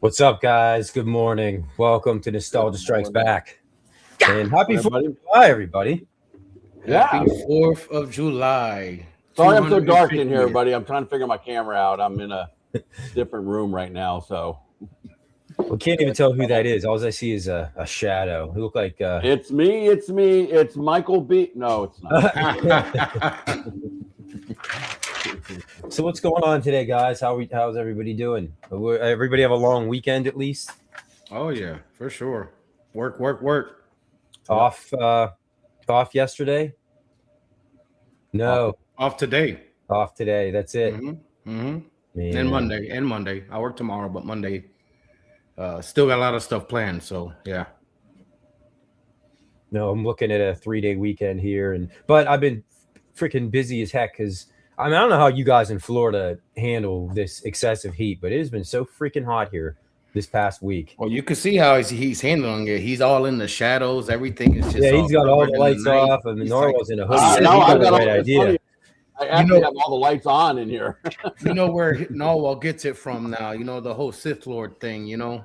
What's up, guys? Good morning. Welcome to Nostalgia Strikes Back. And happy 4th of July, everybody. Happy 4th of July. Sorry I'm so dark in here, buddy. I'm trying to figure my camera out. I'm in a different room right now, so. We can't even tell who that is. All I see is a shadow. Who look like... It's me. It's Michael B. No, it's not. So what's going on today, guys? How's everybody doing? Everybody have a long weekend at least? Oh, yeah, for sure. Work. Off yesterday? No. Off today. Off today. That's it. And Monday. I work tomorrow, but Monday still got a lot of stuff planned. So yeah. No, I'm looking at a 3-day weekend here, but I've been freaking busy as heck because I don't know how you guys in Florida handle this excessive heat, but it has been so freaking hot here this past week. Well, you can see how he's handling it. He's all in the shadows. Everything is just he's got all the lights off, and Norwell's in a hoodie. I've got the right idea. I actually have all the lights on in here. You know where Norwell gets it from now. You know the whole Sith Lord thing. You know.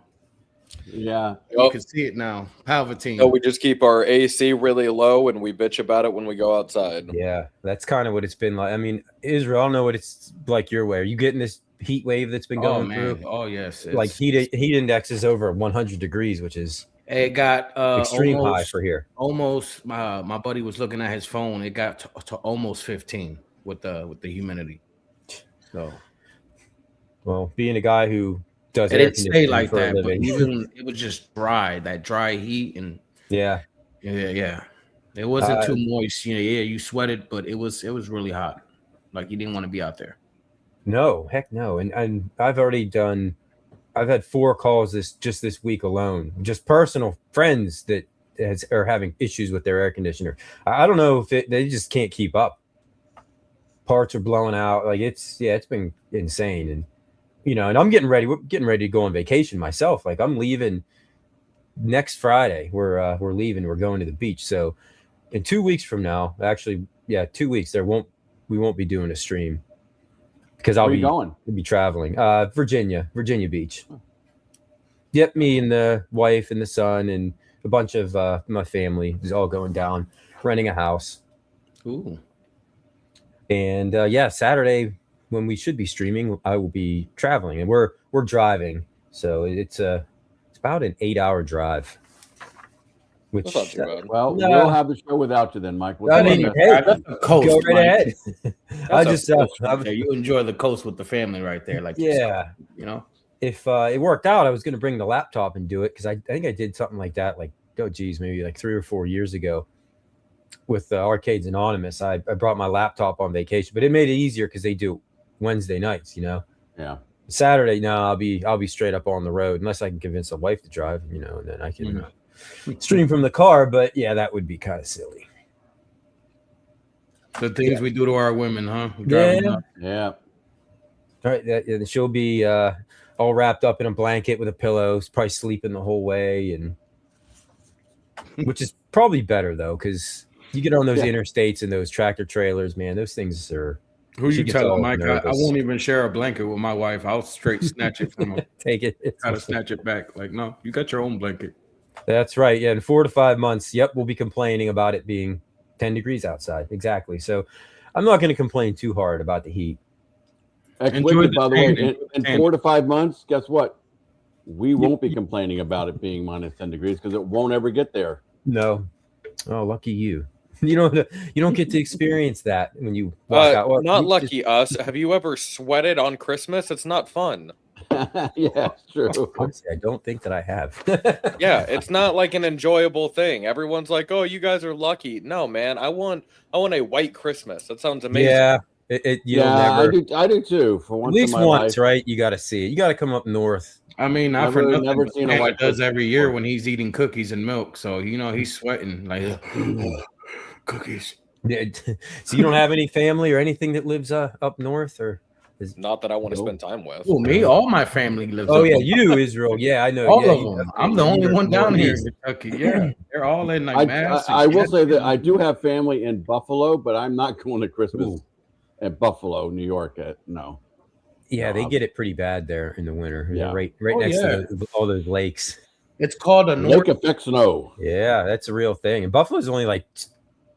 Yeah, you can see it now. Palpatine. So we just keep our AC really low and we bitch about it when we go outside. Yeah, that's kind of what it's been like. I mean, Israel, I don't know what it's like your way. Are you getting this heat wave that's been going through? Oh yes, like heat index is over 100 degrees, which is it got extreme high for here. Almost, my buddy was looking at his phone. It got to almost 15 with the humidity. So, well, being a guy who does it didn't stay like that, but even it was just dry. That dry heat and yeah. It wasn't too moist. You sweated, but it was really hot. Like you didn't want to be out there. No, heck no. And I've had 4 calls this week alone, just personal friends that are having issues with their air conditioner. I don't know if they just can't keep up. Parts are blowing out. Like it's been insane. And and I'm getting ready. We're getting ready to go on vacation myself. Like I'm leaving next Friday. We're leaving. We're going to the beach. So in 2 weeks from now, actually, 2 weeks, we won't be doing a stream because I'll be traveling. Virginia Beach. Yep, me and the wife and the son and a bunch of my family is all going down, renting a house. Ooh. And Saturday, when we should be streaming, I will be traveling, and we're driving, so it's about an 8-hour drive. Which we'll have the show without you then, Mike. Go right ahead. You enjoy the coast with the family right there, like If it worked out, I was going to bring the laptop and do it because I think I did something like that, maybe like 3 or 4 years ago. With Arcades Anonymous, I brought my laptop on vacation, but it made it easier because they do Wednesday nights, Yeah. Saturday, no, I'll be straight up on the road unless I can convince the wife to drive, and then I can stream from the car. But that would be kind of silly. The things we do to our women, huh? Yeah. All right, and she'll be all wrapped up in a blanket with a pillow, probably sleeping the whole way, and which is probably better though, because you get on those interstates and those tractor trailers, man. Those things are. Who you telling, Mike? I won't even share a blanket with my wife. I'll straight snatch it from her. Take it. Try to snatch it back. Like, no, you got your own blanket. That's right. Yeah, in 4 to 5 months, we'll be complaining about it being 10 degrees outside. Exactly. So I'm not going to complain too hard about the heat. Wicked, by the way, in 4 to 5 months, guess what? We won't be complaining about it being minus 10 degrees because it won't ever get there. No. Oh, lucky you. You don't get to experience that when you walk out. Well, not lucky us. Have you ever sweated on Christmas? It's not fun. Yeah, it's true. Honestly, I don't think that I have. Yeah, it's not like an enjoyable thing. Everyone's like, "Oh, you guys are lucky." No, man, I want a white Christmas. That sounds amazing. Yeah, I do too. For once, at least in my once, life. Right? You got to see it. You got to come up north. I mean, never seen a white does every year when he's eating cookies and milk. So he's sweating like cookies. Yeah. So you don't have any family or anything that lives up north, or not that I want to spend time with. Well, me, all my family lives. Oh yeah, you, Israel. Yeah, I know. All of them. I'm the only one down here in Kentucky. Yeah, they're all in like mass. I will say that I do have family in Buffalo, but I'm not going to Christmas at Buffalo, New York. No. Yeah, they get it pretty bad there in the winter. Yeah. They're right next to all those lakes. It's called a lake effect snow. Yeah, that's a real thing. And Buffalo's only like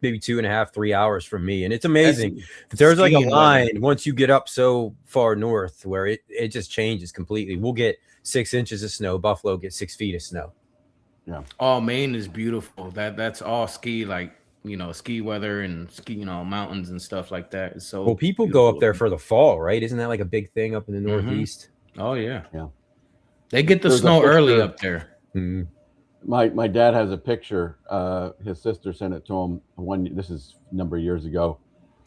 maybe 2.5, 3 hours from me, and it's amazing. There's like a line once you get up so far north where it just changes completely. We'll get 6 inches of snow. Buffalo gets 6 feet of snow. Yeah. Oh, Maine is beautiful. That's all ski, like ski weather and ski, mountains and stuff like that. It's so people go up there for the fall, right? Isn't that like a big thing up in the Northeast? Oh yeah, yeah. They get the snow early up there. Mm-hmm. My dad has a picture. His sister sent it to him this is a number of years ago,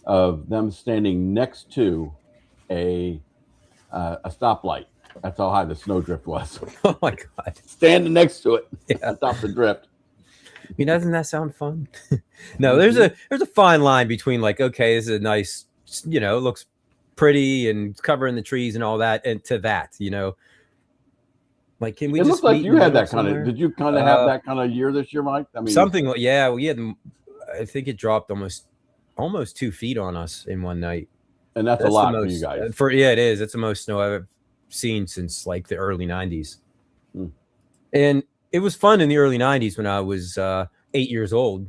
of them standing next to a stoplight. That's how high the snowdrift was. Oh my God! Standing next to it, to stop the drift. I mean, doesn't that sound fun? No, there's a fine line between like, okay, this is a nice, looks pretty and covering the trees and all that, and to that, like, can we? It just looks like you had that somewhere? Did you kind of have that kind of year this year, Mike? I mean, something. Yeah, we had. I think it dropped almost 2 feet on us in one night, and that's a lot for you guys. It is. It's the most snow I've seen since like the early '90s, and it was fun in the early '90s when I was 8 years old.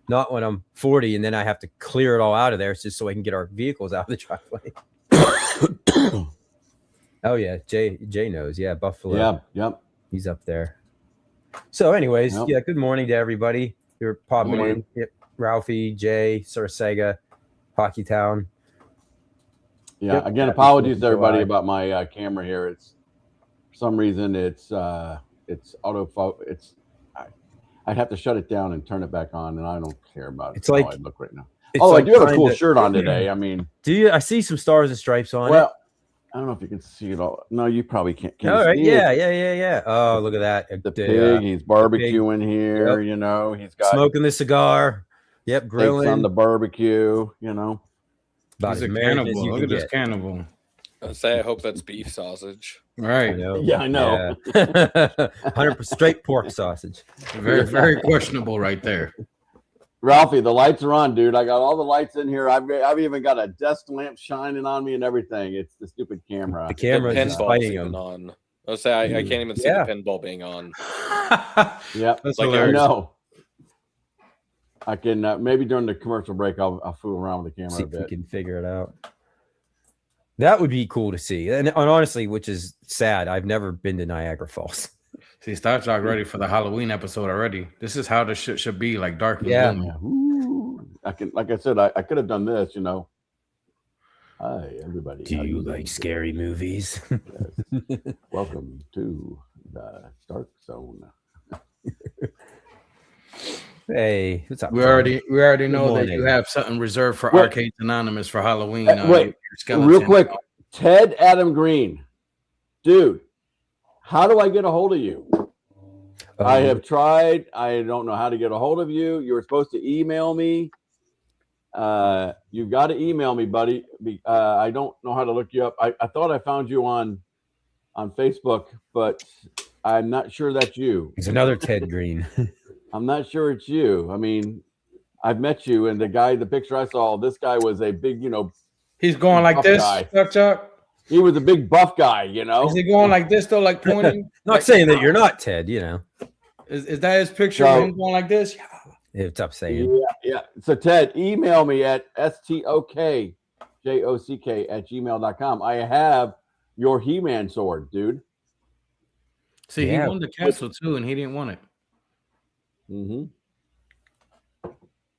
Not when I'm 40 and then I have to clear it all out of there just so I can get our vehicles out of the driveway. Oh yeah, Jay knows. Yeah, Buffalo. Yeah, yep. He's up there. So, anyways, yeah. Good morning to everybody. You're popping in. Yep. Ralphie, Jay, Sega, Hockey Town. Yeah. Yep. Again, apologies to everybody about my camera here. It's for some reason it's autofocus. I'd have to shut it down and turn it back on, and I don't care about it. It's like how I look right now. I do have a cool shirt on today. I mean, do you? I see some stars and stripes on it. Well, I don't know if you can see it all. No, you probably can't. All right. Yeah. Oh, look at that. The pig. He's barbecuing here. Yep. He's got smoking the cigar. Yep, grilling on the barbecue. About he's a cannibal. Look at this cannibal. I hope that's beef sausage. Right. I know. 100% straight pork sausage. Very, very questionable right there. Ralphie, the lights are on, dude. I got all the lights in here. I've even got a desk lamp shining on me and everything. It's the stupid camera. The camera is fighting him. On. I can't even see the pinball being on. Yeah, that's I know. I can maybe during the commercial break I'll fool around with the camera see a bit. If we can figure it out. That would be cool to see. And honestly, which is sad, I've never been to Niagara Falls. See, Star Trek ready for the Halloween episode already. This is how the shit should be, like dark and gloomy. Ooh, like I said, I could have done this, Hi, everybody. Do you like scary movies? Yes. Welcome to the Stark Zone. Hey, what's up? We already know that you have something reserved for Arcades Anonymous for Halloween. Wait, real quick, Ted Adam Green, dude, how do I get a hold of you? I have tried. I don't know how to get a hold of you. You were supposed to email me. You've got to email me, buddy. I don't know how to look you up. I thought I found you on Facebook, but I'm not sure that's you. It's another Ted Green. I'm not sure it's you. I mean, I've met you, and the picture I saw, this guy was a big, he's going like this, Chuck. He was a big buff guy, Is he going like this though, like pointing? Not saying that you're not Ted, Is that his picture? So, him going like this? It's up saying. Yeah. So Ted, email me at stokjock@gmail.com. I have your He-Man sword, dude. See, he wanted to cancel too, and he didn't want it. Mm-hmm.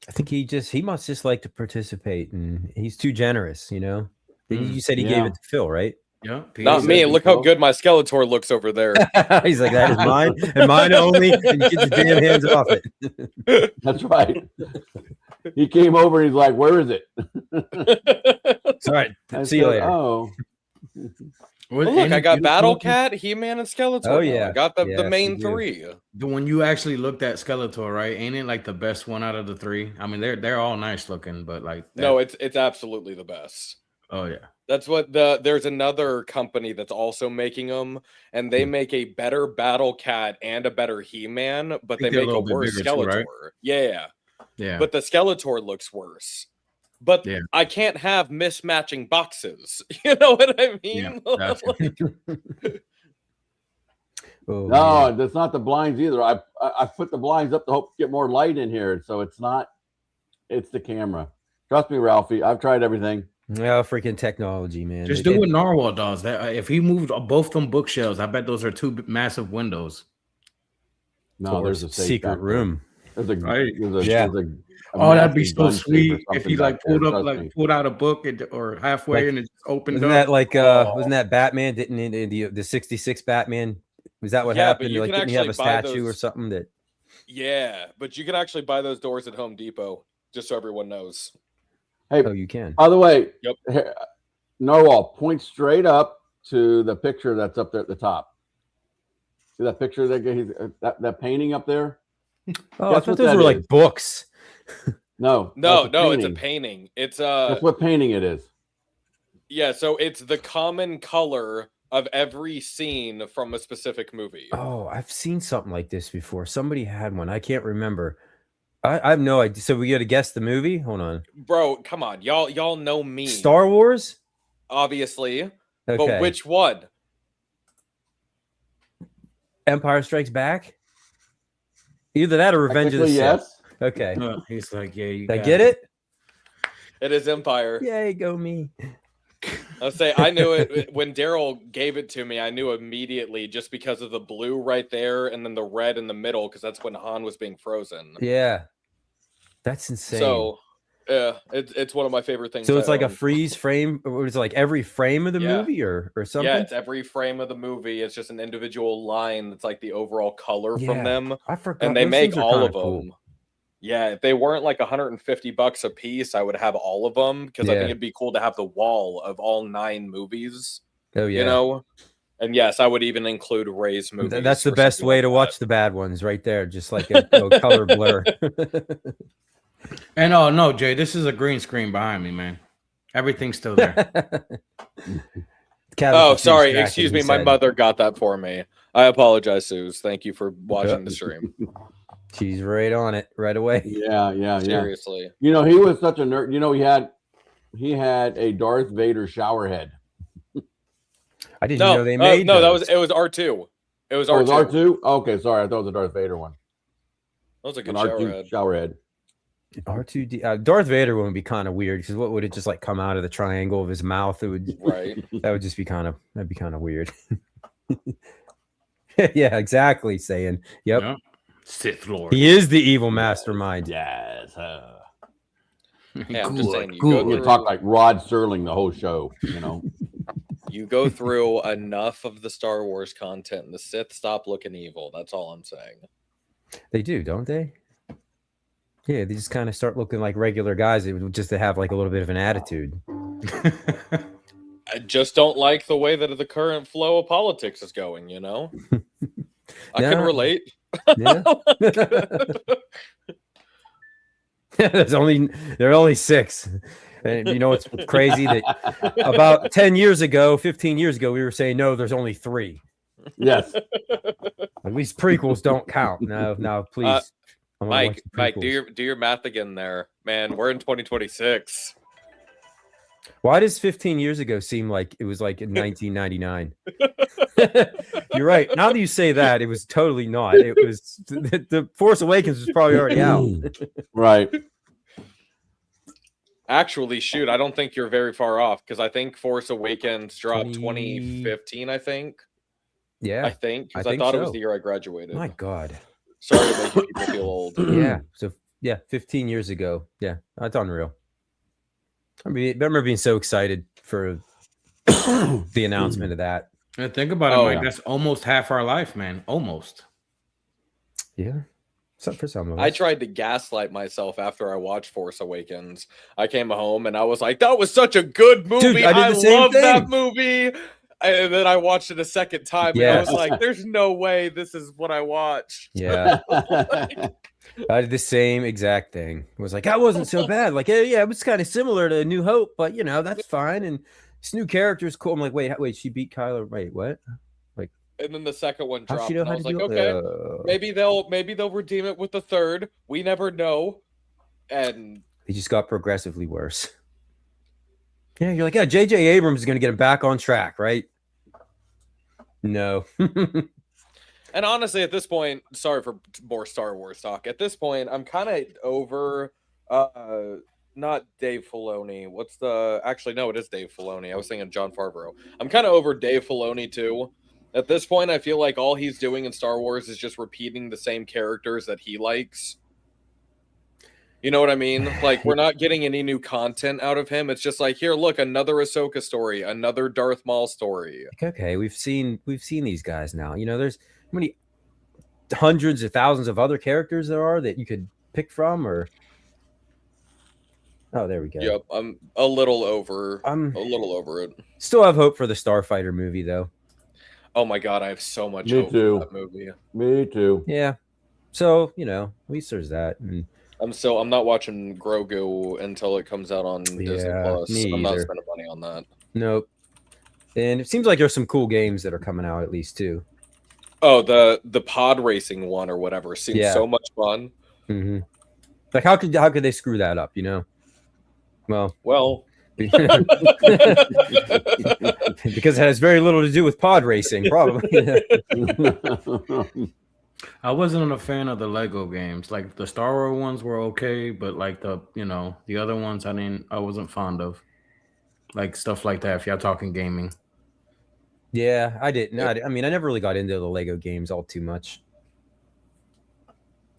I think he must just like to participate, and he's too generous, You said he gave it to Phil, right? Yeah. Not me. Look how good my Skeletor looks over there. He's like, that is mine and mine only, and you get your damn hands off it. That's right. He came over and he's like, where is it? It's all right. See you later. Oh. Well, look, I got Battle Cat, He-Man, and Skeletor. Oh yeah, I got the main three. When you actually looked at Skeletor, right? Ain't it like the best one out of the three? I mean, they're all nice looking, but like no, it's absolutely the best. Oh yeah, that's what there's another company that's also making them, and they make a better Battle Cat and a better He-Man, but they make a worse Skeletor. Too, right? Yeah. But the Skeletor looks worse. but Yeah. I can't have mismatching boxes. You know what I mean? Yeah, gotcha. Oh, No, yeah. that's not the blinds either. I put the blinds up to hope to get more light in here, so it's not. It's the camera. Trust me, Ralphie. I've tried everything. Yeah, freaking technology, man. Just do what Narwhal does. That if he moved both them bookshelves, I bet those are two massive windows. No, there's a safe secret back there. room. There's a Right. Yeah. there's a Oh, that'd be massive so gun safe or sweet if something he like back there, pulled up, trust me. pulled out a book or halfway Like, and it just opened Wasn't up. that like Oh. wasn't that Batman? Didn't the 66 Batman? Was that what Yeah, but happened? you Like, can didn't he have a actually buy statue or those- something that? Yeah, but you can actually buy those doors at Home Depot, just so everyone knows. Hey, Oh, you can. by the way, Yep. Narwhal, point straight up to the picture that's up there at the top. See that picture that painting up there? Oh, I Guess thought what those that were like is? books. No, it's a painting. It's That's what painting it is. yeah, so it's the common color of every scene from a specific movie. Oh, I've seen something like this before. Somebody had one. I can't remember. I have no idea. So we got to guess the movie. Hold on. Bro, come on. Y'all know me. Star Wars. Obviously. Okay. But which one? Empire Strikes Back. Either that or Revenge of the Sith. Yes. Okay. He's like, yeah, you Did I got get it? It is Empire. Yay, go me. I'll say I knew it when Daryl gave it to me. I knew immediately just because of the blue right there and then the red in the middle because that's when Han was being frozen. Yeah. That's insane. So, yeah, it's one of my favorite things. So it's I like a own. freeze frame, or it's like every frame of the Yeah. movie, or something. Yeah, it's every frame of the movie. It's just an individual line that's like the overall color from them, I forgot. and they those make things are all kinda of them. cool. Yeah, if they weren't like $150 a piece, I would have all of them because I Yeah. think it'd be cool to have the wall of all 9 movies. Oh yeah. You know, and yes, I would even include Ray's movies. That's the or best something way like to that. watch the bad ones, right there, just like a color blur. And oh no, Jay, this is a green screen behind me, man. Everything's still there. Oh, sorry. Excuse me. My mother got that for me. I apologize, Suze. Thank you for watching the stream. She's right on it right away. Yeah. Seriously. You know, he was such a nerd. You know, he had a Darth Vader shower head. I didn't know they made. No, those. it was R2. It was Oh, R2. it was R2? Okay, sorry. I thought it was a Darth Vader one. That was a good An shower R2 head. shower head. R2D. Darth Vader would be kind of weird because what would it just like come out of the triangle of his mouth? It would Right. That would just be kind of weird. Yeah, exactly. Saying, yep. Yeah. Sith Lord. He is the evil mastermind. Yes. Yeah, I'm just saying. You We go would through, talk like Rod Serling the whole show, you know. you go through enough of the Star Wars content, and the Sith stop looking evil. That's all I'm saying. They do, don't they? Yeah, they just kind of start looking like regular guys. Just to have like a little bit of an attitude. I just don't like the way that the current flow of politics is going. You know, I can No. relate. Yeah. There are only 6. And you know what's crazy that about 10 years ago, 15 years ago, we were saying no, there's only 3. Yes. At least prequels don't count. No, please. I wanna watch Mike, the do prequels. your math again there, man. We're in 2026. Why does 15 years ago seem like it was like in 1999? You're right. Now that you say that, it was totally not. It was the Force Awakens was probably already out. Right. Actually, shoot, I don't think you're very far off because I think Force Awakens dropped 20 2015. I think. Yeah. I think because I I think thought it was so. the year I graduated. My God. Sorry to make you people feel old. Yeah. So yeah, 15 years ago. Yeah, that's unreal. I remember being so excited for the announcement of that. Yeah, think about it, Oh, Mike. yeah. That's almost half our life, man. Almost. Yeah. Except for some of us. I tried to gaslight myself after I watched Force Awakens. I came home and I was like, "That was such a good movie. Dude, I did the same love that thing. movie." And then I watched it a second time, and I was like, "There's no way this is what I watched." Yeah. I did the same exact thing. It was like, that wasn't so bad. Like, yeah, it was kind of similar to New Hope, but you know, that's fine. And this new character is cool. I'm like, wait, she beat Kylo. Wait, what? And then the second one How'd dropped, she know and I how was to like, do "Okay, it? maybe they'll redeem it with the third. We never know." And They just got progressively worse. Yeah, you're like, yeah, J.J. Abrams is going to get him back on track, right? No. And honestly, at this point, sorry for more Star Wars talk. At this point, I'm kind of over. Not Dave Filoni. Actually, no, it is Dave Filoni. I was thinking John Favreau. I'm kind of over Dave Filoni too. At this point, I feel like all he's doing in Star Wars is just repeating the same characters that he likes. You know what I mean? Like, we're not getting any new content out of him. It's just like, here, look, another Ahsoka story, another Darth Maul story. Okay, we've seen these guys now. You know, there's how many hundreds of thousands of other characters there are that you could pick from, or oh, there we go. Yep, I'm a little over it. Still have hope for the Starfighter movie, though. Oh my god, I have so much hope for that movie. Me too. Yeah. So, you know, at least there's that. And I'm not watching Grogu until it comes out on Disney Plus. I'm not spending money on that. Nope. And it seems like there's some cool games that are coming out at least too. Oh, the pod racing one or whatever seems so much fun. Mm-hmm. Like how could they screw that up, you know? Well, because it has very little to do with pod racing, probably. I wasn't a fan of the Lego games. Like the Star Wars ones were okay, but like the other ones I wasn't fond of. Like stuff like that, if y'all talking gaming. Yeah, I didn't. I mean, I never really got into the Lego games all too much.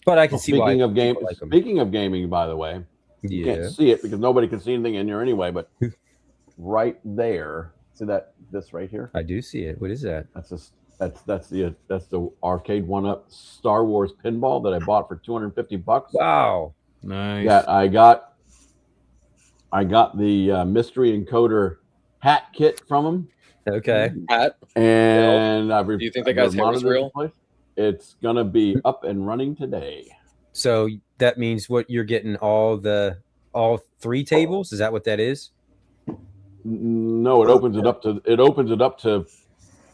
But I can see why. Speaking of gaming, by the way, you can't see it because nobody can see anything in here anyway, but right there, see this right here? I do see it. What is that? That's the arcade 1-up Star Wars pinball that I bought for $250. Wow, nice. Yeah, I got the mystery encoder hat kit from him. Okay. Hat. And do you think that guy's hair is real? It's gonna be up and running today. So that means what you're getting all 3 tables? Is that what that is? No, it opens it up to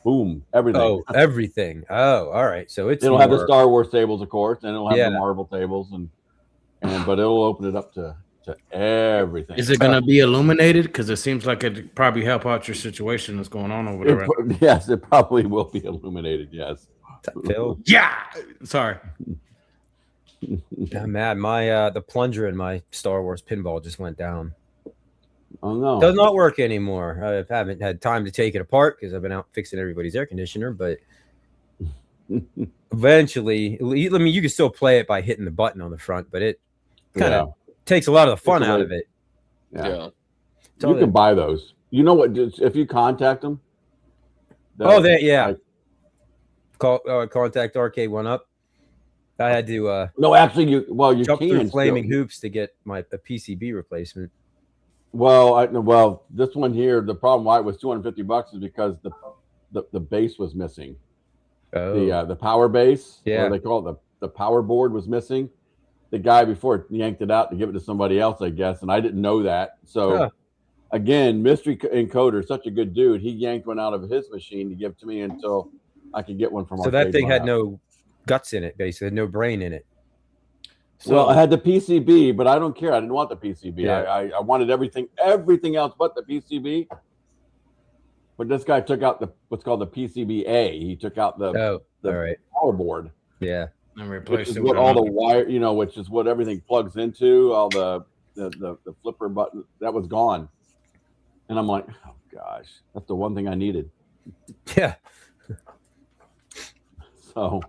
boom, everything. Oh, everything. Oh, all right. So it'll have the Star Wars tables, of course, and it'll have the Marvel tables, but it'll open it up to everything. Is it going to be illuminated? Because it seems like it'd probably help out your situation that's going on over there. Yes, it probably will be illuminated. Yes. Phil? Yeah. Sorry. I'm mad. My the plunger in my Star Wars pinball just went down. Oh no! Does not work anymore. I haven't had time to take it apart because I've been out fixing everybody's air conditioner. But eventually, I mean, you can still play it by hitting the button on the front, but it kind of takes a lot of the fun out of it. Yeah. You can buy those. You know what? If you contact them. Contact Arcade 1-Up. I had to. No, actually, you jump can through flaming hoops to get a PCB replacement. Well, this one here, the problem why it was $250 is because the base was missing. Oh. The power base, or they call it the power board was missing. The guy before yanked it out to give it to somebody else, I guess, and I didn't know that. So again, Mystery Encoder, such a good dude. He yanked one out of his machine to give to me until I could get one from. So that thing had no guts in it, basically, no brain in it. So, well, I had the PCB, but I don't care. I didn't want the PCB. Yeah. I wanted everything else but the PCB. But this guy took out what's called the PCB-A. He took out the power board. Yeah. And replaced it with all the wire, which is what everything plugs into, all the flipper button, that was gone. And I'm like, oh gosh, that's the one thing I needed. Yeah. So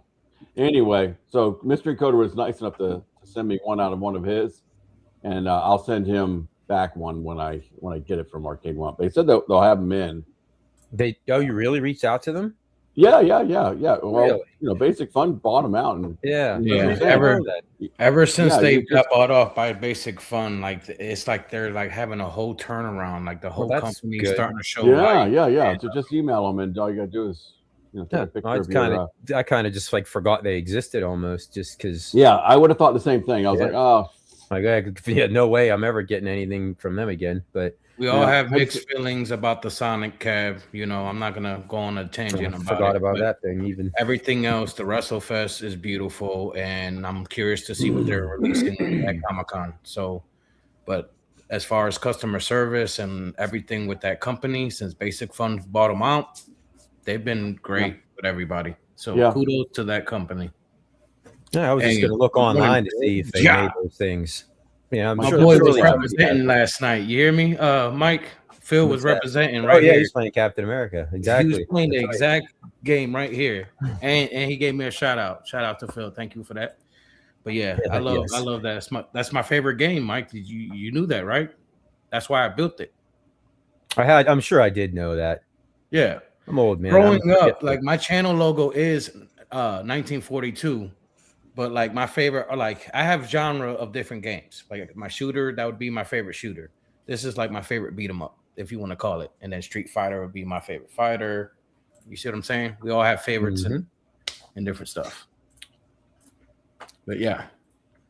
anyway, so Mystery Coder was nice enough to send me one out of one of his, and I'll send him back one when I get it from Arcade One. They said they'll have them in. You really reached out to them? Yeah. Well, really? Basic Fun bought them out, and ever since they got bought off by Basic Fun, like it's like they're like having a whole turnaround, like the whole company is starting to show. Yeah. So just email them, and all you gotta do is take a picture of your. I kind of just like forgot they existed almost, just because. Yeah, I would have thought the same thing. I was no way I'm ever getting anything from them again, but. We all have mixed feelings about the Sonic Cab. I'm not going to go on a tangent about it. I forgot about that thing even. Everything else, the WrestleFest is beautiful, and I'm curious to see what they're releasing at Comic-Con. So But as far as customer service and everything with that company, since Basic Fun bought them out, they've been great with everybody. So kudos to that company. Yeah, I was just going to look online to see if they made those things. Yeah, I'm my sure. boy was representing last night. You hear me, Mike? Phil was representing right here. He's playing Captain America. Exactly. He was playing the exact game right here, and he gave me a shout out. Shout out to Phil. Thank you for that. But yeah, I love that. That's my favorite game, Mike. Did you knew that, right? That's why I built it. I'm sure I did know that. Yeah, I'm old, man. Growing up, like my channel logo is 1942. But like my favorite, or like I have genre of different games. Like my shooter, that would be my favorite shooter. This is like my favorite beat 'em up, if you want to call it. And then Street Fighter would be my favorite fighter. You see what I'm saying? We all have favorites and different stuff. But yeah.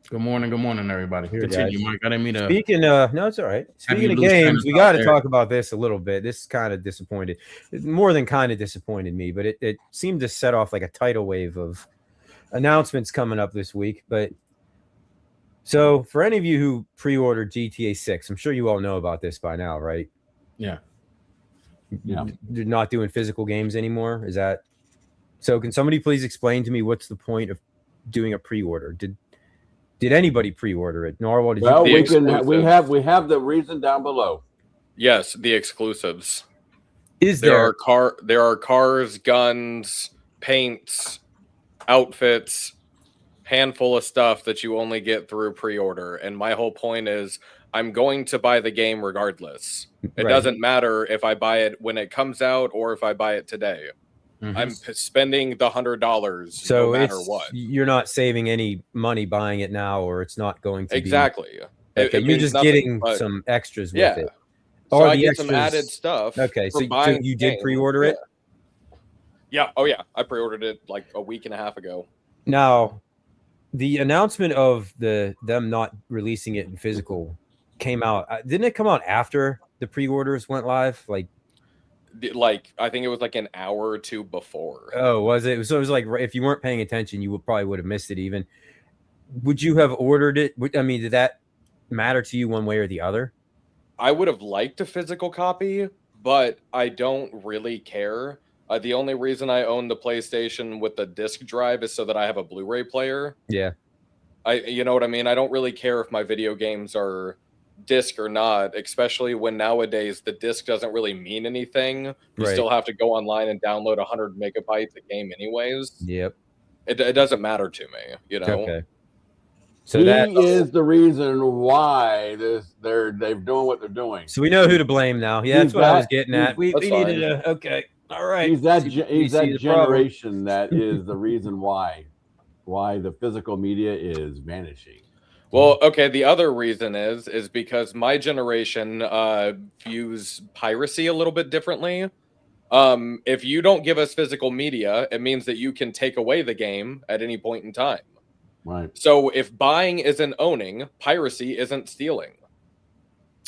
Good morning, everybody. Here, continue, guys. Mike. I didn't mean to. Speaking of, no, it's all right. Speaking of games, we got to talk about this a little bit. This kind of disappointed, more than kind of disappointed me, but it seemed to set off like a tidal wave of announcements coming up this week. But so for any of you who pre-ordered GTA 6, I'm sure you all know about this by now, right? Yeah. You're not doing physical games anymore. Is that so? Can somebody please explain to me what's the point of doing a pre-order? Did anybody pre-order it? Narwhal, did you? We have the reason down below. Yes, the exclusives. There are cars, guns, paints, outfits, handful of stuff that you only get through pre-order. And my whole point is I'm going to buy the game regardless. It doesn't matter if I buy it when it comes out or if I buy it today. I'm spending the $100 no matter what. You're not saving any money buying it now, or it's not going to exactly. Okay, you're just getting some extras with it. So I get some added stuff. Okay, so you did pre-order it? Yeah. Oh yeah, I pre-ordered it like a week and a half ago. Now, the announcement of them not releasing it in physical came out. Didn't it come out after the pre-orders went live? Like I think it was like an hour or two before. Oh, was it? So it was like if you weren't paying attention, you probably would have missed it. Even would you have ordered it? I mean, did that matter to you one way or the other? I would have liked a physical copy, but I don't really care. The only reason I own the PlayStation with the disc drive is so that I have a Blu-ray player. Yeah. You know what I mean? I don't really care if my video games are disc or not, especially when nowadays the disc doesn't really mean anything. You still have to go online and download 100 megabytes a game anyways. Yep. It doesn't matter to me, you know. Okay. So that is the reason why they're doing what they're doing. So we know who to blame now. Yeah, that's what I was getting at. We needed to. Okay. All right. He's that generation that is the reason why the physical media is vanishing. Well, okay, the other reason is because my generation views piracy a little bit differently. If you don't give us physical media, it means that you can take away the game at any point in time. Right. So if buying isn't owning, piracy isn't stealing.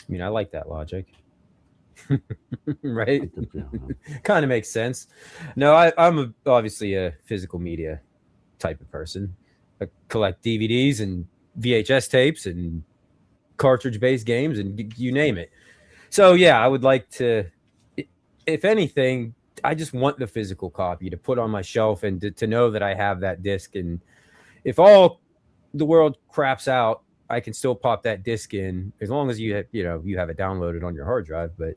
I mean, I like that logic. Right? Kind of makes sense. No, I'm obviously a physical media type of person. I collect DVDs and VHS tapes and cartridge-based games and you name it. So yeah, I would like to, if anything, I just want the physical copy to put on my shelf and to know that I have that disc. And if all the world craps out, I can still pop that disc in as long as you have it downloaded on your hard drive. But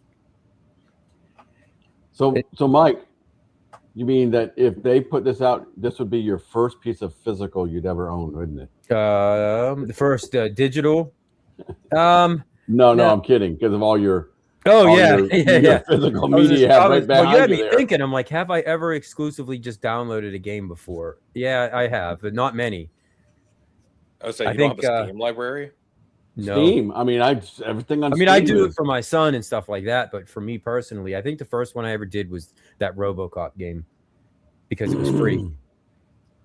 so Mike, you mean that if they put this out, this would be your first piece of physical you'd ever own, wouldn't it? The first digital. No, I'm kidding because of all your. Your physical media you have right behind you had me there. thinking. I'm like, have I ever exclusively just downloaded a game before? Yeah, I have, but not many. Oh, so you don't have a Steam library? No. Steam. I mean, everything on. I mean, I do it for my son and stuff like that, but for me personally, I think the first one I ever did was that RoboCop game because it was free. And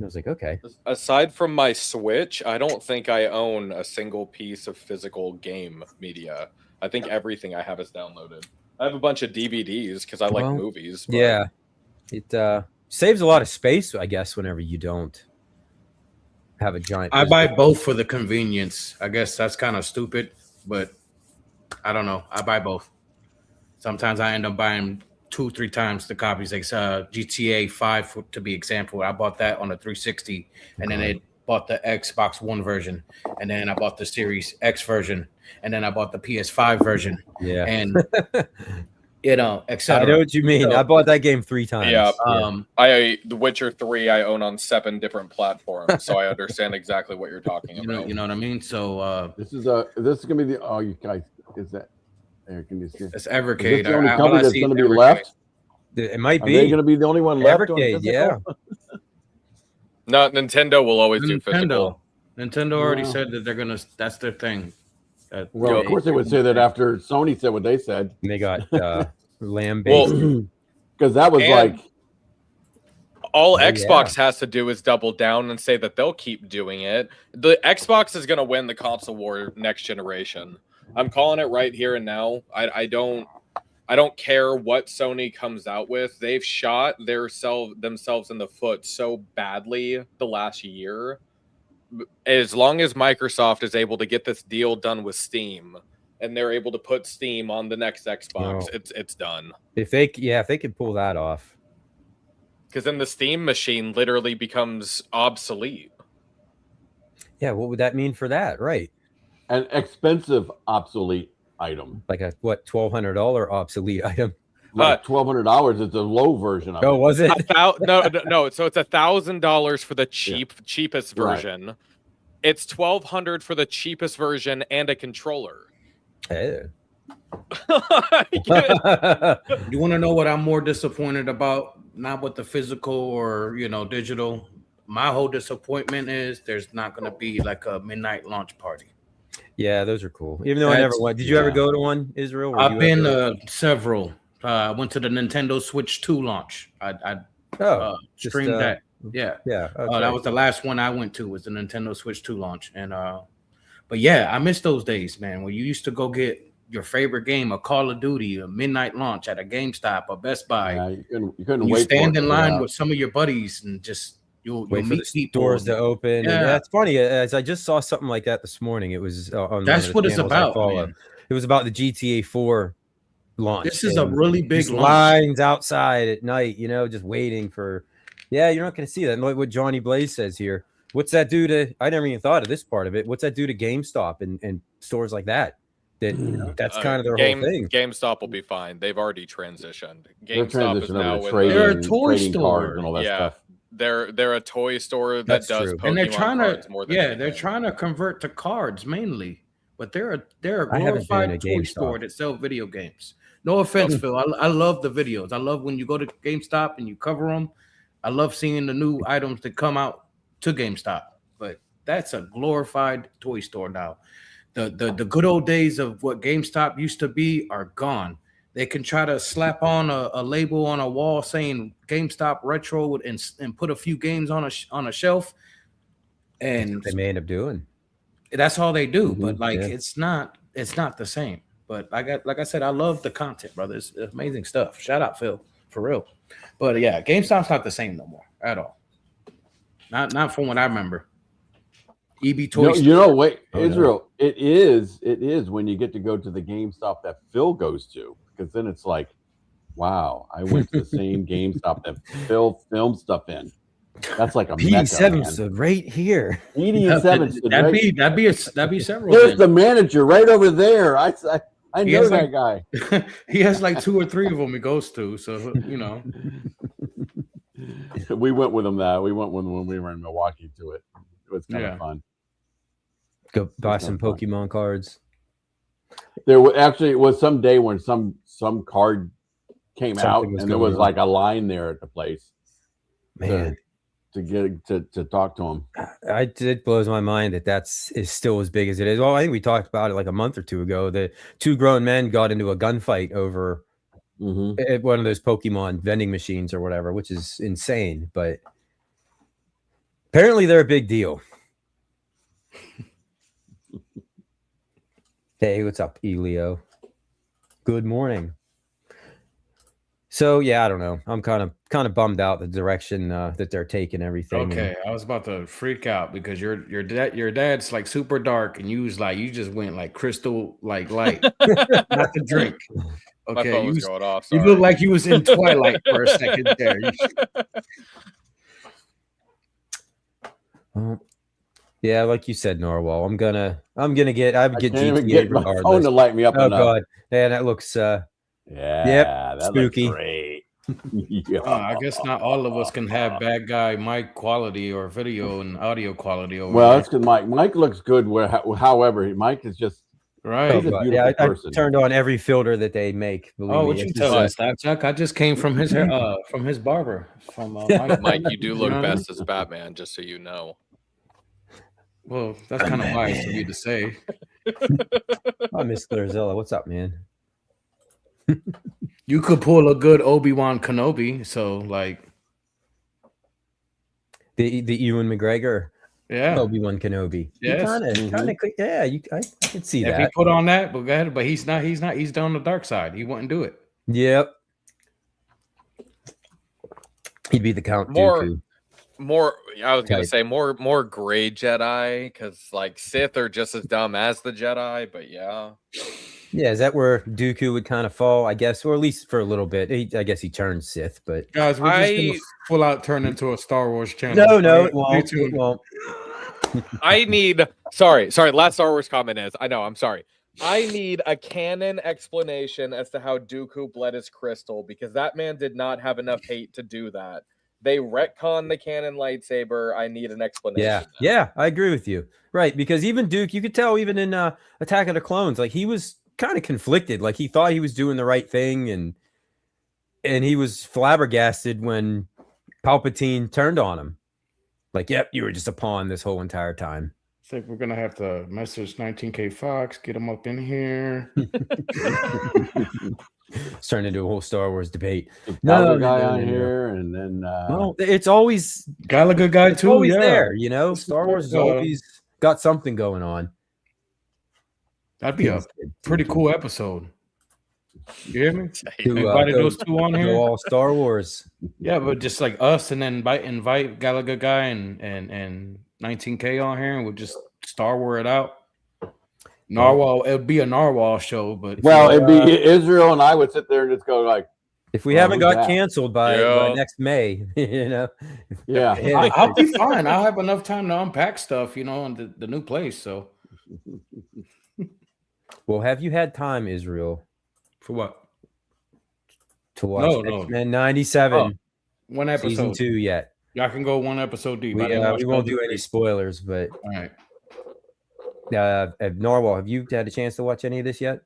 I was like, okay. Aside from my Switch, I don't think I own a single piece of physical game media. I think everything I have is downloaded. I have a bunch of DVDs because I like movies. But... Yeah, it saves a lot of space, I guess, whenever you don't have a giant. I buy both for the convenience. I guess that's kind of stupid, but I don't know. I buy both. Sometimes I end up buying 2-3 times the copies. Like GTA 5, to be example, I bought that on a 360, and then it bought the Xbox One version, and then I bought the Series X version, and then I bought the PS5 version. Yeah, and etc. I know what you mean. So, I bought that game 3 times. Yeah. The Witcher 3 I own on 7 different platforms, so I understand exactly what you're talking about. You know what I mean? So this is gonna be the you guys is that there? Can you see? it's Is Evercade. this the only company that's going to be left? It might Are be. they going to be the only one left? Evercade, yeah. No, Nintendo will always do physical. Nintendo already said that they're gonna. That's their thing. Well, of course they would say that after Sony said what they said. And they got lamb-based. Because that was like all Xbox has to do is double down and say that they'll keep doing it. The Xbox is going to win the console war next generation. I'm calling it right here and now. I don't care what Sony comes out with. They've shot themselves in the foot so badly the last year. As long as Microsoft is able to get this deal done with Steam and they're able to put Steam on the next Xbox, it's done. If they could pull that off. Because then the Steam machine literally becomes obsolete. Yeah, what would that mean for that? Right. An expensive obsolete item. Like a $1,200 obsolete item. Like $1,200 is the low version of it. Oh, was it? No. So it's $1,000 for the cheapest version. Right. It's $1,200 for the cheapest version and a controller. Hey. You want to know what I'm more disappointed about? Not with the physical or digital. My whole disappointment is there's not going to be like a midnight launch party. Yeah, those are cool. Even though I never went. Did you ever go to one, Israel? I've been several. I went to the Nintendo Switch 2 launch. I streamed that. Yeah. Yeah. Okay. That was the last one I went to, was the Nintendo Switch 2 launch. And but yeah, I miss those days, man, when you used to go get your favorite game, a Call of Duty, a midnight launch at a GameStop or Best Buy. Yeah, you couldn't wait. You stand in line with some of your buddies and just you'll wait meet for the doors to open. Yeah, it's funny. As I just saw something like that this morning. It was on that's what it's about. It was about the GTA 4 launch. This is a really big launch. Lines outside at night, just waiting for. Yeah, you're not going to see that. And like what Johnny Blaze says here. What's that do to? I never even thought of this part of it. What's that do to GameStop and stores like that? That's kind of their whole thing. GameStop will be fine. They've already transitioned. GameStop is now they're a toy store and all that stuff. They're a toy store that does Pokemon and they're trying cards more than anything. They're trying to convert to cards mainly, but they're a glorified toy store that sell video games. No offense, Phil. I love the videos. I love when you go to GameStop and you cover them. I love seeing the new items that come out to GameStop, but that's a glorified toy store now. The good old days of what GameStop used to be are gone. They can try to slap on a label on a wall saying GameStop Retro and put a few games on a shelf, and they may end up doing. That's all they do. But it's not the same. But like I said, I love the content, brother. It's amazing stuff. Shout out, Phil, for real. But yeah, GameStop's not the same no more at all. Not from what I remember. EB Toys. Wait, Israel. No. It is when you get to go to the GameStop that Phil goes to, because then it's like, wow, I went to the same GameStop that Phil filmed stuff in. That's like a PD7 stood right here. PD7 stood that'd be several. There's the manager right over there. I know that guy. He has like 2 or 3 of them he goes to, so We went with him when we were in Milwaukee to it. It was kind of fun. Go buy some Pokemon cards. There was some day when some card came out and there was like a line there at the place. Man, to talk to him. It blows my mind that is still as big as it is. Well, I think we talked about it like a month or 2 ago. The 2 grown men got into a gunfight over at one of those Pokemon vending machines or whatever, which is insane. But apparently they're a big deal. Hey, what's up, Elio? Good morning. So yeah, I don't know. I'm kind of bummed out the direction that they're taking everything. Okay, I was about to freak out because your dad's like super dark, and you just went like crystal like light, not to drink. My Okay, phone was going off. you Sorry. look like you was in Twilight for a second there. Well, yeah, like you said, Norwal. I'm gonna get. I would get can't even GTA get my phone regardless. to light me up Oh enough. god, man, that looks. Yeah, that spooky. looks great. Yeah. I guess not all of us can have bad guy mic quality or video and audio quality over Well, there. that's because Mike looks good. However, Mike is just right. He's a God. beautiful I person. turned on every filter that they make. Believe Oh, what me. you It's telling just, us, Chuck? I just came from his hair, from his barber. From Mike. Mike, you do look know what I mean? best as Batman, just so you know. Well, that's kind of wise for you to say. Oh, Miss Clarzilla, what's up, man? You could pull a good Obi-Wan Kenobi, so like The Ewan McGregor, yeah, Obi-Wan Kenobi. Yes. Kind of, yeah. I can see if he that. put on that, but he's not. He's down the dark side. He wouldn't do it. Yep. He'd be the Count Dooku. I was gonna Type. say more gray Jedi, because like Sith are just as dumb as the Jedi, but yeah. Yeah, is that where Dooku would kind of fall? I guess, or at least for a little bit. I guess he turned Sith, but Guys, we're just gonna full out turn into a Star Wars channel. no, it won't. It won't. I need sorry. Last Star Wars comment is I'm sorry. I need a canon explanation as to how Dooku bled his crystal, because that man did not have enough hate to do that. They retcon the canon lightsaber. I need an explanation. Yeah, I agree with you. Right, because even Duke, you could tell even in Attack of the Clones, like he was kind of conflicted. Like he thought he was doing the right thing, and he was flabbergasted when Palpatine turned on him. Like, yep, you were just a pawn this whole entire time. I think we're gonna have to message 19K Fox, get him up in here. It's turned into a whole Star Wars debate. No guy on here, and then well, it's always Gallagher guy too. always Yeah, there. You know, Star Wars has always got something going on. that'd be a pretty cool episode. You hear me? Invited those two on here. All Star Wars. Yeah, but just like us, and then invite Gallagher guy and 19K on here, and we'll just Star Wars it out. Narwhal, it would be a Narwhal show, but it'd be Israel, and I would sit there and just go like, if we haven't got canceled by next May, you know. Yeah, I'll be fine. I'll have enough time to unpack stuff, you know, in the new place. So, well, have you had time, Israel, for what? To watch X-Men 97 one episode, season 2 yet? Y'all can go one episode deep. We won't do any spoilers, but all right. Narwhal, have you had a chance to watch any of this yet?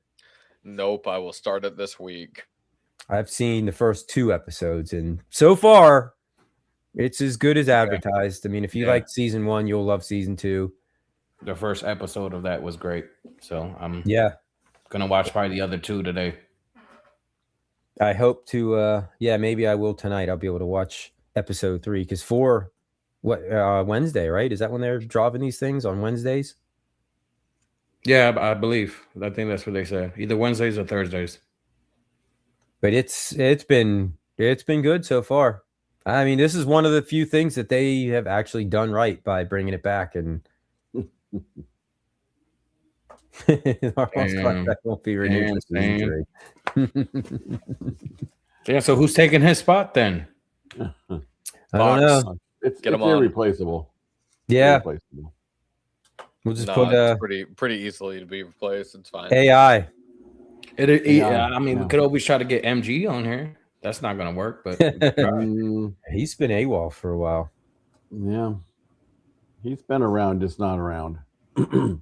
Nope, I will start it this week. I've seen the first 2 episodes, and so far, it's as good as advertised. I mean, if you liked season 1, you'll love season 2. The first episode of that was great, so I'm gonna watch probably the other 2 today. I hope to. Maybe I will tonight. I'll be able to watch episode 3 because 4, Wednesday, right? Is that when they're dropping these things on Wednesdays? Yeah, I believe. I think that's what they say. Either Wednesdays or Thursdays. But it's been good so far. I mean, this is one of the few things that they have actually done right by bringing it back, and that won't be renewed for season 3. Yeah, so who's taking his spot then? I don't know. It's irreplaceable. Yeah. Irreplaceable. We'll just put pretty easily to be replaced. It's fine. AI. I mean, we could always try to get MG on here. That's not gonna work, but he's been AWOL for a while. Yeah, he's been around, just not around. I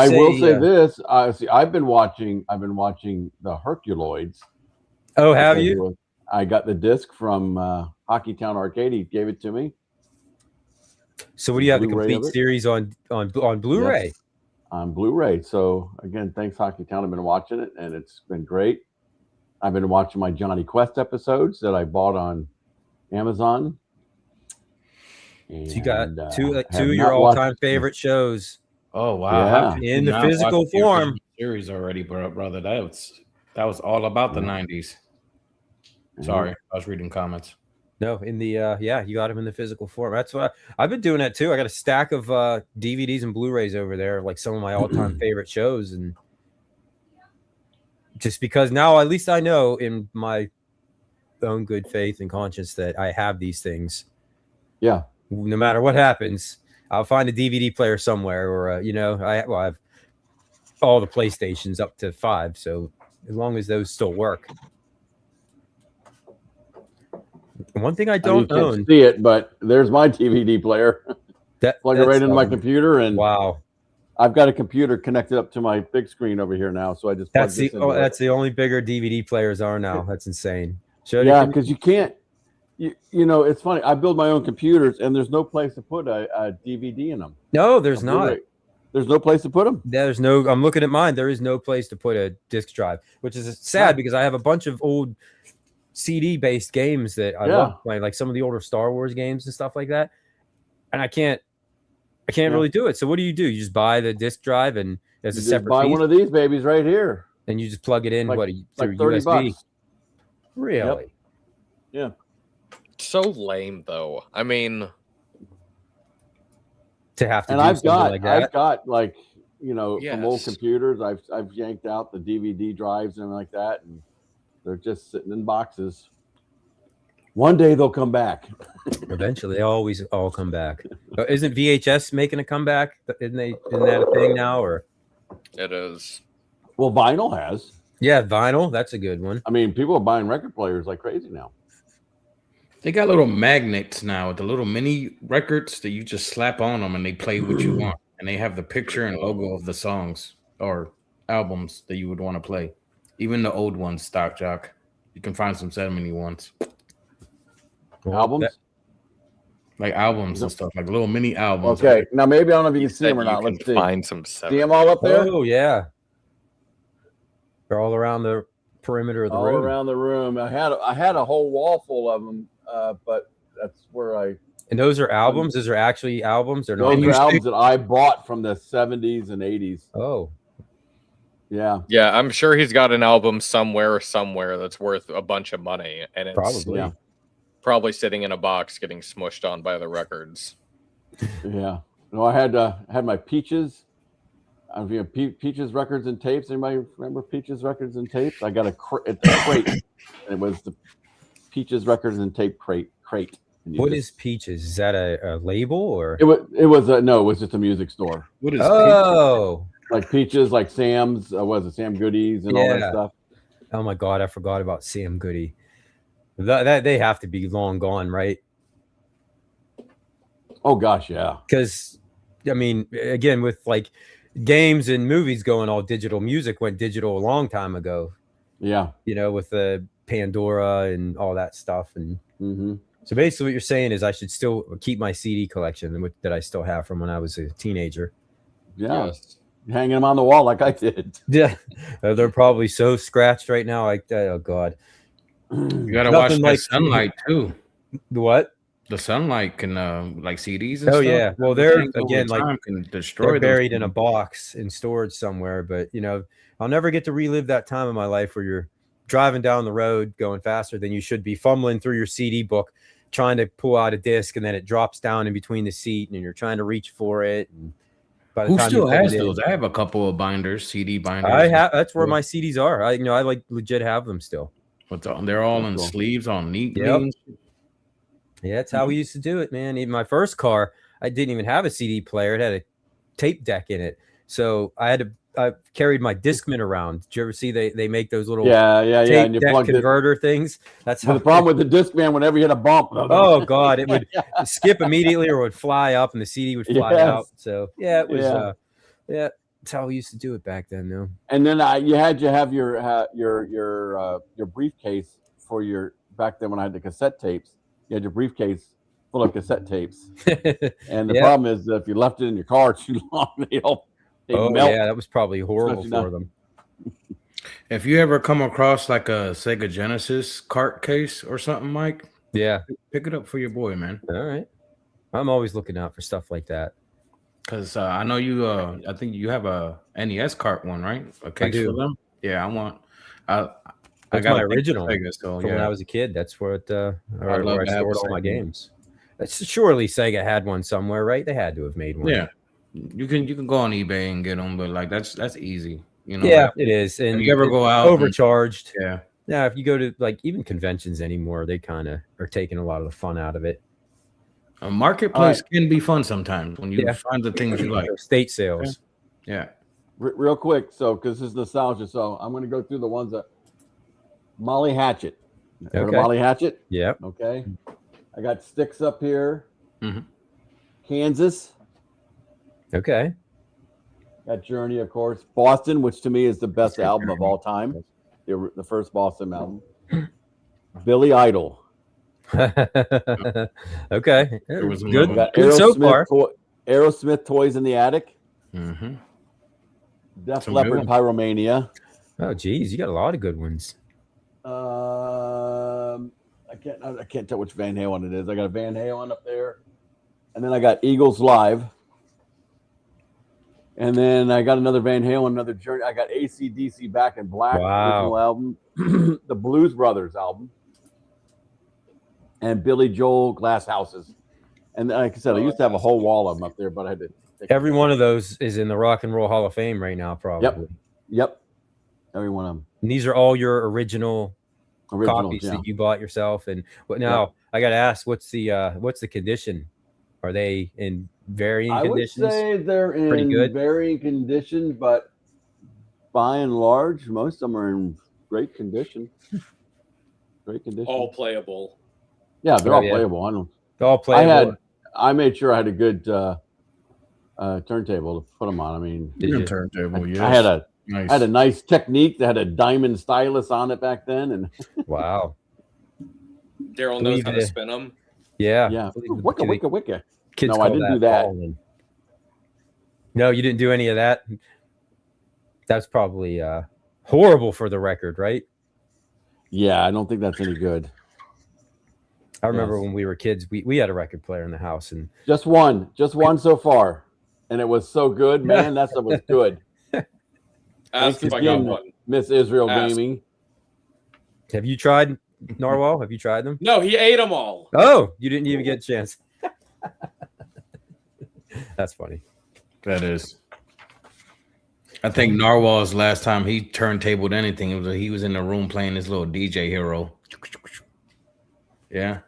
will say this. I've been watching the Herculoids. Oh, have you? I got the disc from Hockey Town Arcade. He gave it to me. So, what do you have the complete series on Blu-ray? Yes, on Blu-ray. So again, thanks Hockey Town. I've been watching it, and it's been great. I've been watching my Johnny Quest episodes that I bought on Amazon. And, so you got two of your all-time favorite shows. Oh wow! Yeah. In the physical form series already, brother. That was all about the 90s. Sorry, I was reading comments. No, in the you got them in the physical form. That's what I've been doing that too. I got a stack of DVDs and Blu-rays over there, like some of my all-time favorite shows, and just because now at least I know in my own good faith and conscience that I have these things. Yeah. No matter what happens, I'll find a DVD player somewhere, or I have all the PlayStations up to 5, so as long as those still work. One thing I don't own. Can't see it, but there's my DVD player. Plug it right into my computer, and wow, I've got a computer connected up to my big screen over here now. So I just that's the only bigger DVD players are now. That's insane. Yeah, because you can't. It's funny. I build my own computers, and there's no place to put a DVD in them. No, there's not. There's no place to put them. There's no. I'm looking at mine. There is no place to put a disc drive, which is sad because I have a bunch of old CD-based games that I love playing, like some of the older Star Wars games and stuff like that. And I can't really do it. So what do? You just buy the disc drive, and as a separate buy one of these babies right here, and you just plug it in through $30. USB. Really? Yep. Yeah. So lame, though. I mean, to have to. And I've got like from old computers. I've yanked out the DVD drives and like that, and they're just sitting in boxes. One day they'll come back. Eventually, they always all come back. Isn't VHS making a comeback? Isn't that a thing now? Or it is. Well, vinyl has. Yeah, vinyl. That's a good one. I mean, people are buying record players like crazy now. They got little magnets now, the little mini records that you just slap on them and they play what you want. And they have the picture and logo of the songs or albums that you would want to play. Even the old ones, Stock Jock. You can find some 70 ones. Albums? Like albums and stuff, like little mini albums. Okay, now maybe I don't know if you can see them or not. Let's see. Find some 70. See them all up there? Oh, yeah. They're all around the perimeter of the room. All around the room. I had a whole wall full of them, but that's where I. And those are albums? Those are actually albums? Or those are albums that I bought from the 70s and 80s. Oh. Yeah. Yeah, I'm sure he's got an album somewhere that's worth a bunch of money. And it's probably sitting in a box getting smushed on by the records. Yeah. No, I had my Peaches. Peaches records and tapes. Anybody remember Peaches records and tapes? I got a crate. It was the Peaches records and tape crate. What is Peaches? Is that a label or? It was just a music store. What is Peaches? Like Peaches, like Sam's, Sam Goodies and all that stuff. Oh my God, I forgot about Sam Goody. That they have to be long gone, right? Oh gosh, yeah. Because I mean, again, with like games and movies going all digital, music went digital a long time ago. Yeah. With the Pandora and all that stuff. And so basically what you're saying is I should still keep my CD collection that I still have from when I was a teenager. Yeah. Yes. Hanging them on the wall like I did. Yeah. They're probably so scratched right now. Oh God. You gotta watch the sunlight too. The what? The sunlight can like CDs and stuff. Yeah. Well, they're again can destroy. They're buried in a box in storage somewhere. But I'll never get to relive that time in my life where you're driving down the road going faster than you should be, fumbling through your CD book, trying to pull out a disc, and then it drops down in between the seat, and you're trying to reach for it. And by the Who still has those? I have a couple of binders, CD binders. I have. That's where my CDs are. I like legit have them still. They're all in sleeves, all neat. Yep. Yeah, that's how we used to do it, man. Even my first car, I didn't even have a CD player. It had a tape deck in it. So I carried my Discman around. Did you ever see they make those little tape and you deck converter things? That's how the problem with the Discman. Whenever you hit a bump, oh God, it would skip immediately or would fly up, and the CD would fly out. So it was that's how we used to do it back then, though. And then you had to have your briefcase for your back then when I had the cassette tapes. You had your briefcase full of cassette tapes, and the problem is that if you left it in your car too long, they melt. Yeah, that was probably horrible for them. If you ever come across like a Sega Genesis cart case or something, Mike, pick it up for your boy, man. All right, I'm always looking out for stuff like that. Because I know you. I think you have a NES cart one, right? A case for them. Yeah, I That's got my a original Sega, so from when yeah. I was a kid. That's where I'd love where I to have stored a all my Sega. games. Surely Sega had one somewhere, right? They had to have made one. Yeah, you can go on eBay and get them, but like that's easy. You know, Yeah, like, it is. And if you ever it's go out, overcharged. yeah. Yeah, if you go to like even conventions anymore, they kind of are taking a lot of the fun out of it. A marketplace can be fun sometimes when you find the things you like. State sales. Yeah. Real quick, so because this is nostalgia, so I'm going to go through the ones that Molly Hatchet. Heard of Molly Hatchet? Yep. Okay. I got Sticks up here. Mm-hmm. Kansas. Okay. Got Journey, of course. Boston, which to me is the best album of all time. The first Boston album. Billy Idol. Okay. Good. We got Good so far. Aerosmith, Toys in the Attic. Mm-hmm. Def Leppard, Pyromania. Oh, geez, you got a lot of good ones. I can't tell which Van Halen it is. I got a Van Halen up there, and then I got Eagles Live, and then I got another Van Halen, another Journey. I got AC/DC Back in Black, original album, the Blues Brothers album, and Billy Joel Glass Houses. And like I said, I used to have a whole wall of them up there, but I had to. Every one of those is in the Rock and Roll Hall of Fame right now, probably. Yep. Every one of them. And these are all your original copies that you bought yourself. And what now? I got to ask, what's the condition? Are they in varying conditions? I would say they're in varying condition, but by and large, most of them are in great condition. Great condition. All playable. Yeah, they're all playable. They're all playable. I made sure I had a good turntable to put them on. I mean, turntable. Yes. I had a nice Technique that had a diamond stylus on it back then, and wow. Daryl knows how to spin them. Yeah. Wicca. Kids no, I didn't do that. No, you didn't do any of that. That's probably horrible for the record, right? Yeah, I don't think that's any good. I remember when we were kids, we had a record player in the house, and just one so far, and it was so good, man. That stuff was good. Ask if I got one. Miss Israel Gaming. Have you tried Narwhal? Have you tried them? No, he ate them all. Oh, you didn't even get a chance. That's funny. That is. I think Narwhal's last time he turntabled anything, he was in the room playing this little DJ Hero. Yeah.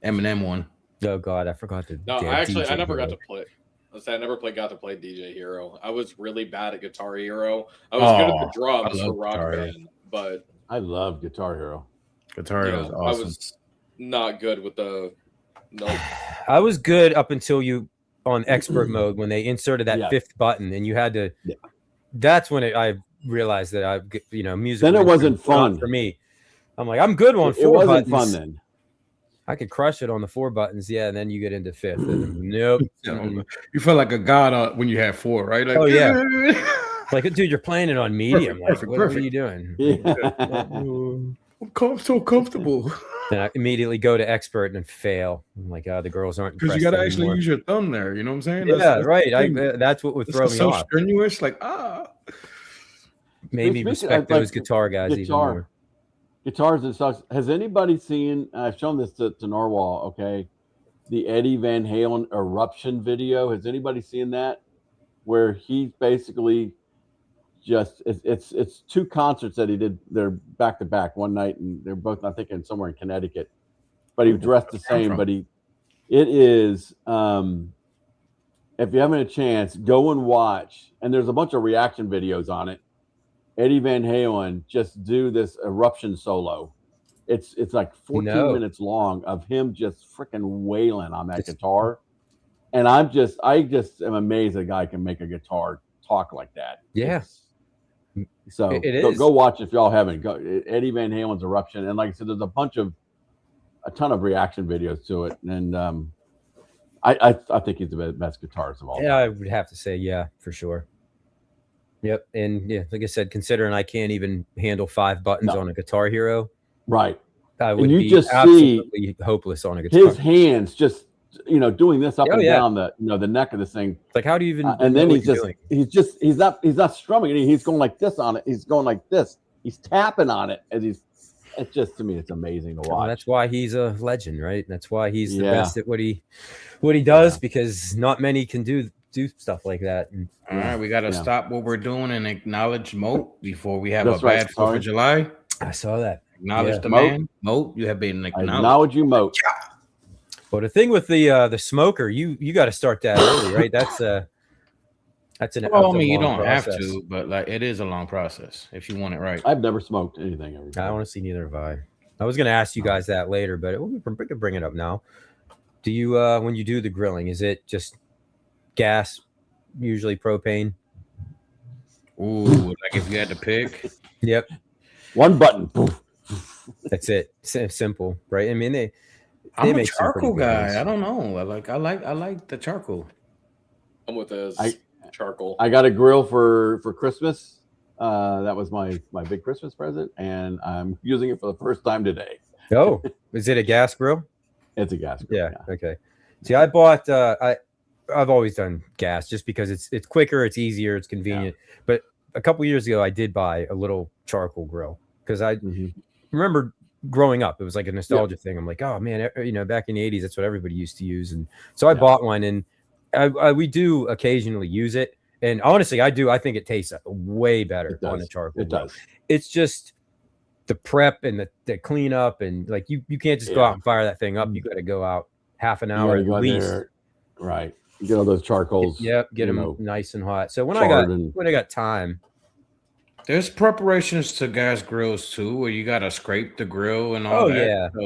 Eminem one. Oh God, I forgot to. No, I never got to play. I never got to play DJ Hero. I was really bad at Guitar Hero. I was good at the drums for Rock Band, but I love Guitar Hero. Guitar Hero is awesome. I was not good with the. I was good up until you on expert mode when they inserted that fifth button and you had to. Yeah. That's when I realized that music. Then it wasn't fun for me. I'm like, I'm good on 4 buttons. It wasn't fun then. I could crush it on the 4 buttons, and then you get into fifth. And nope. You feel like a god when you have 4, right? Like, oh yeah. Like, dude, you're playing it on medium. Perfect. What are you doing? Yeah. I'm so comfortable. Then I immediately go to expert and fail. I'm like, the girls aren't. Because you got to actually use your thumb there. You know what I'm saying? That's right. That's what would throw me so off. Strenuous, Made me respect those guitar guys even more. Guitars and stuff. Has anybody seen? I've shown this to Narwhal. Okay, the Eddie Van Halen eruption video. Has anybody seen that? Where he basically just it's 2 concerts that he did. They're back to back one night, and they're both I think somewhere in Connecticut. But he dressed the same. But it is. If you're having a chance, go and watch. And there's a bunch of reaction videos on it. Eddie Van Halen just do this eruption solo. It's like 14 minutes long of him just freaking wailing on that guitar. And I just am amazed a guy can make a guitar talk like that. Yeah. So go watch if y'all haven't. Go Eddie Van Halen's eruption. And like I said, there's a ton of reaction videos to it. And I think he's the best guitarist of all time. Yeah, I would have to say, for sure. Yep, and like I said, considering I can't even handle 5 buttons on a Guitar Hero, right? I would be just absolutely hopeless on a guitar. His hands just doing this up and down the neck of this thing. It's like, how do you even? And then he's not strumming it. He's going like this on it. He's going like this. He's tapping on it as he's It's just, to me, it's amazing to watch. Well, that's why he's a legend, right? That's why he's the Yeah. best at what he does, Yeah. because not many can do stuff like that. And All right, we got to stop what we're doing and acknowledge Moat before we have That's a right, bad 4th sorry. of July. I saw that. Acknowledge Yeah. the Moat. man. Moat, you have been I acknowledged. acknowledge you, Moat. Well, the thing with the smoker, you got to start that early, right? That's an. Well, I mean, you long don't have process. to, but like it is a long process if you want it right. I've never smoked anything ever. I honestly neither have I. I was going to ask you guys that later, but we can bring it up now. Do you when you do the grilling, is it just gas, usually propane? Ooh, like if you had to pick. Yep, One button. Poof. that's it. Simple, right? I mean, they I'm a make some pretty charcoal good guy. ones. I don't know. I like the charcoal. I'm with this charcoal. I got a grill for Christmas. That was my big Christmas present, and I'm using it for the first time today. Oh, is it a gas grill? It's a gas grill. Yeah. Okay. See, I bought. I've always done gas just because it's quicker, it's easier, it's convenient. But a couple years ago, I did buy a little charcoal grill because I remember growing up. It was like a nostalgia thing. I'm like, oh man, back in the 80s, that's what everybody used to use, and so I bought one, and we do occasionally use it. And honestly, I do. I think it tastes way better on a charcoal. It does. It's just the prep and the cleanup, and like you can't just go out and fire that thing up. You got to go out half an hour at least. Right. Get all those charcoals. Yep, get them nice and hot. So when I got time, there's preparations to gas grills too, where you got to scrape the grill and all that. Yeah, so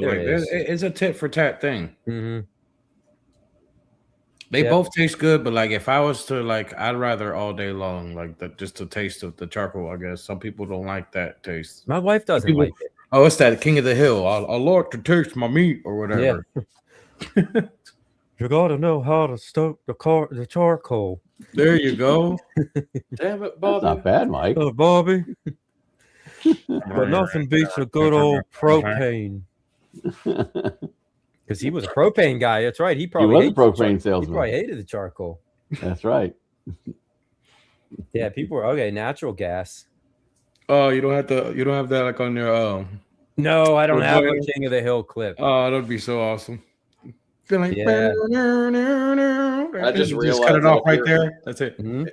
it's a tit for tat thing. Mm-hmm. They both taste good, but like if I was to I'd rather all day long, just the taste of the charcoal. I guess some people don't like that taste. My wife doesn't like it. Oh, it's that King of the Hill. I like to taste my meat or whatever. Yeah. You gotta know how to stoke the charcoal. There you go. Damn it, Bobby. That's not bad, Mike. Oh, Bobby. But nothing beats a good old propane. Because he was a propane guy. That's right. He was a propane salesman. He probably hated the charcoal. That's right. Yeah, people were natural gas. Oh, you don't have that on your No, I don't have a King of the Hill clip. Oh, that'd be so awesome. Yeah. I just realized cut it off right there. That's it. Mm-hmm.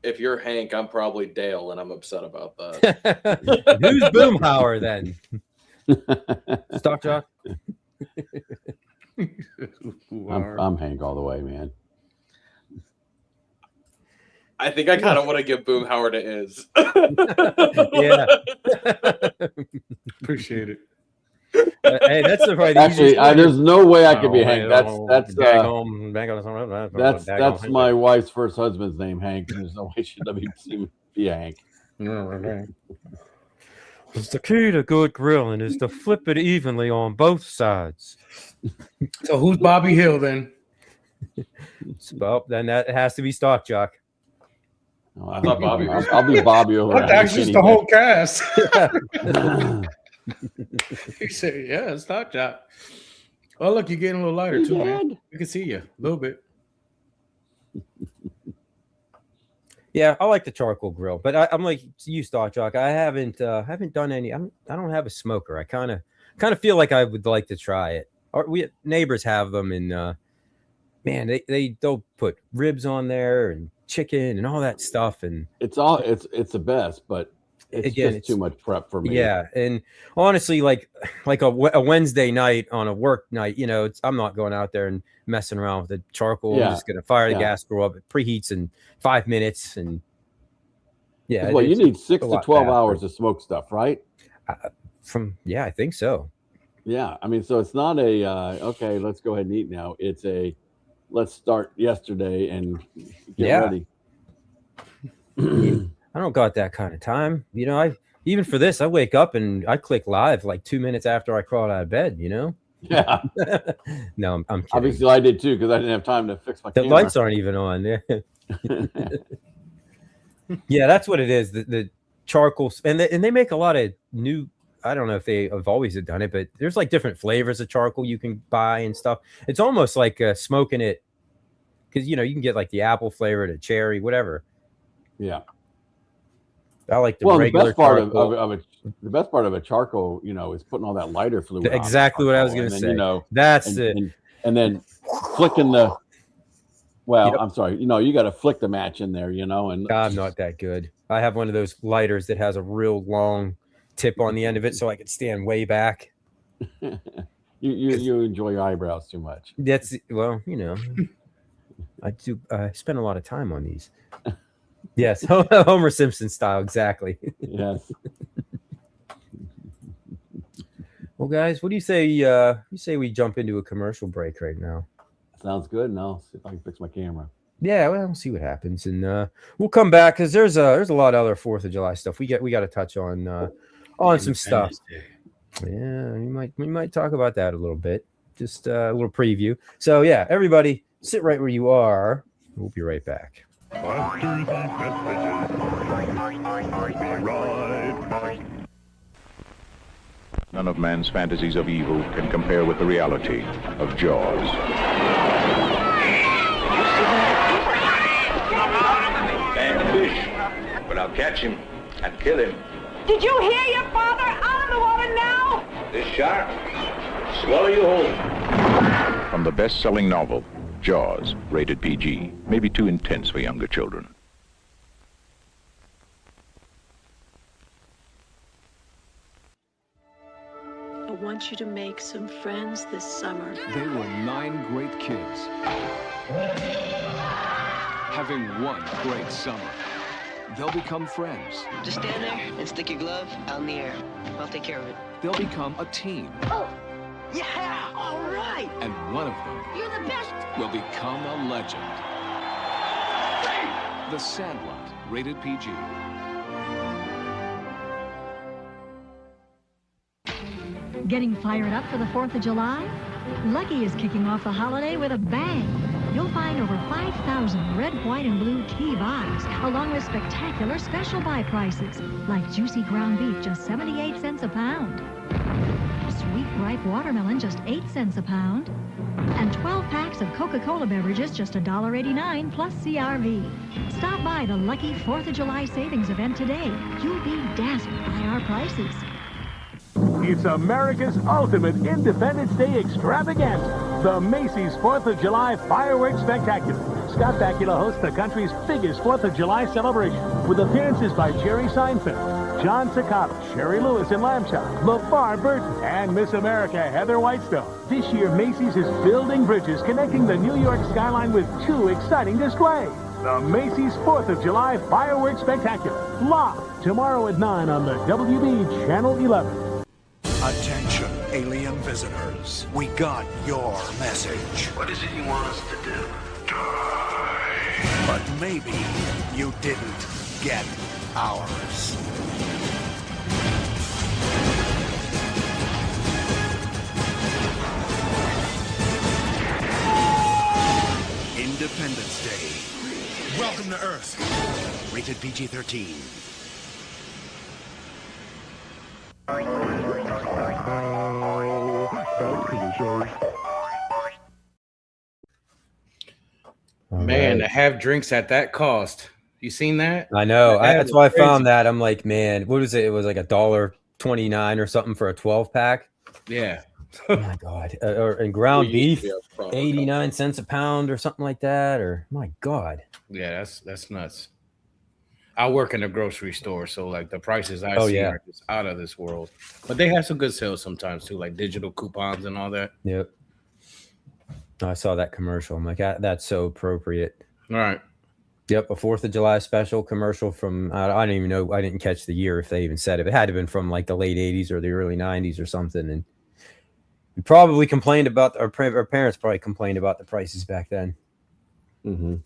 If you're Hank, I'm probably Dale, and I'm upset about that. Who's Boomhauer then? Stock Jock? I'm Hank all the way, man. I think I kind of want to give Boomhauer to Iz. Yeah. Appreciate it. Hey, that's the right. Actually, there's no way I could be Hank. That's my wife's first husband's name, Hank. There's no way she'd let me be a Hank. It's the key to good grilling is to flip it evenly on both sides. So who's Bobby Hill then? Well, then that has to be Stock Jock. No, I'm not Bobby. I'll be Bobby over there. That's just the whole cast. He said, "Yeah, it's Stock Jock." Oh, look, you're getting a little lighter too, man. We can see you a little bit. Yeah, I like the charcoal grill, but I'm like you, Stock Jock. I haven't done any. I don't have a smoker. I kind of feel like I would like to try it. We neighbors have them, and man, they'll put ribs on there and chicken and all that stuff, and it's the best, but it's too much prep for me. Yeah, and honestly, like a Wednesday night on a work night, I'm not going out there and messing around with the charcoal. I'm just gonna fire the gas grill up. It preheats in 5 minutes, and well, you need 6 to 12 hours to smoke stuff, right? I think so. Yeah, I mean, so it's not a okay, let's go ahead and eat now. It's a let's start yesterday and get ready. I don't got that kind of time. Even for this, I wake up and I click live like 2 minutes after I crawl out of bed, Yeah. No, I'm kidding. Obviously, I did too because I didn't have time to fix my camera. The lights aren't even on. Yeah. Yeah, that's what it is. The charcoal, and they make a lot of new. I don't know if they have always done it, but there's like different flavors of charcoal you can buy and stuff. It's almost like smoking it because you can get like the apple flavor, the cherry, whatever. Yeah. I like the Well, the regular best part charcoal. the best part of a charcoal, is putting all that lighter fluid on Exactly what I was charcoal, going to and then, say. That's and, it. and then flicking the. Well, Yep. I'm sorry. You got to flick the match in there, and I'm not that good. I have one of those lighters that has a real long tip on the end of it, so I can stand way back. you enjoy your eyebrows too much. That's I do. I spend a lot of time on these. Yes, Homer Simpson style, exactly. Yes. Well, guys, what do you say? You say we jump into a commercial break right now? Sounds good. And I'll see if I can fix my camera. Yeah, well, we'll see what happens, and we'll come back because there's a lot of other 4th of July stuff we got to touch on some stuff. Yeah, we might talk about that a little bit, just a little preview. So yeah, everybody, sit right where you are. We'll be right back. None of man's fantasies of evil can compare with the reality of Jaws. Bad fish, but I'll catch him and kill him. Did you hear your father? Out of the water now! This shark, swallow you whole. From the best-selling novel, Jaws, rated PG, may be too intense for younger children. I want you to make some friends this summer. They were 9 great kids, having one great summer. They'll become friends. Just stand there and stick your glove out in the air. I'll take care of it. They'll become a team. Oh, yeah, all right. And one of them You're the best! will become a legend. The Sandlot, rated PG. Getting fired up for the 4th of July? Lucky is kicking off the holiday with a bang. You'll find over 5,000 red, white, and blue key buys, along with spectacular special buy prices, like juicy ground beef, just 78 cents a pound. Sweet, ripe watermelon, just 8 cents a pound. And 12 packs of Coca-Cola beverages, just $1.89 plus CRV. Stop by the Lucky 4th of July savings event today. You'll be dazzled by our prices. It's America's ultimate Independence Day extravaganza, the Macy's 4th of July Fireworks Spectacular. Scott Bakula hosts the country's biggest 4th of July celebration with appearances by Jerry Seinfeld, John Cicada, Sherry Lewis and Lamb Chop, LeVar Burton, and Miss America Heather Whitestone. This year, Macy's is building bridges connecting the New York skyline with 2 exciting displays. The Macy's 4th of July Fireworks Spectacular, live tomorrow at 9 on the WB Channel 11. Attention, alien visitors. We got your message. What is it you want us to do? Die. But maybe you didn't get ours. Independence Day. Welcome to Earth. Rated PG-13. Man, to have drinks at that cost. You seen that? I know. That's why I found that. I'm like, man, what was it? It was like $1.29 or something for a 12-pack. Yeah. Oh my God. And ground beef, 89 cents a pound or something like that. Or my God. Yeah, that's nuts. I work in a grocery store, so like the prices I see are just out of this world. But they have some good sales sometimes too, like digital coupons and all that. Yep. I saw that commercial. I'm like, that's so appropriate. All right. Yep, a 4th of July special commercial from, I don't even know, I didn't catch the year if they even said it. It had to have been from like the late 80s or the early 90s or something. And we probably complained about, our parents probably complained about the prices back then. Mm-hmm.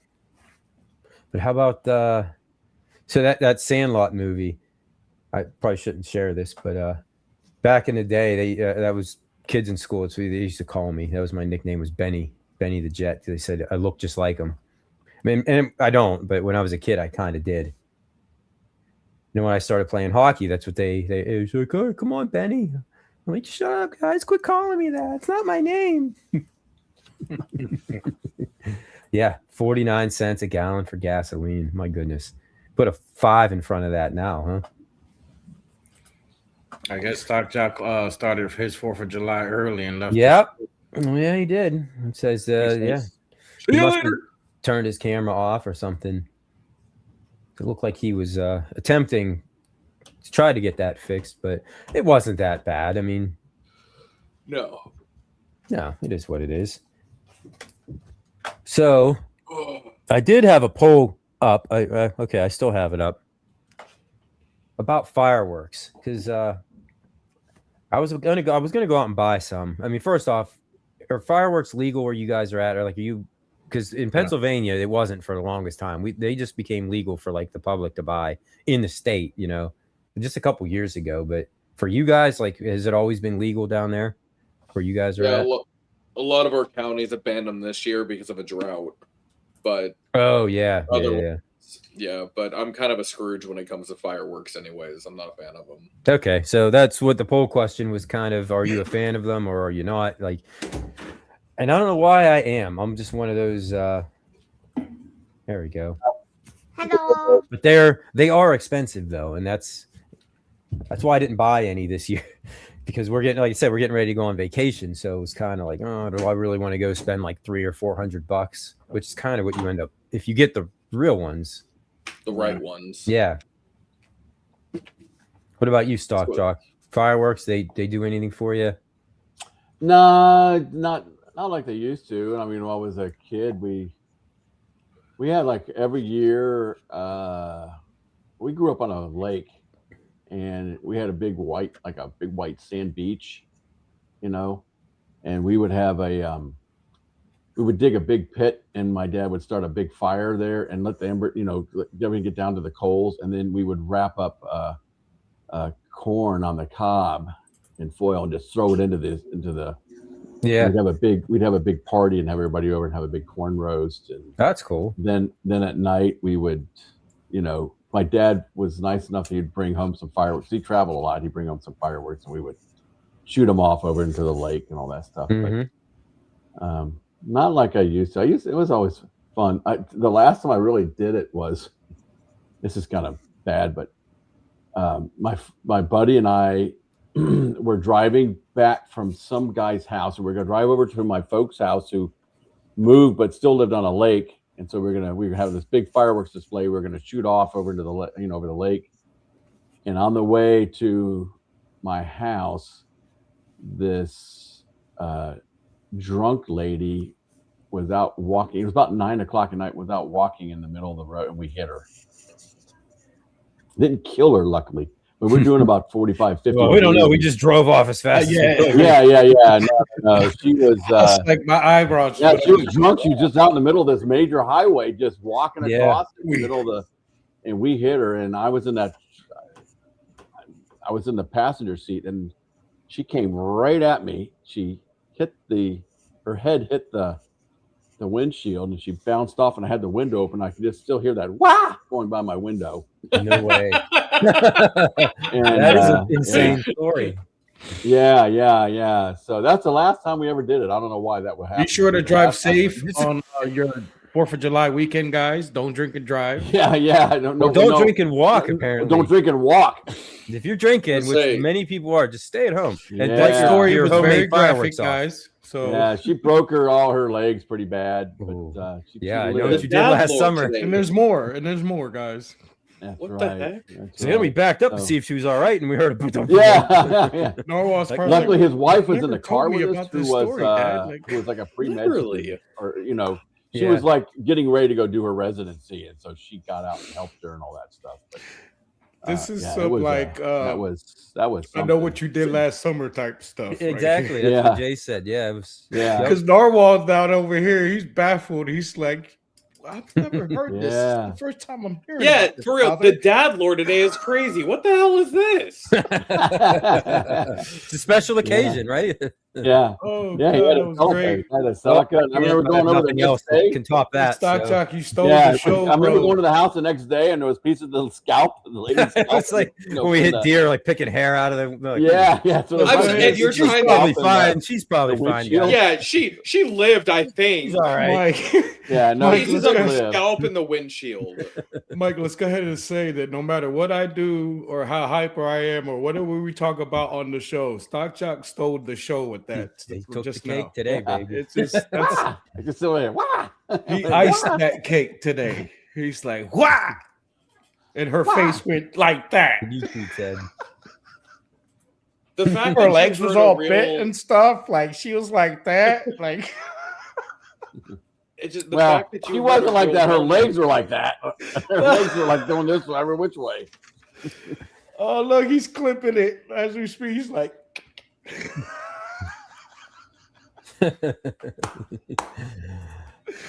But how about, so that Sandlot movie, I probably shouldn't share this, but back in the day, that was kids in school. So they used to call me. That was my nickname, was Benny the Jet. They said I look just like him. I mean, and I don't, but when I was a kid, I kind of did. Then when I started playing hockey, that's what they was like, oh, come on, Benny. I'm like, shut up, guys. Quit calling me that. It's not my name. Yeah, 49 cents a gallon for gasoline. My goodness. Put a 5 in front of that now, huh? I guess Stock Jock started his 4th of July early and left. Yep. Yeah, he did. It says, yeah. He must have turned his camera off or something. It looked like he was attempting to try to get that fixed, but it wasn't that bad. I mean, no, it is what it is. So I did have a poll up. I still have it up about fireworks because I was gonna go out and buy some. I mean, first off, are fireworks legal where you guys are at, or like are you? Because in Pennsylvania, it wasn't for the longest time. They just became legal for like the public to buy in the state, just a couple years ago. But for you guys, like, has it always been legal down there where you guys are at? A lot of our counties have banned them this year because of a drought. But yeah. But I'm kind of a Scrooge when it comes to fireworks, anyways. I'm not a fan of them. Okay, so that's what the poll question was. Kind of, are you a fan of them or are you not? Like. And I don't know why I am. I'm just one of those. There we go. Hello. But they are expensive though, and that's why I didn't buy any this year because we're getting, like I said, we're getting ready to go on vacation. So it's kind of like, oh, do I really want to go spend like $300 or $400? Which is kind of what you end up if you get the real ones, the right ones. Yeah. What about you, Stock Jock? Fireworks? They do anything for you? No, not like they used to. I mean, when I was a kid, we had like every year. We grew up on a lake, and we had a big white sand beach, and we would have we would dig a big pit, and my dad would start a big fire there and let the ember, everything get down to the coals, and then we would wrap up corn on the cob in foil and just throw it into the. Yeah, we'd have a big party and have everybody over and have a big corn roast. And that's cool. Then at night we would, my dad was nice enough he'd bring home some fireworks. He traveled a lot. He'd bring home some fireworks and we would shoot them off over into the lake and all that stuff. Mm-hmm. But not like I used to. It was always fun. The last time I really did it was, this is kind of bad, but my buddy and I were driving back from some guy's house, and we're gonna drive over to my folks' house who moved but still lived on a lake. And so we were having this big fireworks display. We're gonna shoot off over into over the lake. And on the way to my house, this drunk lady was out walking. It was about 9 o'clock at night. Was out walking in the middle of the road, and we hit her. Didn't kill her, luckily. But we're doing about 45, 50. Well, we don't know. We just drove off as fast. Yeah. No, she was like my eyebrows. Yeah, she was drunk. She was just out in the middle of this major highway, just walking across in the middle of and we hit her. And I was in the passenger seat, and she came right at me. She hit her head hit the windshield, and she bounced off, and I had the window open. I could just still hear that wah going by my window. No way. That is an insane story. Yeah. So that's the last time we ever did it. I don't know why that would happen. Be sure to drive safe on your 4th of July weekend, guys. Don't drink and drive. Yeah. Don't drink and walk, apparently. Don't drink and walk. If you're drinking, which many people are, just stay at home. And that story was very graphic, guys. So yeah, she broke all her legs pretty bad. But I know what you did last summer. And there's more, guys. That's what right. the heck? So then we backed up to see if she was all right, and we heard a yeah. Narwhal's luckily, his wife was in the car with us, who was like a pre-med, or she was like getting ready to go do her residency, and so she got out and helped her and all that stuff. But, this is that was I know what you did last summer type stuff. Exactly. Right? That's what Jay said. Yeah, it was. Yeah. Because Narwhal's down over here, he's baffled. He's like, I've never heard this. This is the first time I'm hearing. Yeah, about this, for real. Father. The dad lore today is crazy. What the hell is this? It's a special occasion, right? Yeah. Oh, Yeah, he God, had that a was Celica. great. He had a Celica. I remember going over the nothing else next day. can top that. Stock So. Jock, you stole Yeah, the show, I remember bro. going to the house the next day, and there was pieces of the scalp, the lady's scalp. It's like when we hit deer, like picking hair out of them. Like, yeah. So and you're she's trying probably to fine. She's probably fine. windshield. Yeah, she lived, I think. She's all right. Mike, Yeah, no, Pieces of her live. scalp in the windshield. Mike, let's go ahead and say that no matter what I do or how hyper I am or whatever we talk about on the show, Stock Jock stole the show with that. He took just the cake now. today, baby. It's just that's, I just still there. Wah! he iced that cake today. He's like, "Wah!" And her face went like that. You two said. The fact Her that legs she was heard a all real- bent and stuff. Like she was like that. Like It's just the Well, fact that she wasn't like that. Her legs were like that. Her legs were like doing this every which way. oh look, he's clipping it as we speak. He's like,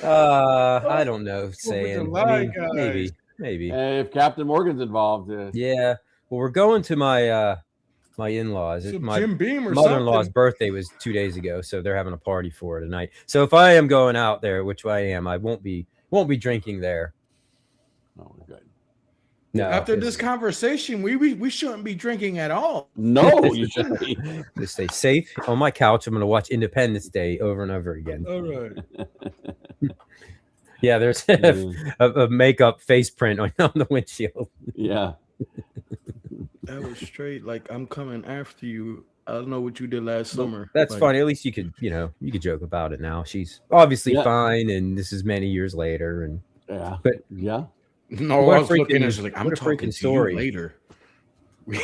I don't know. Saying July, maybe. If Captain Morgan's involved, Yeah. Well, we're going to my my in-laws. Some My Jim Beam or mother-in-law's something. birthday was 2 days ago, so they're having a party for her tonight. So if I am going out there, which I am, I won't be drinking there. Oh, good. No. After 'cause this conversation, we shouldn't be drinking at all. No, you shouldn't be. to stay safe on my couch, I'm going to watch Independence Day over and over again. All right. Yeah, there's a makeup face print on the windshield. Yeah. That was straight. Like I'm coming after you. I don't know what you did last summer. That's like, funny. At least you could joke about it now. She's obviously Yeah. fine, and this is many years later. And Yeah. but Yeah. No, What I a was looking freaking- at it, like I'm what a talking freaking to story. you later. We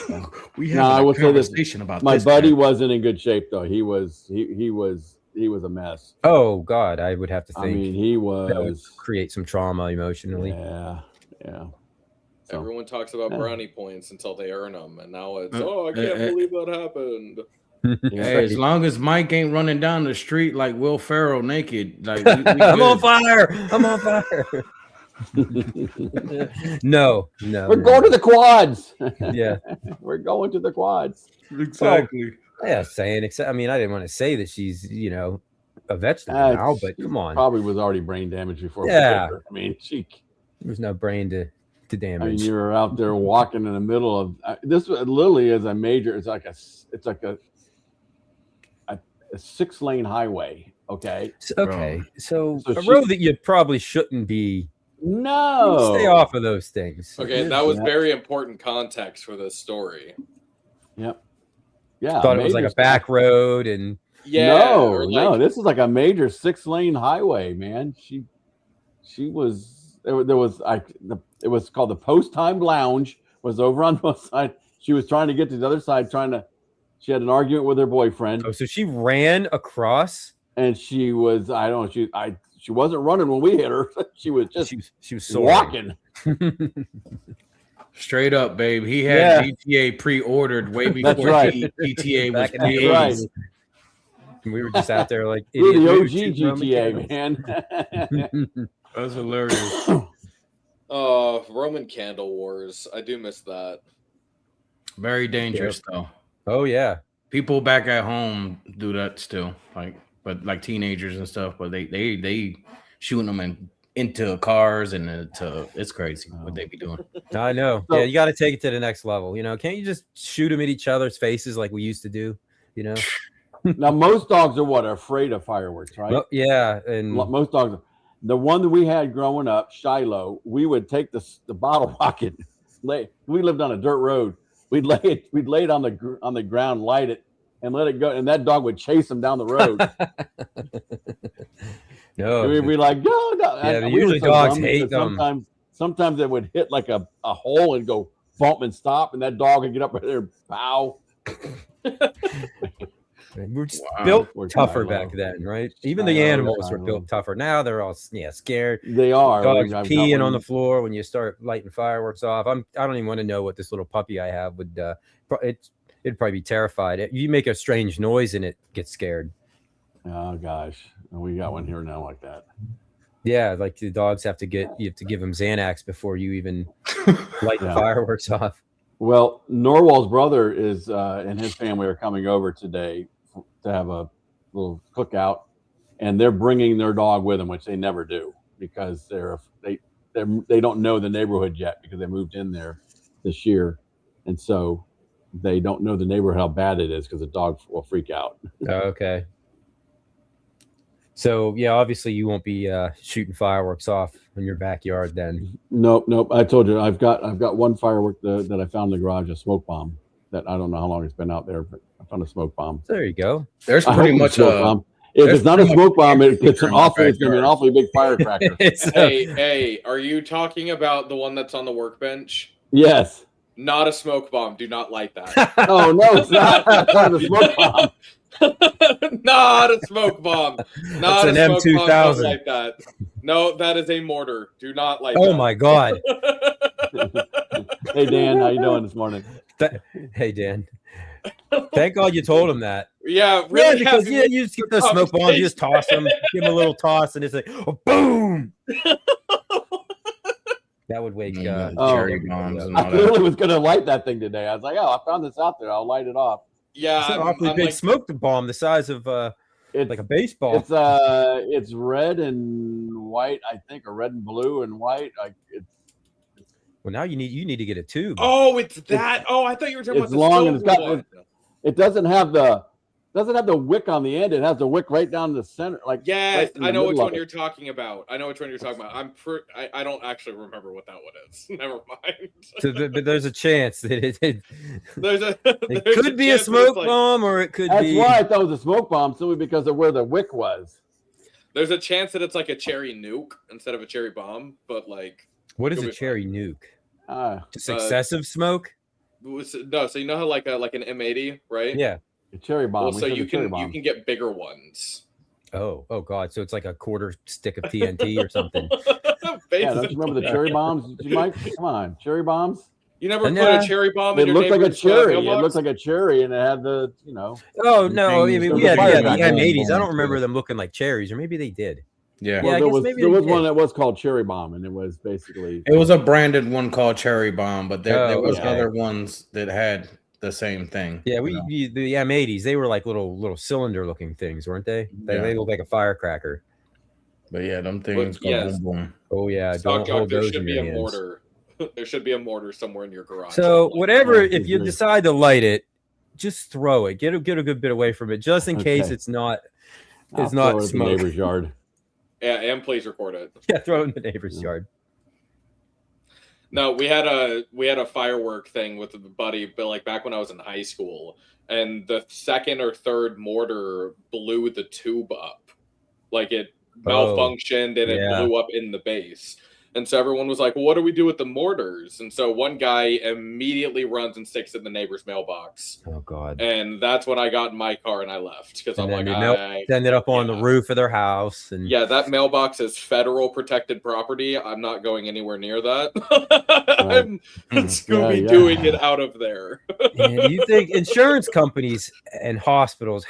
No, I had will a say this. conversation about My this buddy guy. wasn't in good shape though. He was a mess. oh God, I would have to think I mean, he that would was. create some trauma emotionally. Yeah. So, Everyone talks about Yeah. brownie points until they earn them, and now it's Uh, I can't believe that happened. Hey, as long as Mike ain't running down the street like Will Ferrell naked, like I'm on good. fire. I'm on fire. No. we're going to the quads. Yeah. We're going to the quads. Exactly. Yeah, saying except. I mean, I didn't want to say that she's a vegetable now, but come on, Probably was already brain damaged before. we Yeah. hit her. I mean, there's no brain to I mean, damage. you were out there walking in the middle of this. Literally is a major. It's like a 6-lane highway. Okay. Okay, so So a she- road that you probably shouldn't be. No. Stay off of those things. Okay, that was very important context for this story. Yep. Yeah. Thought it was like major a back road, and Yeah, no, or no. This is like a major 6-lane highway, man. She was there was it was called the Post Time Lounge. Was over on both sides. She was trying to get to the other side, she had an argument with her boyfriend, oh, so she ran across. and she was she wasn't running when we hit her. She was just She was soaring. walking. Straight up, babe. He had GTA pre-ordered way before That's right. GTA was Back in the created. 80s. And we were just out there like We're the idiots. OG We were shooting GTA, Roman man. That's hilarious. Roman Candle Wars. I do miss that. Very dangerous though. Oh yeah. People back at home do that still, like teenagers and stuff. But they shooting them into cars and it's crazy what they be doing. I know. So- Yeah, you got to take it to the next level. Can't you just shoot them at each other's faces like we used to do? Now, most dogs are afraid of fireworks, right? Well, yeah, and Most dogs. The one that we had growing up, Shiloh, we would take the bottle rocket. We lived on a dirt road. We'd lay it on the ground, light it, and let it go. And that dog would chase them down the road. no, We'd be like, go. Yeah, And but we were usually so dogs dumb hate because them. Sometimes it would hit like a hole and go bump and stop, and that dog would get up right there and pow. we're just Wow. built We're tougher Shiloh. back then, right? Even Shiloh, the animals were Shiloh. built tougher. Now they're all scared. They are. Dogs I've got peeing one. on the floor when you start lighting fireworks off. I don't even want to know what this little puppy I have would. It'd probably be terrified. You make a strange noise and it gets scared. Oh gosh, we got one here now like that. Yeah, like the dogs you have to give them Xanax before you even light the Yeah. fireworks off. Well, Norwal's brother and his family are coming over today have a little cookout, and they're bringing their dog with them, which they never do because they don't know the neighborhood yet because they moved in there this year, and so they don't know the neighborhood how bad it is because the dog will freak out. Okay. So yeah, obviously you won't be shooting fireworks off in your backyard then. Nope. I told you I've got one firework that I found in the garage, a smoke bomb that I don't know how long it's been out there, but I found a smoke bomb. There you go. There's pretty much a bomb. If it's not a smoke bomb, it's going to be an awfully big firecracker. Hey, are you talking about the one that's on the workbench? Yes. Not a smoke bomb. Do not light that. Oh no, it's not. It's not a smoke bomb. Not a smoke bomb. Not an a smoke M2000. bomb. Don't light that. No, that is a mortar. Do not light that. Oh my God. Hey Dan, how you doing this morning? Hey Dan. Thank God you told him that. Yeah, really. Yeah, because you just get those smoke bombs, you just toss them, give them a little toss, and it's like, oh, boom. That would wake cherry bombs. I literally was going to light that thing today. I was like, I found this out there. I'll light it off. Yeah, it's an awfully big smoke bomb the size of like a baseball. It's red and white, I think, or red and blue and white. Well, now you need to get a tube. Oh, it's that. I thought you were talking about the long and it doesn't have the wick on the end. It has the wick right down the center. Yes, right I know which one you're talking about. I don't actually remember what that one is. Never mind. But there's a chance that it it could be a smoke bomb, or it could be. That's why I thought it was a smoke bomb, simply because of where the wick was. There's a chance that it's like a cherry nuke instead of a cherry bomb, but like. What is a cherry nuke? Just excessive smoke? No, so you know how like an M80, right? Yeah. A cherry bomb. Well, so you can get bigger ones. Oh God! So it's like a quarter stick of TNT or something. Yeah, don't you remember the cherry bombs, Mike? Come on, cherry bombs. You never put a cherry bomb in your neighbor's like a cherry. mailbox? It looked like a cherry, and it had the Oh no! I mean, we had the M80s. I don't too. remember them looking like cherries, or maybe they did. Yeah. Well, there was one that was called Cherry Bomb, and it was basically it was a branded one called Cherry Bomb, but there was okay. other ones that had the same thing. Yeah, the M80s, they were like little cylinder looking things, weren't they? They looked like a firecracker. But yeah, them things go boom boom. Oh yeah, Stock Jock, there should be a mortar. There should be a mortar somewhere in your garage. So whatever, if you decide to light it, just throw it. Get a good bit away from it, just in case it's not smoke. smoke. The neighbor's yard. Yeah, and please record it. Yeah, throw it in the neighbor's yard. No, we had a firework thing with a buddy, but like back when I was in high school, and the second or third mortar blew the tube up, like it malfunctioned and it blew up in the base. And so everyone was like, well, what do we do with the mortars? And so one guy immediately runs and sticks it in the neighbor's mailbox. Oh, God. And that's when I got in my car and I left. Because I'm like, ended up on the roof of their house. And yeah, that mailbox is federal protected property. I'm not going anywhere near that. I'm Scooby-Dooing it out of there. And you think insurance companies and hospitals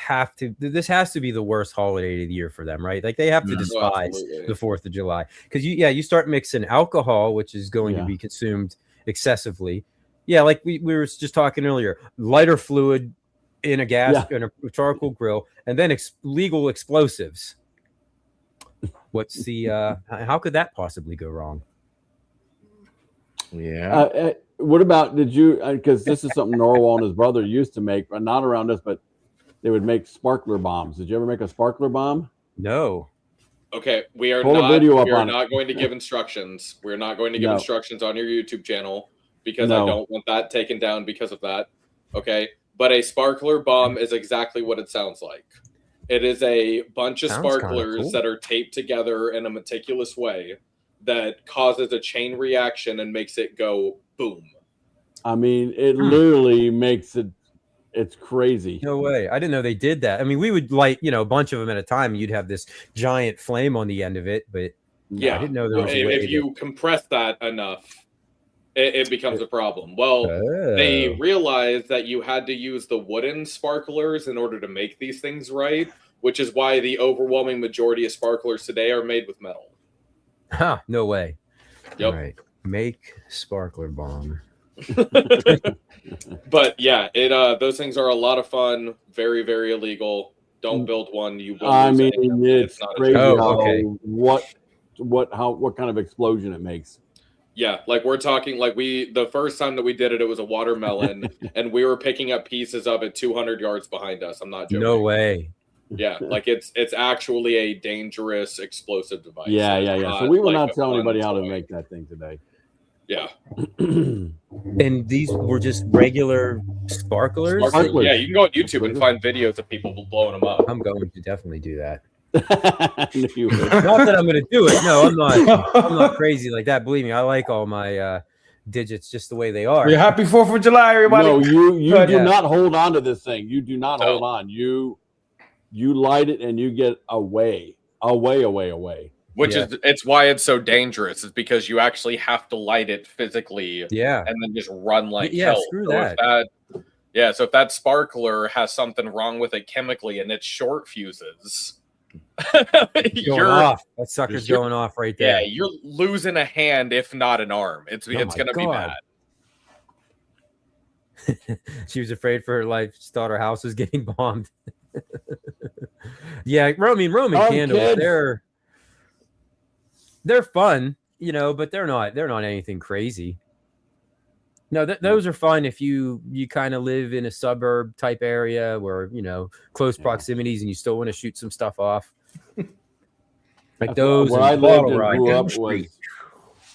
this has to be the worst holiday of the year for them, right? Like they have to despise the 4th of July. Because you start mixing alcohol, which is going to be consumed excessively. Yeah, like we were just talking earlier, lighter fluid in a gas in a charcoal grill, and then legal explosives. What's the how could that possibly go wrong? Yeah. What about because this is something Norwal and his brother used to make, but not around us, but they would make sparkler bombs. Did you ever make a sparkler bomb? No. Okay, we are not going to give instructions. We're not going to give instructions on your YouTube channel because I don't want that taken down because of that. Okay, but a sparkler bomb is exactly what it sounds like. It is a bunch of sparklers that are taped together in a meticulous way that causes a chain reaction and makes it go boom. I mean, it literally makes it. It's crazy. No way. I didn't know they did that. I mean, we would light, a bunch of them at a time. You'd have this giant flame on the end of it, but I didn't know there was a way if you compress that enough, it becomes a problem. Well, they realized that you had to use the wooden sparklers in order to make these things right, which is why the overwhelming majority of sparklers today are made with metal. Huh, no way. Yep. All right. Make sparkler bomb. But yeah, those things are a lot of fun. Very, very illegal. Don't build one. You will. I lose mean, anything. it's not crazy a joke. what kind of explosion it makes. Yeah, like we're talking like the first time that we did it, it was a watermelon, and we were picking up pieces of it 200 yards behind us. I'm not joking. No way. Yeah, like it's actually a dangerous explosive device. Yeah. So we will not tell anybody how to make that thing today. Yeah. And these were just regular sparklers? Yeah, you can go on YouTube and find videos of people blowing them up. I'm going to definitely do that. Not that I'm going to do it. No, I'm not. I'm not crazy like that. Believe me, I like all my digits just the way they are. Yeah, happy 4th of July, everybody. No, you do not hold on to this thing. You do not hold on. You light it and you get away. Which is it's why it's so dangerous. Is because you actually have to light it physically. Yeah. And then just run like hell. Screw so that. So if that sparkler has something wrong with it chemically and it short fuses, going off. That sucker's going off right there. Yeah, you're losing a hand, if not an arm. It's gonna be bad. She was afraid for her life. She thought her house was getting bombed. Yeah, Roman candles. Kids. They're fun, but they're not anything crazy. No, those are fun if you kind of live in a suburb type area where close proximities and you still want to shoot some stuff off. Like those. Where I lived and grew up was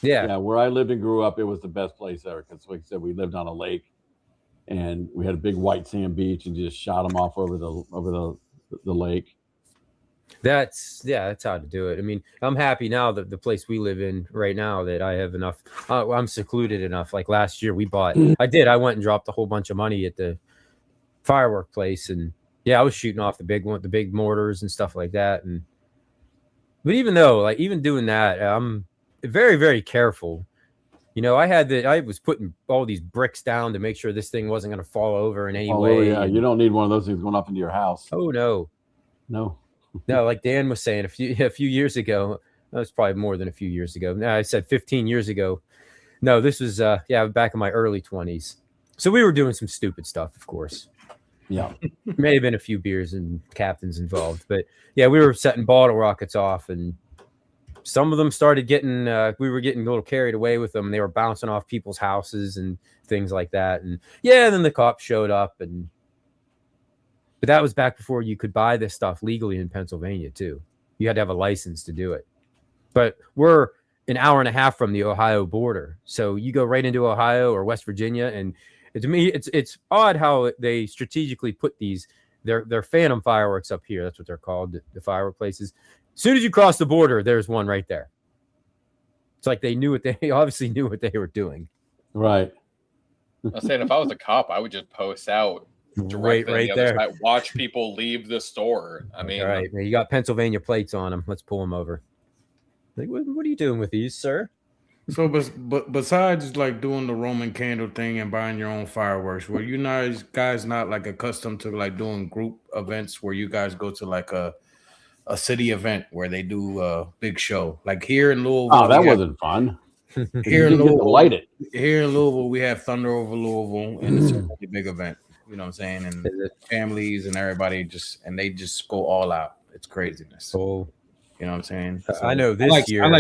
where I lived and grew up, it was the best place ever because, like I said, we lived on a lake and we had a big white sand beach and just shot them off over the lake. That's how to do it. I mean, I'm happy now that the place we live in right now that I have enough. I'm secluded enough. Like last year, I went and dropped a whole bunch of money at the firework place, and I was shooting off the big mortars and stuff like that. But even doing that, I'm very, very careful. I was putting all these bricks down to make sure this thing wasn't going to fall over in any way. Oh yeah, you don't need one of those things going up into your house. Oh no. No, like Dan was saying a few years ago. That was probably more than a few years ago. No, I said 15 years ago. No, this was back in my early 20s. So we were doing some stupid stuff, of course. Yeah, may have been a few beers and captains involved, but we were setting bottle rockets off, and some of them started getting. We were getting a little carried away with them, and they were bouncing off people's houses and things like that. And then the cops showed up But that was back before you could buy this stuff legally in Pennsylvania, too. You had to have a license to do it. But we're an hour and a half from the Ohio border. So you go right into Ohio or West Virginia. And to me, it's odd how they strategically put their phantom fireworks up here. That's what they're called, the firework places. As soon as you cross the border, there's one right there. It's like they obviously knew what they were doing. Right. I was saying, if I was a cop, I would just post out. Right there. Watch people leave the store. I mean, all right, you got Pennsylvania plates on them. Let's pull them over. Like, what are you doing with these, sir? So, but besides like doing the Roman candle thing and buying your own fireworks, were you guys not like accustomed to like doing group events where you guys go to like a city event where they do a big show? Like here in Louisville. Oh, that wasn't fun. Here in Louisville, light it. Here in Louisville, we have Thunder over Louisville, and it's a really big event. You know what I'm saying? And the families and everybody they just go all out. It's craziness. Oh, you know what I'm saying? So I know this year.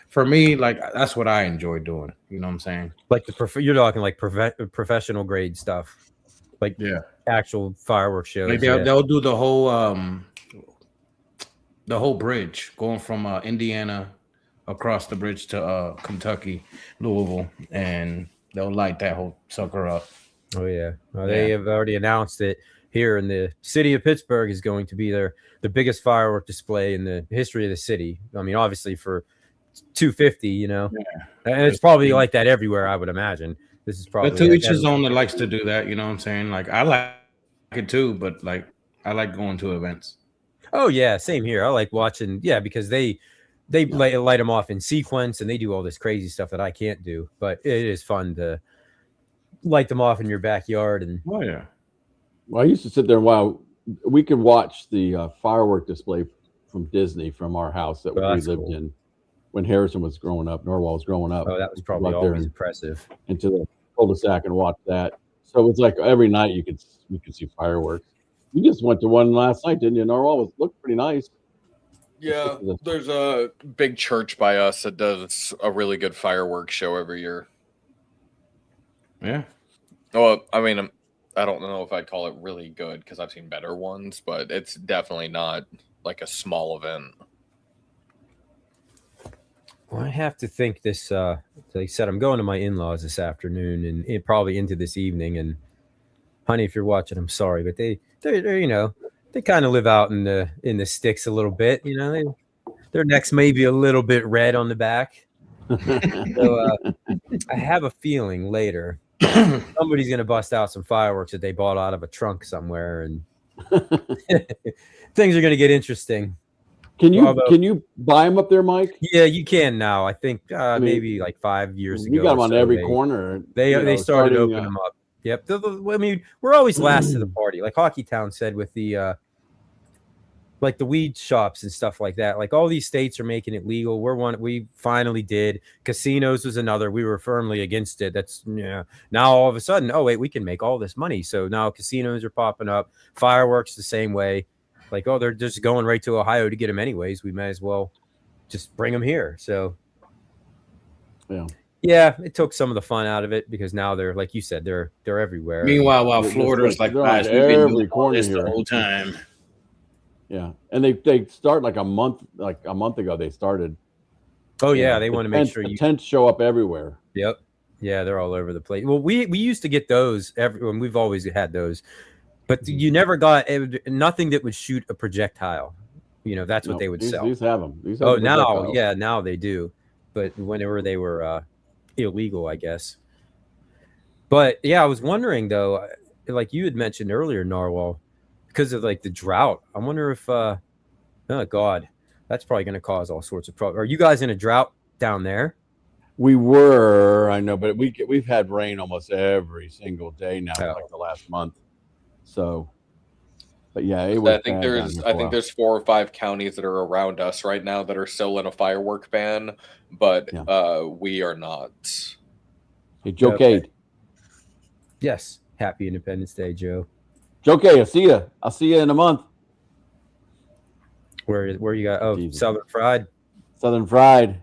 For me, like that's what I enjoy doing. You know what I'm saying? Like you're talking like professional grade stuff, like actual fireworks shows. Maybe they'll do the whole bridge going from Indiana across the bridge to Kentucky, Louisville, and they'll light that whole sucker up. Oh yeah, they have already announced that here in the city of Pittsburgh is going to be the biggest firework display in the history of the city. I mean, obviously for 250, and it's probably like that everywhere. I would imagine this is probably. But to each his own that likes to do that. You know what I'm saying? Like I like it too, but like I like going to events. Oh yeah, same here. I like watching. Yeah, because they light them off in sequence and they do all this crazy stuff that I can't do. But it is fun to light them off in your backyard. And well, I used to sit there while we could watch the firework display from Disney from our house that we lived in when Harrison was growing up, Norwell was growing up. Oh, that was probably always impressive. Into the cul-de-sac and watch that. So it's like every night you could see fireworks. You just went to one last night, didn't you? Norwalk? It looked pretty nice. Yeah, there's a big church by us that does a really good fireworks show every year. Yeah. Well, I mean, I don't know if I'd call it really good because I've seen better ones, but it's definitely not like a small event. Well, I have to think this. Like I said, I'm going to my in-laws this afternoon and probably into this evening. And honey, if you're watching, I'm sorry, but they're they kind of live out in the sticks a little bit. Their necks may be a little bit red on the back. So I have a feeling later somebody's gonna bust out some fireworks that they bought out of a trunk somewhere, and things are gonna get interesting. Can you buy them up there, Mike? Yeah, you can now. I think maybe like 5 years ago. You got them on every corner. They started opening them up. Yep. I mean, we're always last to the party. Like Hockey Town said with the like the weed shops and stuff like that. Like all these states are making it legal. We finally did. Casinos was another. We were firmly against it. That's now all of a sudden, oh wait, we can make all this money. So now casinos are popping up. Fireworks the same way. Like, oh, they're just going right to Ohio to get them anyways. We might as well just bring them here. So yeah, it took some of the fun out of it because now they're, like you said, they're everywhere. Meanwhile, while Florida's like, guys, we've been doing all this the whole time. Yeah, and they start like a month ago. They started. Oh yeah, they want to make sure tents show up everywhere. Yep. Yeah, they're all over the place. Well, we used to get those everyone. We've always had those, but you never got nothing that would shoot a projectile. That's what they would sell. These have them. Now they do, but whenever they were illegal, I guess. But yeah, I was wondering though, like you had mentioned earlier, Narwhal, because of like the drought. I wonder if, oh God, that's probably going to cause all sorts of problems. Are you guys in a drought down there? We were, I know, but we've had rain almost every single day now, like the last month. So, but yeah, it was. I think there's 4 or 5 counties that are around us right now that are still in a firework ban, but we are not. Hey, Joe Cade. Yes, happy Independence Day, Joe. Joe Cade, I'll see you in a month. Where you got? Oh, Jesus. Southern Fried. Southern Fried.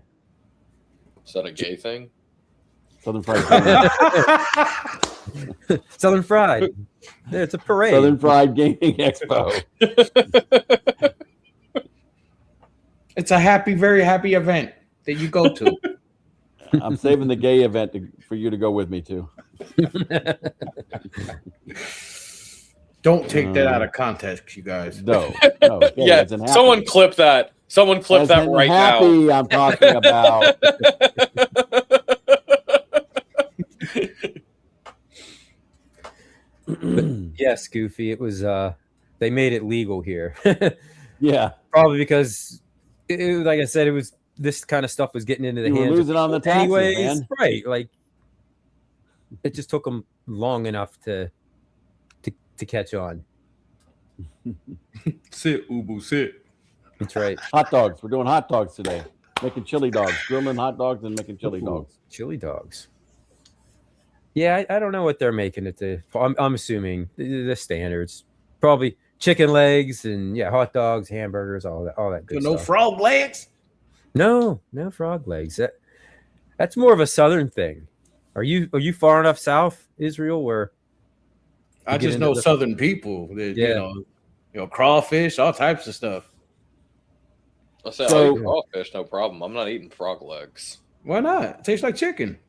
Is that a gay thing? Southern Fried. Southern Fried. It's a parade. Southern Fried Gaming Expo. It's a very happy event that you go to. I'm saving the gay event for you to go with me to. Don't take that out of context, you guys. No. Yeah, someone clip that. Someone clip that right now. I'm talking about. Yes, Goofy. It was. They made it legal here. Yeah, probably because, like I said, it was this kind of stuff was getting into the hands. Were losing on the taxes, man. Right? Like, it just took them long enough to catch on. Sit, Ubu, sit. That's right. Hot dogs. We're doing hot dogs today. Making chili dogs, grilling hot dogs, and making chili dogs. Chili dogs. Yeah, I don't know what they're making it to. I'm assuming the standards, probably chicken legs and hot dogs, hamburgers, all that good stuff. No frog legs. No frog legs. That's more of a southern thing. Are you far enough south, Israel, where? I just know southern people. That, crawfish, all types of stuff. I'll say I'll eat crawfish, no problem. I'm not eating frog legs. Why not? It tastes like chicken.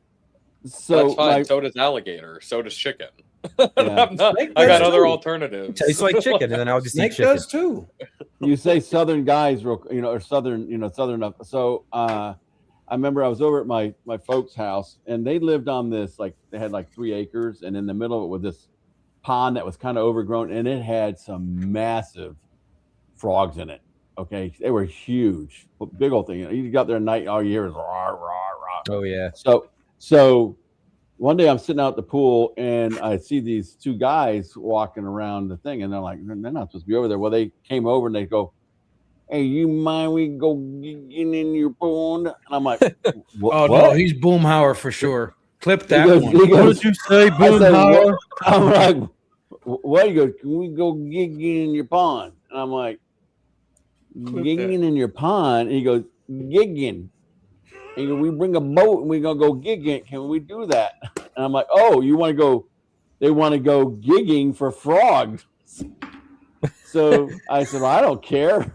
So that's fine. So does alligator. So does chicken. I got other alternatives. Tastes like chicken, and then I'll just eat chicken. Does too. You say southern guys, or southern, southern. So I remember I was over at my folks' house, and they lived on this, like they had like 3 acres, and in the middle of it was this pond that was kind of overgrown, and it had some massive frogs in it. Okay, they were huge, big old thing. You got there at night, all you hear is rah, rah, rah. Oh yeah. So one day I'm sitting out at the pool and I see these 2 guys walking around the thing, and they're like, they're not supposed to be over there. Well, they came over and they go, "Hey, you mind we go get in your pond?" And I'm like, "Oh no, he's Boomhauer for sure." Clip that goes, one. He goes, What did you say, Boomhauer? I'm like, what? He goes, can we go gigging in your pond? And I'm like, gigging in your pond? And he goes, gigging. And he goes, we bring a boat and we're going to go gigging. Can we do that? And I'm like, oh, you want to go? They want to go gigging for frogs. So I said, well, I don't care.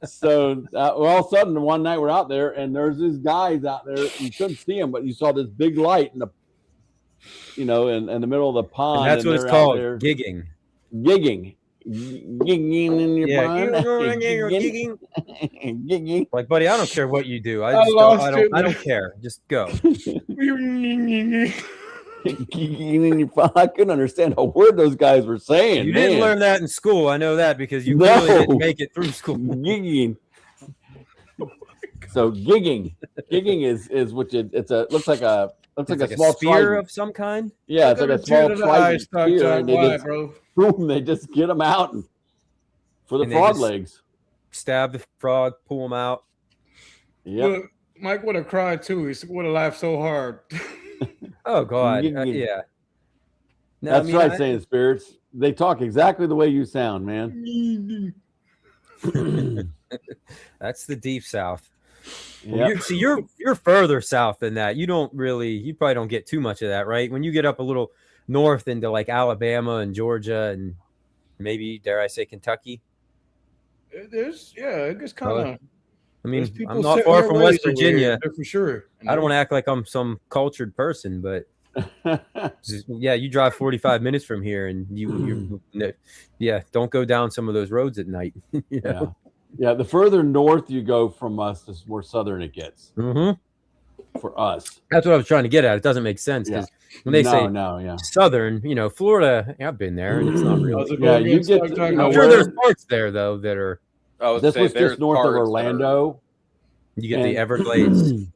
So all of a sudden, one night we're out there, and there's these guys out there. You couldn't see them, but you saw this big light in the, in the middle of the pond. And that's what it's called, gigging. Gigging in your pond. Gigging. Gigging. Like, buddy, I don't care what you do. I don't care. Just go. I couldn't understand a word those guys were saying. You didn't learn that in school. I know that because you really didn't make it through school. Gigging. So gigging is which looks like a small spear of some kind. Yeah, it's like a small trident spear, and they just get them out for the frog legs. Stab the frog, pull them out. Yeah, Mike would have cried too. He would have laughed so hard. Oh God, yeah. No, that's right, saying spirits. They talk exactly the way you sound, man. That's the deep south. Yep. You're further south than that. You probably don't get too much of that, right? When you get up a little north into like Alabama and Georgia and maybe, dare I say, Kentucky. It gets kind of. I mean, I'm not far from West Virginia. For sure. I don't want to act like I'm some cultured person, but you drive 45 minutes from here, and you don't go down some of those roads at night. Yeah. The further north you go from us, the more southern it gets. Mm-hmm. For us, that's what I was trying to get at. It doesn't make sense because when they say southern, Florida, I've been there, and it's not really. You get. I'm sure there's parts there though that are. This was just north of Orlando. You get the Everglades.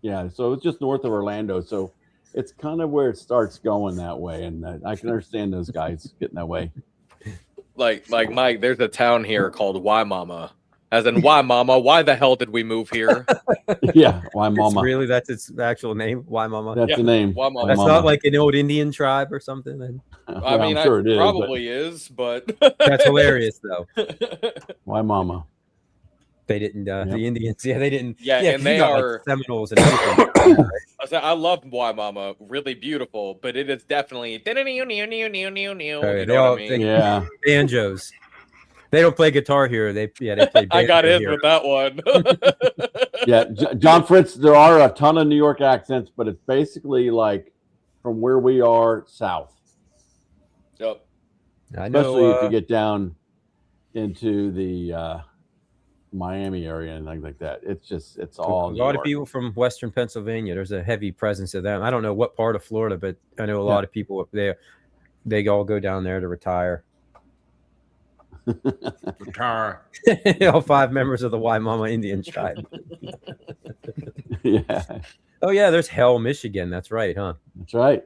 Yeah, so it's just north of Orlando. So it's kind of where it starts going that way. And I can understand those guys getting that way. Like Mike, there's a town here called Waimama. As in, why, Mama? Why the hell did we move here? Yeah, Waimama. Really? That's its actual name? Waimama? That's the name. Waimama. That's not like an old Indian tribe or something? I mean, I'm sure it probably is, but that's hilarious, though. Waimama. They didn't. The Indians, they didn't. Yeah, and they are like Seminoles and everything. I love Waimama, really beautiful, but it is definitely. Yeah, banjos. They don't play guitar here. They play. I got in with that one. Yeah, John Fritz. There are a ton of New York accents, but it's basically like from where we are south. Yep. I know, especially if you get down into the Miami area and things like that. It's all a lot of people from Western Pennsylvania. There's a heavy presence of them. I don't know what part of Florida, but I know a lot of people up there. They all go down there to retire. All 5 members of the Waimama Indian tribe. Yeah. Oh yeah, there's Hell, Michigan. That's right, huh? That's right.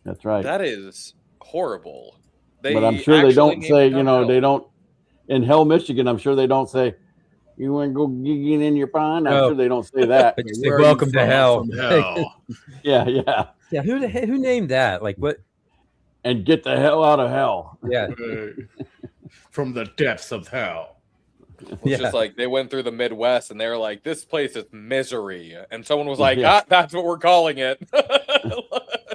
That's right. That is horrible. But I'm sure they don't say, they don't in Hell, Michigan. I'm sure they don't say, "You want to go gigging in your pond?" I'm sure they don't say that. But say, "Welcome to hell." Yeah. Who named that? Like what? And get the hell out of hell. Yeah. From the depths of hell. It's just like they went through the Midwest and they were like, "This place is misery," and someone was like, "That's what we're calling it."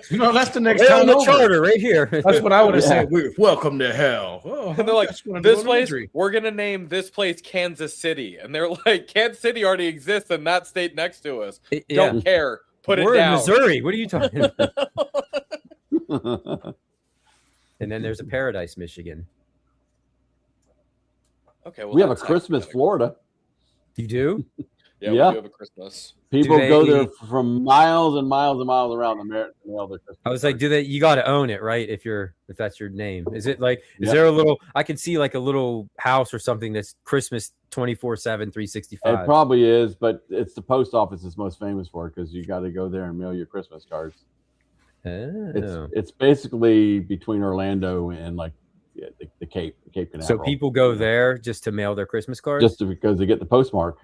That's the next town the over. Charter right here. That's what I would have said. Welcome to hell. Oh, and they're like, "This place, we're gonna name this place Kansas City," and they're like, "Kansas City already exists in that state next to us. Don't care. Put it down." We're in Missouri. What are you talking about? And then there's a Paradise, Michigan. Okay, well, we have a Christmas, Florida. You do? Yeah, we do have a Christmas. People go there from miles and miles and miles around America. I was like, you got to own it, right? If that's your name, is it like? Is there a little? I can see like a little house or something that's Christmas 24/7, 365. It probably is, but it's the post office is most famous for it because you got to go there and mail your Christmas cards. Oh. It's basically between Orlando and like the Cape Canaveral. So people go there just to mail their Christmas cards, just because they get the postmark.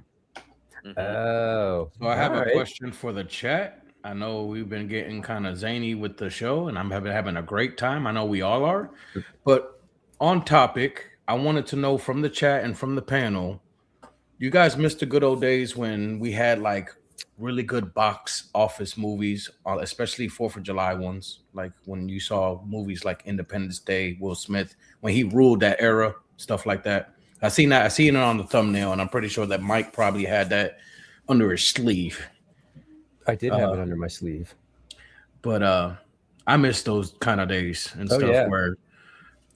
Oh, So I have all a right. question for the chat. I know we've been getting kind of zany with the show, and I'm having a great time. I know we all are. But on topic, I wanted to know from the chat and from the panel, you guys missed the good old days when we had like really good box office movies, especially 4th of July ones. Like when you saw movies like Independence Day, Will Smith, when he ruled that era, stuff like that. I seen it on the thumbnail, and I'm pretty sure that Mike probably had that under his sleeve. I did have it under my sleeve. But I miss those kind of days and Oh, stuff yeah. where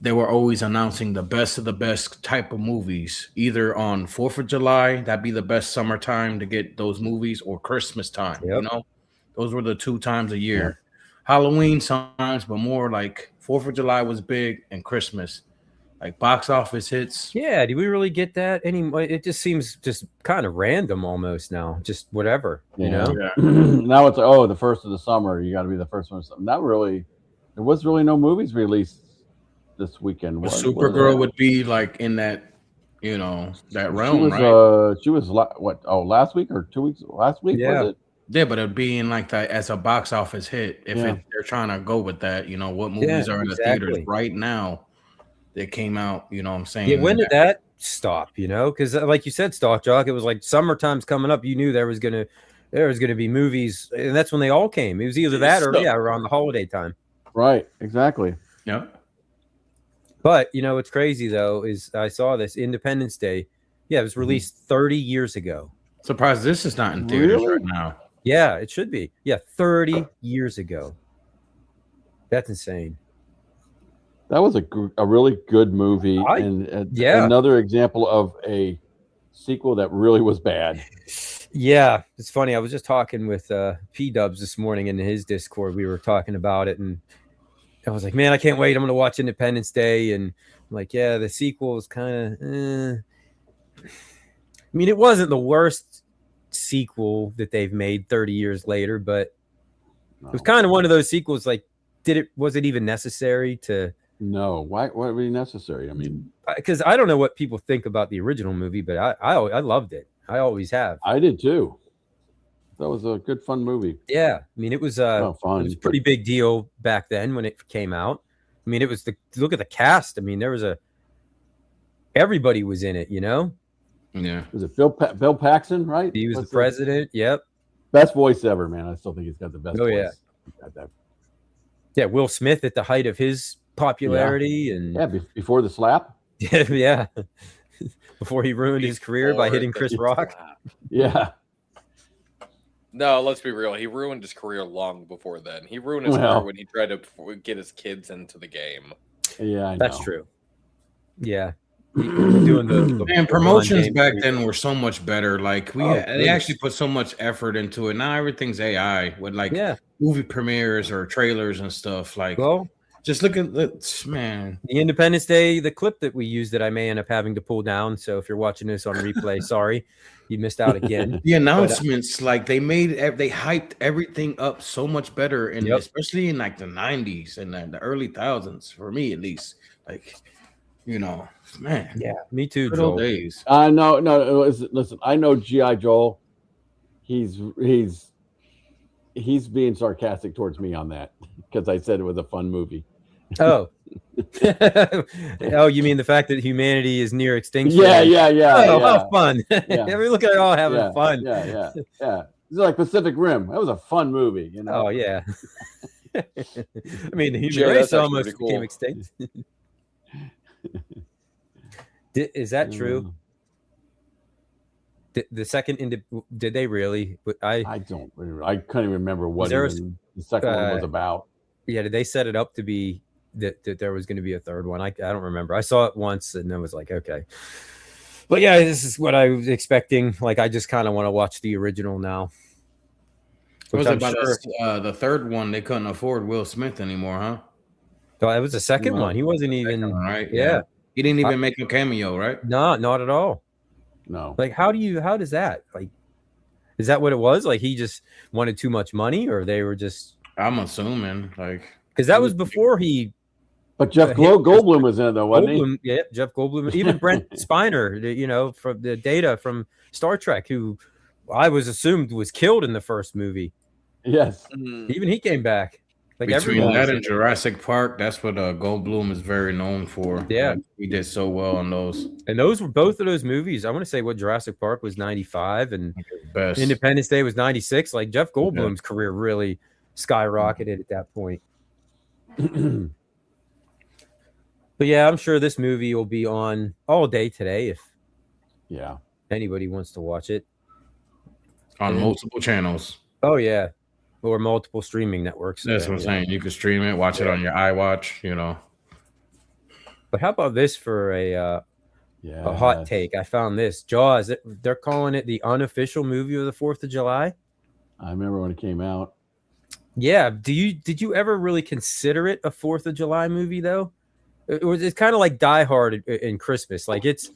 they were always announcing the best of the best type of movies, either on 4th of July, that'd be the best summertime to get those movies, or Christmas time. Yep. You know, those were the 2 times a year. Halloween sometimes, but more like 4th of July was big, and Christmas, like box office hits. Yeah, do we really get that anymore? It just seems just kind of random almost now. Just whatever, you know? Now it's the first of the summer. You got to be the first one. Not really. There was really no movies released this weekend. Supergirl would be like in that, that realm, she was, right? She was last week or 2 weeks? Last week was it? Yeah, but it'd be in like that as a box office hit. If they're trying to go with that, what movies are in the theaters right now that came out, you know what I'm saying? Yeah, when did that stop, because like you said, Stock Jock, it was like summertime's coming up. You knew there was gonna be movies, and that's when they all came. It was either that or around the holiday time. Right, exactly. Yeah. But what's crazy though is I saw this Independence Day. Yeah, it was released 30 years ago. Surprised this is not in theaters right now. Yeah, it should be. Yeah, 30 years ago. That's insane. That was a really good movie, and another example of a sequel that really was bad. Yeah, it's funny. I was just talking with P Dubs this morning in his Discord. We were talking about it, and I was like, "Man, I can't wait! I'm going to watch Independence Day." And I'm like, "Yeah, the sequel is kind of." I mean, it wasn't the worst sequel that they've made 30 years later, but it was kind of one of those sequels. Like, was it even necessary to? No, why would it be necessary? I mean, because I don't know what people think about the original movie, but I loved it. I always have. I did too. That was a good, fun movie. Yeah, I mean, it was fun. It was a pretty big deal back then when it came out. I mean, it was look at the cast. I mean, there was everybody was in it. Yeah. Was it Bill Paxton? Right. He was the president. Yep. Best voice ever, man. I still think he's got the best. voice. Yeah. Yeah, Will Smith at the height of his popularity and before the slap. Yeah. Before he ruined his career by hitting Chris Rock. Yeah. No, let's be real. He ruined his career long before then. He ruined his career when he tried to get his kids into the game. Yeah, I know. That's true. Yeah. Doing the promotions back then were so much better. Like they actually put so much effort into it. Now everything's AI with movie premieres or trailers and stuff. Like, just look at this, man. The Independence Day, the clip that we used that I may end up having to pull down. So if you're watching this on replay, sorry, you missed out again. The announcements, like they hyped everything up so much better, and especially in like the 90s and the early thousands, for me at least. Like, man. Yeah, me too, good Joel. old days. No. Listen, I know G.I. Joel. He's being sarcastic towards me on that because I said it was a fun movie. Oh. Oh, you mean the fact that humanity is near extinction? Yeah. Oh, how fun. I mean, look at it all having fun. Yeah. It's like Pacific Rim. That was a fun movie, Oh, yeah. I mean, the human race almost became extinct. Is that true? The second did they really? I don't remember. I couldn't remember what the second one was about. Yeah, did they set it up to be that there was going to be a third one? I don't remember. I saw it once and I was like, okay. But yeah, this is what I was expecting. Like, I just kind of want to watch the original now. What was it about the third one? They couldn't afford Will Smith anymore, huh? Oh, it was the second one. He wasn't even right. Yeah. He didn't even make a cameo, right? No, not at all. No. Like, how does that? Like, is that what it was? Like, he just wanted too much money, or they were just? I'm assuming, like, because that was before he. But Jeff Goldblum was in it, though, wasn't he? Yeah, Jeff Goldblum. Even Brent Spiner, from the Data from Star Trek, who I was assumed was killed in the first movie. Yes. Even he came back. Like Between everyone. that and Jurassic Park, that's what Goldblum is very known for. Yeah. Like, he did so well on those. And those were both of those movies. I want to say what Jurassic Park was 95 and Best. Independence Day was 96. Like Jeff Goldblum's career really skyrocketed at that point. But yeah, I'm sure this movie will be on all day today if anybody wants to watch it. On multiple channels. Oh, yeah. Or multiple streaming networks. That's what I'm saying. You can stream it, watch it on your iWatch, you know. But how about this for a hot take? I found this. Jaws, they're calling it the unofficial movie of the 4th of July. I remember when it came out. Yeah. Did you ever really consider it a 4th of July movie, though? It's kind of like Die Hard in Christmas. Like, it's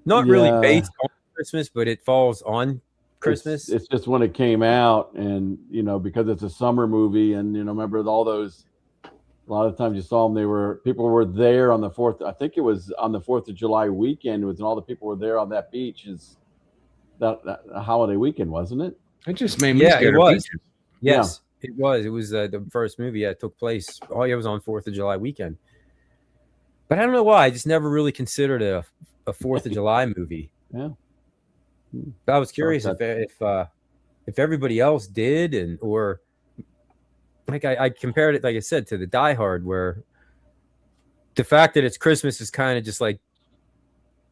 not really based on Christmas, but it falls on Christmas. It's just when it came out, and because it's a summer movie, and remember all those. A lot of times you saw them. People were there on the 4th. I think it was on the 4th of July weekend. And all the people were there on that beach. Is that a holiday weekend, wasn't it? It just made me scared of beaches. Yes, it was. It was the first movie that took place. Oh, yeah, it was on 4th of July weekend. But I don't know why. I just never really considered it a 4th of July movie. Yeah. I was curious if everybody else did, or like I compared it, like I said, to the Die Hard, where the fact that it's Christmas is kind of just like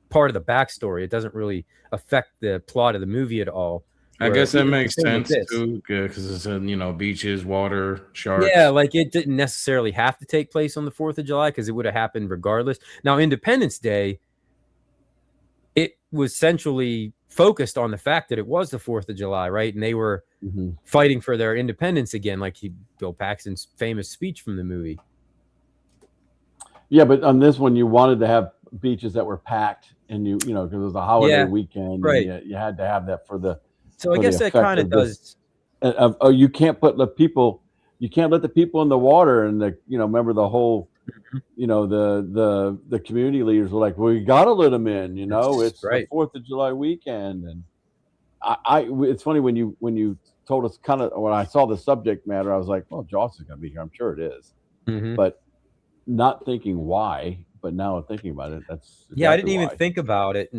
part of the backstory. It doesn't really affect the plot of the movie at all. I guess that makes sense too, because it's in beaches, water, sharks. Yeah, like it didn't necessarily have to take place on the 4th of July because it would have happened regardless. Now, Independence Day, it was centrally focused on the fact that it was the 4th of July, right? And they were fighting for their independence again, like Bill Paxton's famous speech from the movie. Yeah, but on this one, you wanted to have beaches that were packed, and because it was a holiday weekend, right? And you had to have that for the. So I guess that kind of does. You can't put the people. You can't let the people in the water, and remember the whole. The community leaders were like, "Well, you got to let them in." It's the 4th of July weekend, and it's funny when you told us when I saw the subject matter, I was like, "Well, Jaws is going to be here. I'm sure it is," but not thinking why. But now I'm thinking about it. That's I didn't even think about it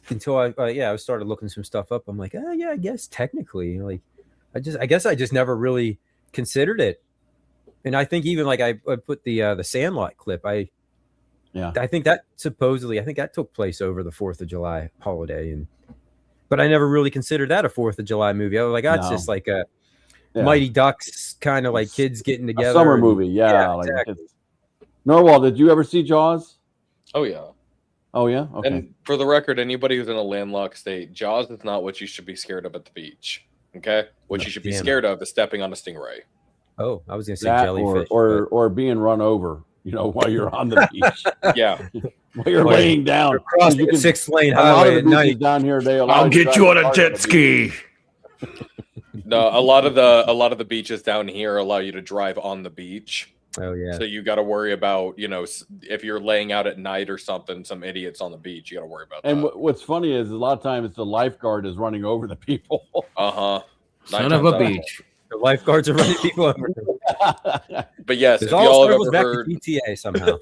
until I started looking some stuff up. I'm like, I guess technically, like, I guess I just never really considered it. And I think even like I put the Sandlot clip. I think that took place over the 4th of July holiday, but I never really considered that a 4th of July movie. I was like, it's just like a Mighty Ducks kind of like kids getting together. A summer movie, exactly. Norwal, did you ever see Jaws? Oh yeah. Oh yeah. Okay. And for the record, anybody who's in a landlocked state, Jaws is not what you should be scared of at the beach. Okay, what you should be scared of is stepping on a stingray. Oh, I was going to say jellyfish. Or being run over, while you're on the beach. Yeah. While you're laying down. You're crossing the 6-lane highway at night. Down here, I'll get you on a jet ski. No, a lot of the beaches down here allow you to drive on the beach. Oh yeah. So you got to worry about, if you're laying out at night or something, some idiots on the beach, you got to worry about and that. What's funny is a lot of times the lifeguard is running over the people. Son of a beach. The lifeguards are running people over. But yes, if y'all have ever back heard to PTA somehow.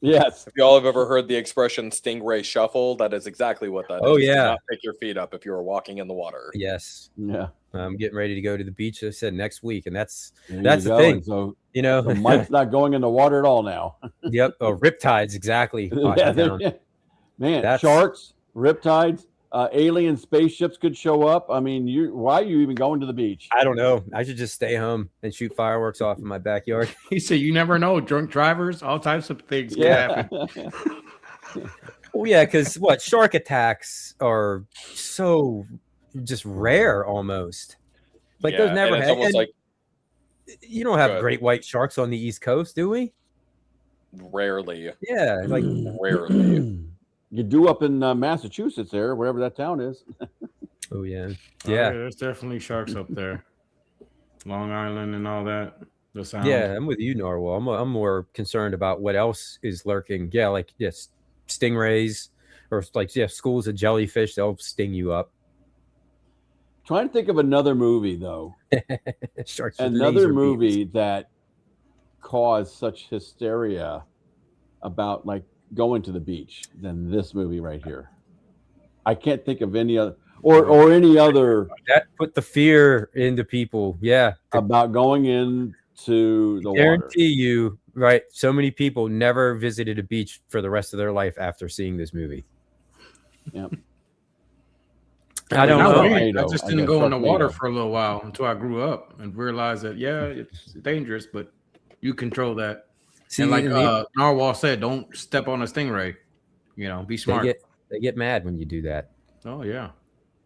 Yes. If y'all have ever heard the expression "stingray shuffle," that is exactly what that is. Oh yeah. Do not pick your feet up if you are walking in the water. Yes. Yeah. I'm getting ready to go to the beach. I said next week, and that's the thing. So so Mike's not going in the water at all now. Yep. Oh, riptides, exactly. Man, sharks, riptides, alien spaceships could show up. I mean, why are you even going to the beach? I don't know. I should just stay home and shoot fireworks off in my backyard. He said, "You never know. Drunk drivers, all types of things can happen." Well, yeah, because shark attacks are so just rare almost. Like those never it's almost like you don't have great white sharks on the East Coast, do we? Rarely. Yeah, like rarely. You do up in Massachusetts there, wherever that town is. Oh yeah. There's definitely sharks up there. Long Island and all that. The Sound. Yeah, I'm with you, Narwhal. I'm more concerned about what else is lurking. Yeah, like stingrays or schools of jellyfish. They'll sting you up. Trying to think of another movie though. Sharks with Another laser movie beams. that caused such hysteria about like going to the beach than this movie right here. I can't think of any other or any other that put the fear into people. Yeah, about going into the water. Guarantee you, right? So many people never visited a beach for the rest of their life after seeing this movie. Yep. I don't know. I just didn't go in the water for a little while until I grew up and realized that it's dangerous, but you control that. See, and like Narwhal said, don't step on a stingray. You know, be smart. They get mad when you do that. Oh yeah.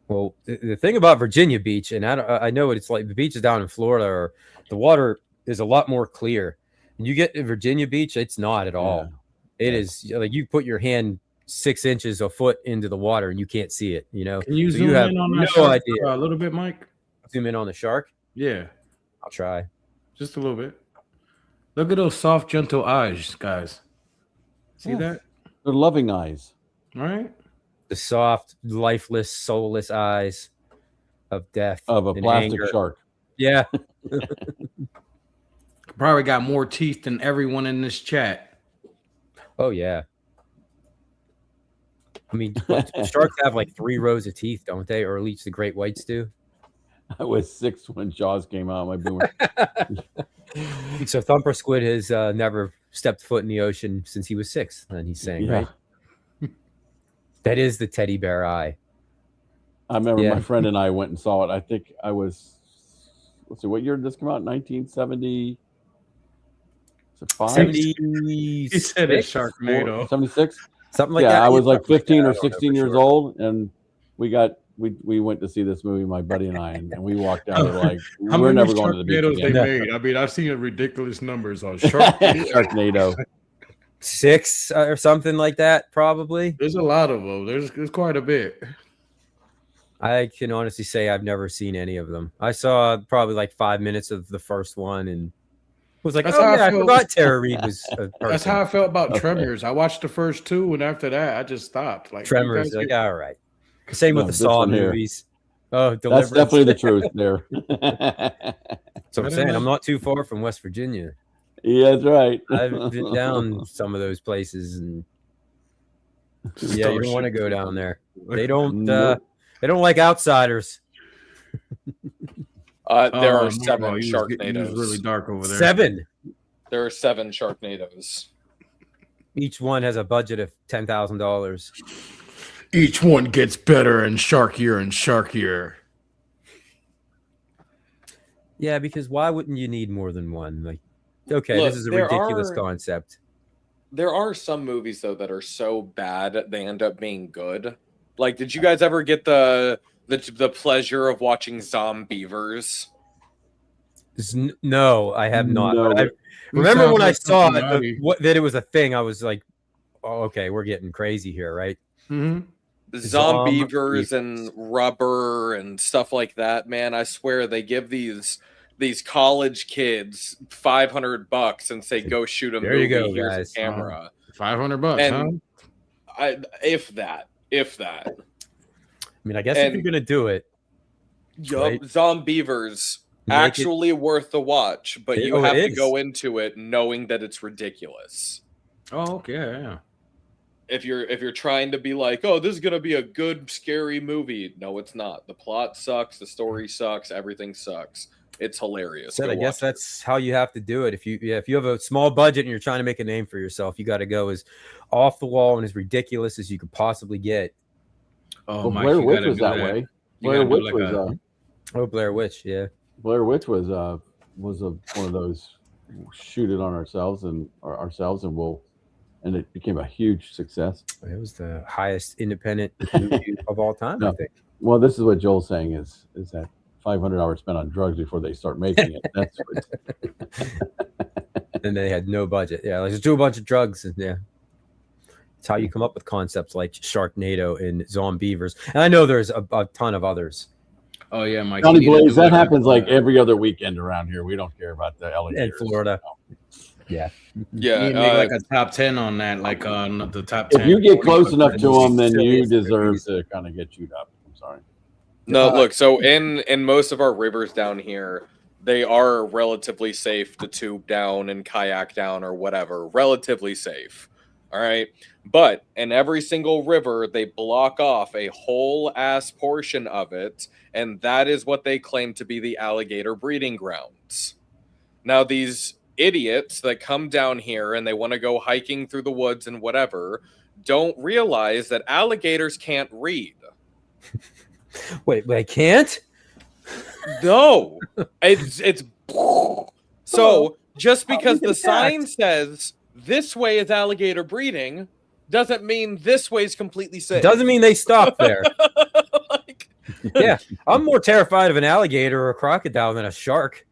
Well, the thing about Virginia Beach, and I know what it's like. The beaches down in Florida, or the water is a lot more clear. And you get to Virginia Beach, it's not at all. It is like you put your hand 6 inches a foot into the water and you can't see it. You know, can you zoom in on that shark a little bit, Mike? Zoom in on the shark. Yeah, I'll try just a little bit. Look at those soft, gentle eyes, guys. See that? They're loving eyes, right? The soft, lifeless, soulless eyes of death of a plastic shark. Yeah. Probably got more teeth than everyone in this chat. Oh yeah. I mean, sharks have like 3 rows of teeth, don't they? Or at least the great whites do. I was 6 when Jaws came out. My boomer. So Thumper Squid has never stepped foot in the ocean since he was 6. And he's saying, right? That is the teddy bear eye. I remember my friend and I went and saw it. I think I was, let's see, what year did this come out? 1970. 70. He said it's Sharknado. 76. Something like that. Yeah, I was like 15 or 16 years old, and we went to see this movie, my buddy and I, and we walked out there like we're never going to the beach again. They made? I mean, I've seen ridiculous numbers on Sharknado. 6 or something like that, probably. There's a lot of them. There's quite a bit. I can honestly say I've never seen any of them. I saw probably like 5 minutes of the first one and was like, I forgot Tara Reid was a person. That's how I felt about Tremors. I watched the first 2, and after that, I just stopped. Like Tremors, like all right. Same with the Saw movies. Oh, That's definitely the truth there. So I'm saying I'm not too far from West Virginia. Yeah, that's right. I've been down some of those places, and yeah, you don't want to go down there. They don't. They don't like outsiders. There are 7 Sharknadoes. It was really dark over there. 7. There are 7 Sharknadoes. Each one has a budget of $10,000. Each one gets better and sharkier and sharkier. Yeah, because why wouldn't you need more than one? Like, okay, Look, this is a ridiculous concept. There are some movies though that are so bad they end up being good. Like, did you guys ever get the pleasure of watching Zombievers? No, I have not. No. I remember when I saw that it was a thing. I was like, "Oh, okay, we're getting crazy here, right?" Mm-hmm. Zombievers and Rubber and stuff like that. Man, I swear they give these college kids $500 and say, "Go shoot a movie." There you go, Here's guys. a camera. $500, and huh? If that. I mean, I guess if you're gonna do it, right? Zombievers actually worth the watch, but you have to go into it knowing that it's ridiculous. Oh, okay, yeah. If you're trying to be like, oh, this is gonna be a good scary movie, no, it's not. The plot sucks, the story sucks, everything sucks. It's hilarious. I guess that's how you have to do it. If you have a small budget and you're trying to make a name for yourself, you got to go as off the wall and as ridiculous as you could possibly get. Oh, well, Blair Witch was that way. Blair Witch was. Blair Witch, yeah. Blair Witch was one of those shoot it on ourselves and it became a huge success. It was the highest independent movie of all time, I think. Well, this is what Joel's saying is that 500 hours spent on drugs before they start making it. That's what. And they had no budget. Yeah, let's do a bunch of drugs. And yeah, it's how you come up with concepts like Sharknado and Zombievers. And I know there's a ton of others. Oh yeah, Mike. Johnny Blaze, that happens like every other weekend around here. We don't care about the LA and Florida. Yeah. You make like a top 10 on that, like on the top 10. If you get close enough to them, then you deserve to kind of get chewed up. I'm sorry. No, look. So in most of our rivers down here, they are relatively safe to tube down and kayak down or whatever. Relatively safe. All right. But in every single river, they block off a whole ass portion of it, and that is what they claim to be the alligator breeding grounds. Now, these idiots that come down here and they want to go hiking through the woods and whatever don't realize that alligators can't read. Wait, they can't? No. It's so just because the sign says this way is alligator breeding doesn't mean this way is completely safe. Doesn't mean they stop there. Yeah, I'm more terrified of an alligator or a crocodile than a shark.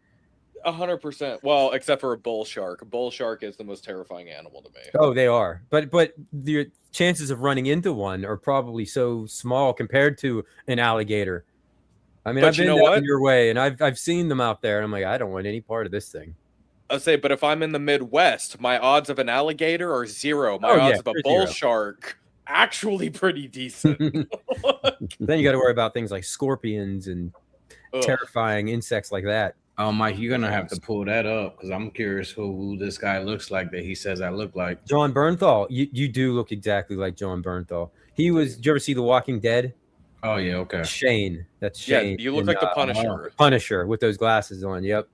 100%. Well, except for a bull shark. A bull shark is the most terrifying animal to me. Oh, they are. But the chances of running into one are probably so small compared to an alligator. I mean, I've been down your way, and I've seen them out there, and I'm like, I don't want any part of this thing. I'll say, but if I'm in the Midwest, my odds of an alligator are 0. My odds of a bull shark actually pretty decent. Then you got to worry about things like scorpions and terrifying insects like that. Oh, Mike, you're gonna have to pull that up because I'm curious who this guy looks like that he says I look like. John Bernthal. You do look exactly like John Bernthal. He was. Did you ever see The Walking Dead? Oh yeah, okay. Shane. That's Shane. Yeah, you look like the Punisher. Punisher with those glasses on. Yep.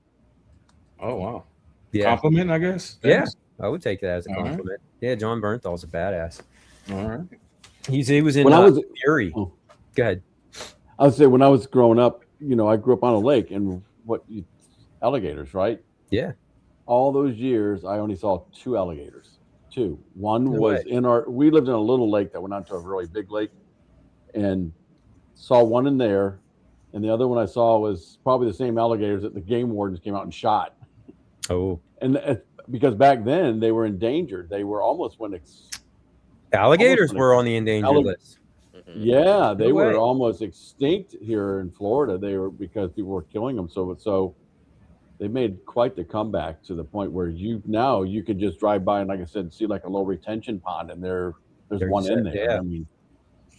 Oh wow. Yeah. Compliment, I guess. Thanks. Yeah, I would take that as a compliment. Right. Yeah, John Bernthal's a badass. All right. He was in Fury. Oh. Go ahead. I would say when I was growing up, I grew up on a lake and alligators, right? Yeah. All those years, I only saw 2 alligators. 2. One was we lived in a little lake that went onto a really big lake, and saw one in there, and the other one I saw was probably the same alligators that the game wardens came out and shot. Oh. And because back then they were endangered. They were almost alligators were on the endangered list. Yeah, they were almost extinct here in Florida. They were because people were killing them. So they made quite the comeback to the point where you could just drive by and, like I said, see like a little retention pond, and there's one in there. Yeah. I mean,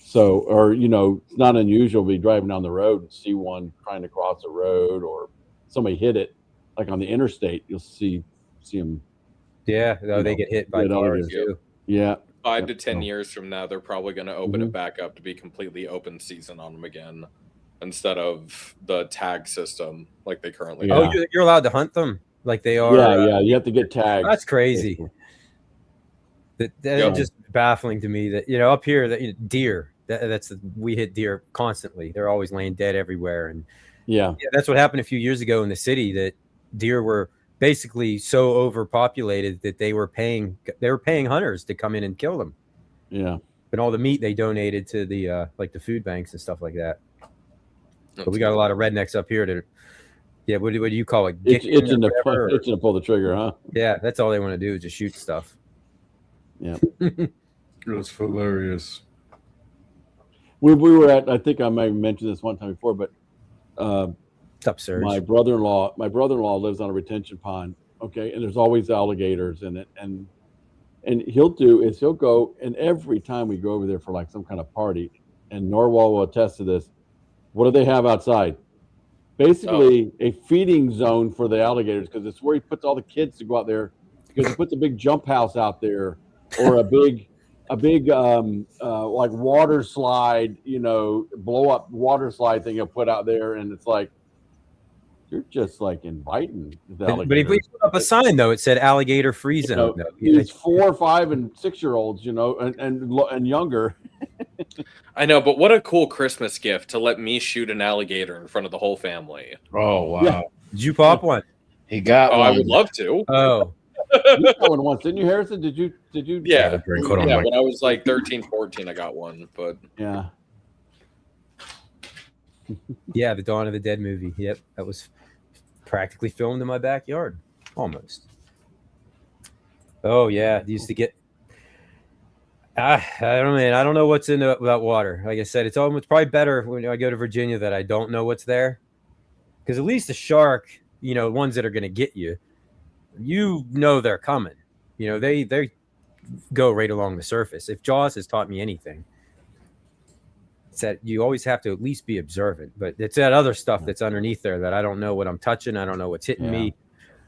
so it's not unusual to be driving down the road and see one trying to cross the road, or somebody hit it, like on the interstate. You'll see them. Yeah, they get hit by cars too. Yeah. 5 to 10 years from now, they're probably going to open it back up to be completely open season on them again, instead of the tag system like they currently are. Oh, you're allowed to hunt them like they are. Yeah, you have to get tagged. That's crazy. That's just baffling to me that up here that deer. We hit deer constantly. They're always laying dead everywhere, and yeah, that's what happened a few years ago in the city. That deer were basically so overpopulated that they were paying hunters to come in and kill them. Yeah, and all the meat they donated to the like the food banks and stuff like that. But we got a lot of rednecks up here that, what do you call it? Itching to pull the trigger, huh? Yeah, that's all they want to do is just shoot stuff. Yeah, it's hilarious. We were at, I think I might have mentioned this one time before, but my brother-in-law lives on a retention pond. Okay, and there's always alligators in it, and he'll go, and every time we go over there for like some kind of party, and Norwal will attest to this. What do they have outside? Basically, a feeding zone for the alligators, because it's where he puts all the kids to go out there, because he puts a big jump house out there, or a big like water slide, blow up water slide thing he'll put out there, and it's like you're just like inviting the alligators. But he put up a sign though; it said "alligator free zone." It's 4, 5, and 6-year-olds, and younger. I know, but what a cool Christmas gift to let me shoot an alligator in front of the whole family. Oh wow! Yeah. Did you pop one? He got one. I would love to. Oh. You got one once, didn't you, Harrison? Did you? Yeah. When I was like 13, 14, I got one. But yeah. Yeah, the Dawn of the Dead movie. Yep, that was practically filmed in my backyard, almost. Oh yeah, used to get. I don't know what's in about water. Like I said, it's probably better when I go to Virginia that I don't know what's there, because at least the shark, ones that are going to get you. They're coming. They go right along the surface. If Jaws has taught me anything, that you always have to at least be observant. But it's that other stuff that's underneath there that I don't know what I'm touching. I don't know what's hitting me.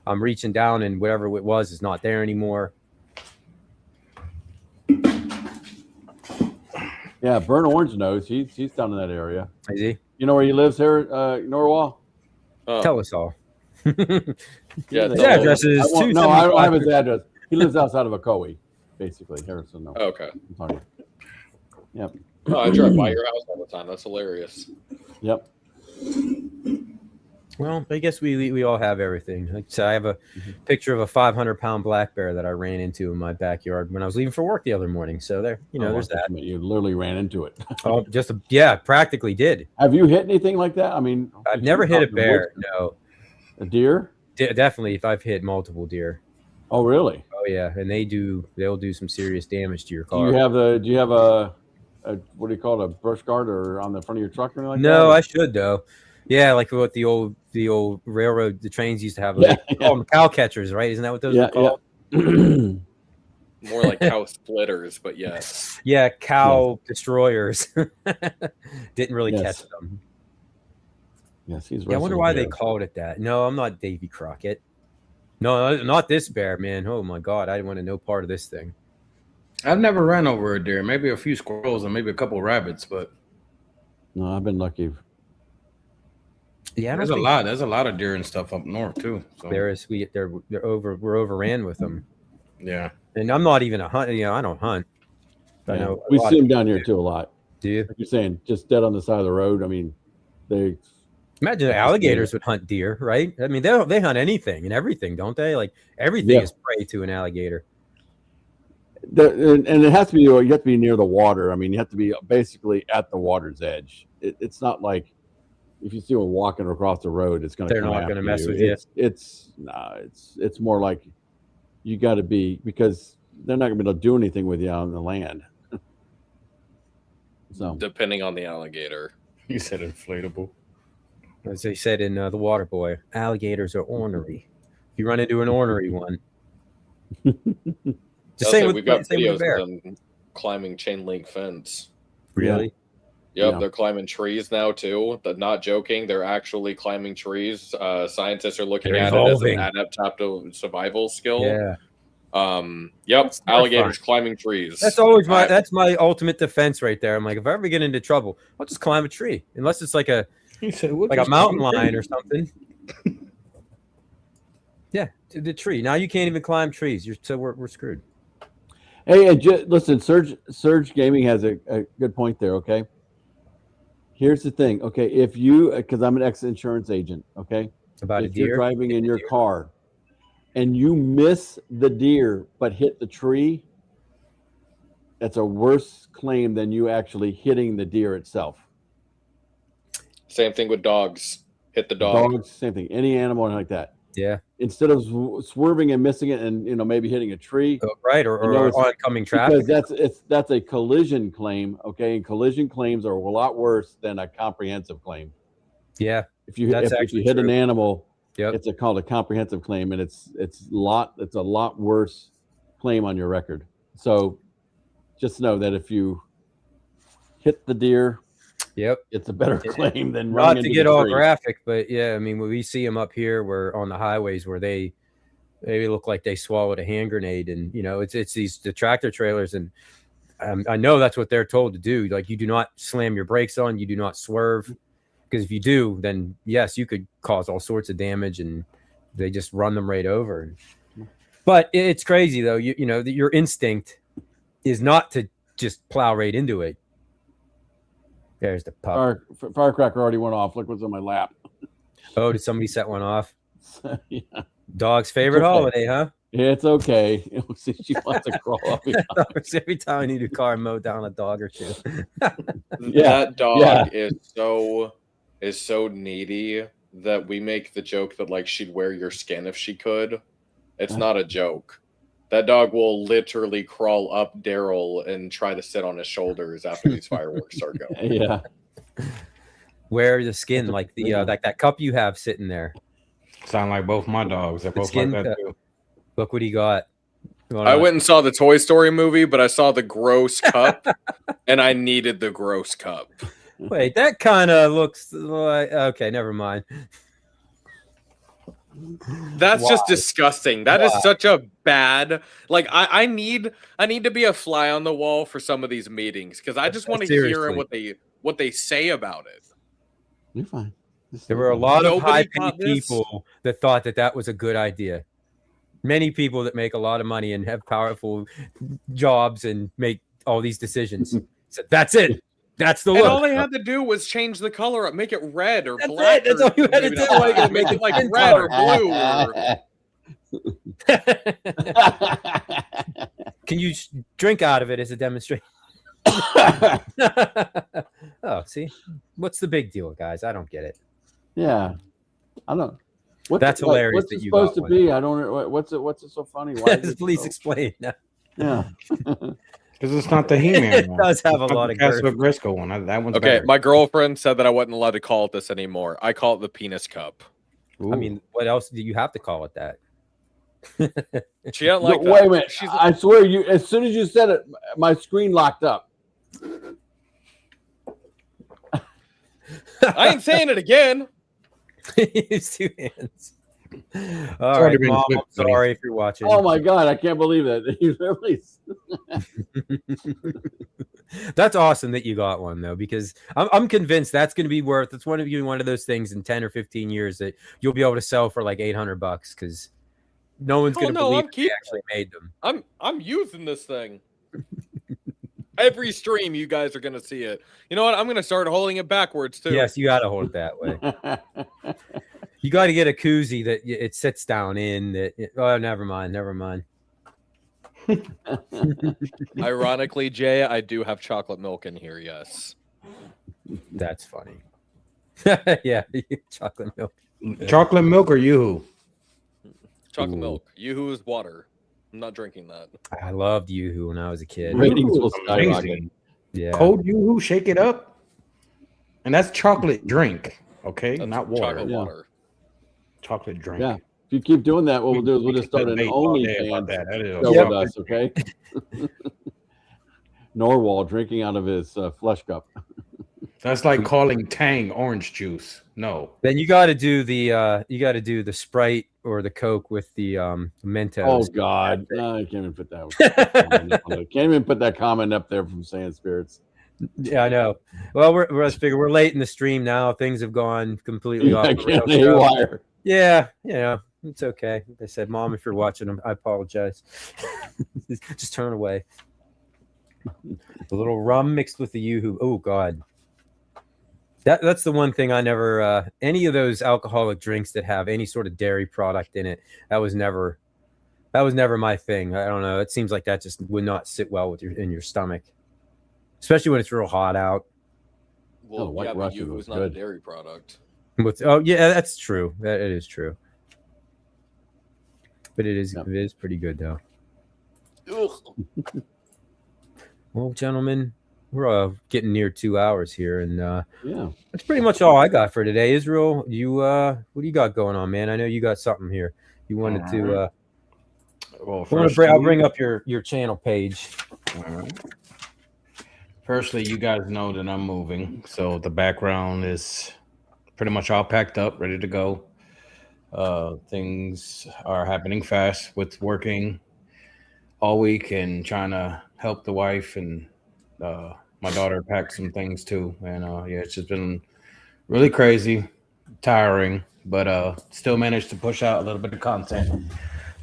I'm reaching down, and whatever it was is not there anymore. Yeah, Burnt Orange knows. He's down in that area. Is he? You know where he lives here, Norwalk? Tell us all. Yeah, his address is no, I don't have his address. He lives outside of Ocoee, basically. Harrison, no. Okay. Yep. Oh, I drive by your house all the time. That's hilarious. Yep. Well, I guess we all have everything. Like I said, I have a picture of a 500-pound black bear that I ran into in my backyard when I was leaving for work the other morning. So there, there's that. You literally ran into it. Oh, practically did. Have you hit anything like that? I mean, I've never hit a bear. No. A deer? Definitely, if I've hit multiple deer. Oh, really? Oh, yeah, and they'll do some serious damage to your car. Do you have a what do you call it, a brush guard or on the front of your truck or anything like that? No, I should though. Yeah, like what the old railroad, the trains used to have. They call them cow catchers, right? Isn't that what those are called? Yeah. More like cow splitters, but yes. Yeah, cow destroyers. Didn't really catch them. Yes, he's. Yeah, I wonder why they called it that. No, I'm not Davy Crockett. No, not this bear, man. Oh my God, I want no part of this thing. I've never ran over a deer. Maybe a few squirrels and maybe a couple of rabbits, but no, I've been lucky. Yeah, there's a lot. There's a lot of deer and stuff up north too. So. There is. We're overran with them. Yeah, and I'm not even a hunt. I don't hunt. Yeah. I know we see them down here too a lot. Do you? Like you're saying, just dead on the side of the road. I mean, they. Imagine alligators would hunt deer, right? I mean, they hunt anything and everything, don't they? Like everything is prey to an alligator. And it has to be. You have to be near the water. I mean, you have to be basically at the water's edge. It's not like if you see one walking across the road, it's going to. They're not going to mess with you. It's more like you got to be, because they're not going to be able to do anything with you on the land. So depending on the alligator, you said inflatable. As they said in The Water Boy, alligators are ornery. If you run into an ornery one, we've got videos of them climbing chain link fence. Really? Yep, they're climbing trees now too. Not joking, they're actually climbing trees. Scientists are looking at it as an adaptive survival skill. Yeah. Yep, alligators climbing trees. That's always my ultimate defense right there. I'm like, if I ever get into trouble, I'll just climb a tree, unless it's like a mountain lion or something. Yeah, the tree. Now you can't even climb trees. We're screwed. Hey, listen, Surge Gaming has a good point there. Okay, here's the thing. Okay, if you, because I'm an ex-insurance agent. Okay, if you're driving in your car and you miss the deer but hit the tree, that's a worse claim than you actually hitting the deer itself. Same thing with dogs. Hit the dog. Dogs, same thing. Any animal like that. Yeah. Instead of swerving and missing it, and maybe hitting a tree, right, or oncoming traffic. Because that's a collision claim. Okay, and collision claims are a lot worse than a comprehensive claim. Yeah. If you hit an animal, it's called a comprehensive claim, and it's a lot worse claim on your record. So just know that if you hit the deer, it's a better claim than not to get all graphic, but yeah, I mean, when we see them up here, where on the highways where they look like they swallowed a hand grenade, and it's the tractor trailers, and I know that's what they're told to do. Like, you do not slam your brakes on, you do not swerve, because if you do, then yes, you could cause all sorts of damage, and they just run them right over. But it's crazy though. Your instinct is not to just plow right into it. There's the pup. Firecracker already went off. Look what's on my lap. Oh, did somebody set one off? Yeah. Dog's favorite holiday, huh? Yeah, it's okay. She wants to crawl up. Every time I need a car, mow down a dog or two. That dog is so needy that we make the joke that like she'd wear your skin if she could. It's not a joke. That dog will literally crawl up Daryl and try to sit on his shoulders after these fireworks start going. Yeah. Wear the skin, like that cup you have sitting there. Sound like both my dogs. They're both like that too. Look what he got. I went and saw the Toy Story movie, but I saw the gross cup, and I needed the gross cup. Wait, that kind of looks like okay. Never mind. That's just disgusting. That is such a bad. Like I need to be a fly on the wall for some of these meetings because I just want to hear what they say about it. You're fine. There were a lot of high-paid people that thought that was a good idea. Many people that make a lot of money and have powerful jobs and make all these decisions said, "That's it. That's the look." And all they had to do was change the color up, make it red or That's black. It. That's all you had to do. Make it like red or blue. Can you drink out of it as a demonstration? Oh, see, what's the big deal, guys? I don't get it. Yeah, I don't. That's hilarious. What's it supposed to be? I don't. What's it so funny? Why? Please explain. Yeah. Because it's not the He-Man one. It does have a lot of Castle Grisco one. That one's okay. better. My girlfriend said that I wasn't allowed to call it this anymore. I call it the penis cup. Ooh. I mean, what else do you have to call it that? She don't like that. Wait a minute. I swear, you. As soon as you said it, my screen locked up. I ain't saying it again. Use two hands. All right, Mom, I'm sorry if you're watching. Oh my God, I can't believe that. You really... That's awesome that you got one though, because I'm convinced that's going to be worth. It's one of those things in 10 or 15 years that you'll be able to sell for like $800 because no one's going to believe they actually made them. I'm using this thing. Every stream, you guys are going to see it. You know what? I'm going to start holding it backwards, too. Yes, you got to hold it that way. You got to get a koozie that it sits down in. Oh, never mind. Ironically, Jay, I do have chocolate milk in here, yes. That's funny. Yeah, chocolate milk. Chocolate milk or Yoo-hoo? Chocolate milk. Yoo-hoo is water. I'm not drinking that. I loved Yoo-hoo when I was a kid. Ratings will skyrocket. Yeah. Cold Yoo-hoo, shake it up. And that's chocolate drink, okay? That's not water. Chocolate water. Chocolate drink. Yeah. If you keep doing that, what we'll do is we'll just start an OnlyFans show with us, okay? Norwal drinking out of his flesh cup. That's like calling Tang orange juice. No. Then you got to do the Sprite or the Coke with the Mentos. Oh God, no, I can't even put that. Can't even put that comment up there from Sand Spirits. Yeah, I know. Well, we're late in the stream now. Things have gone completely off the rails. Haywire. Yeah, it's okay. Like I said, Mom, if you're watching, I apologize. Just turn away. A little rum mixed with the Yoo-hoo. Oh God. That's the one thing I never any of those alcoholic drinks that have any sort of dairy product in it, that was never my thing. I don't know. It seems like that just would not sit well in your stomach. Especially when it's real hot out. Well, yeah, but Yoo-hoo is not a dairy product. Oh yeah, that's true. It is true. But it is pretty good though. Well, gentlemen, we're getting near 2 hours here, and that's pretty much all I got for today. Israel, you what do you got going on, man? I know you got something here. You wanted to. Well, I'll bring up your channel page. All right. Firstly, you guys know that I'm moving, so the background is pretty much all packed up, ready to go. Things are happening fast with working all week and trying to help the wife and my daughter pack some things too. And it's just been really crazy, tiring, but still managed to push out a little bit of content.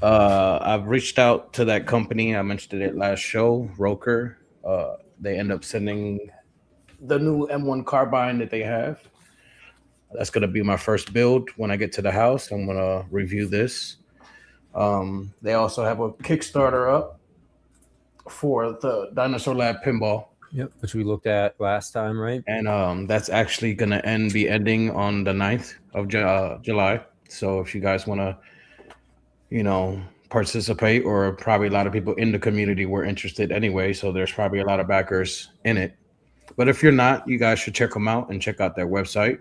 I've reached out to that company. I mentioned it last show, Roker. They end up sending the new M1 carbine that they have. That's going to be my first build when I get to the house. I'm going to review this. They also have a Kickstarter up for the Dinosaur Lab pinball. Yep, which we looked at last time, right? And that's actually going to be ending on the 9th of July. So if you guys want to, participate, or probably a lot of people in the community were interested anyway, so there's probably a lot of backers in it. But if you're not, you guys should check them out and check out their website.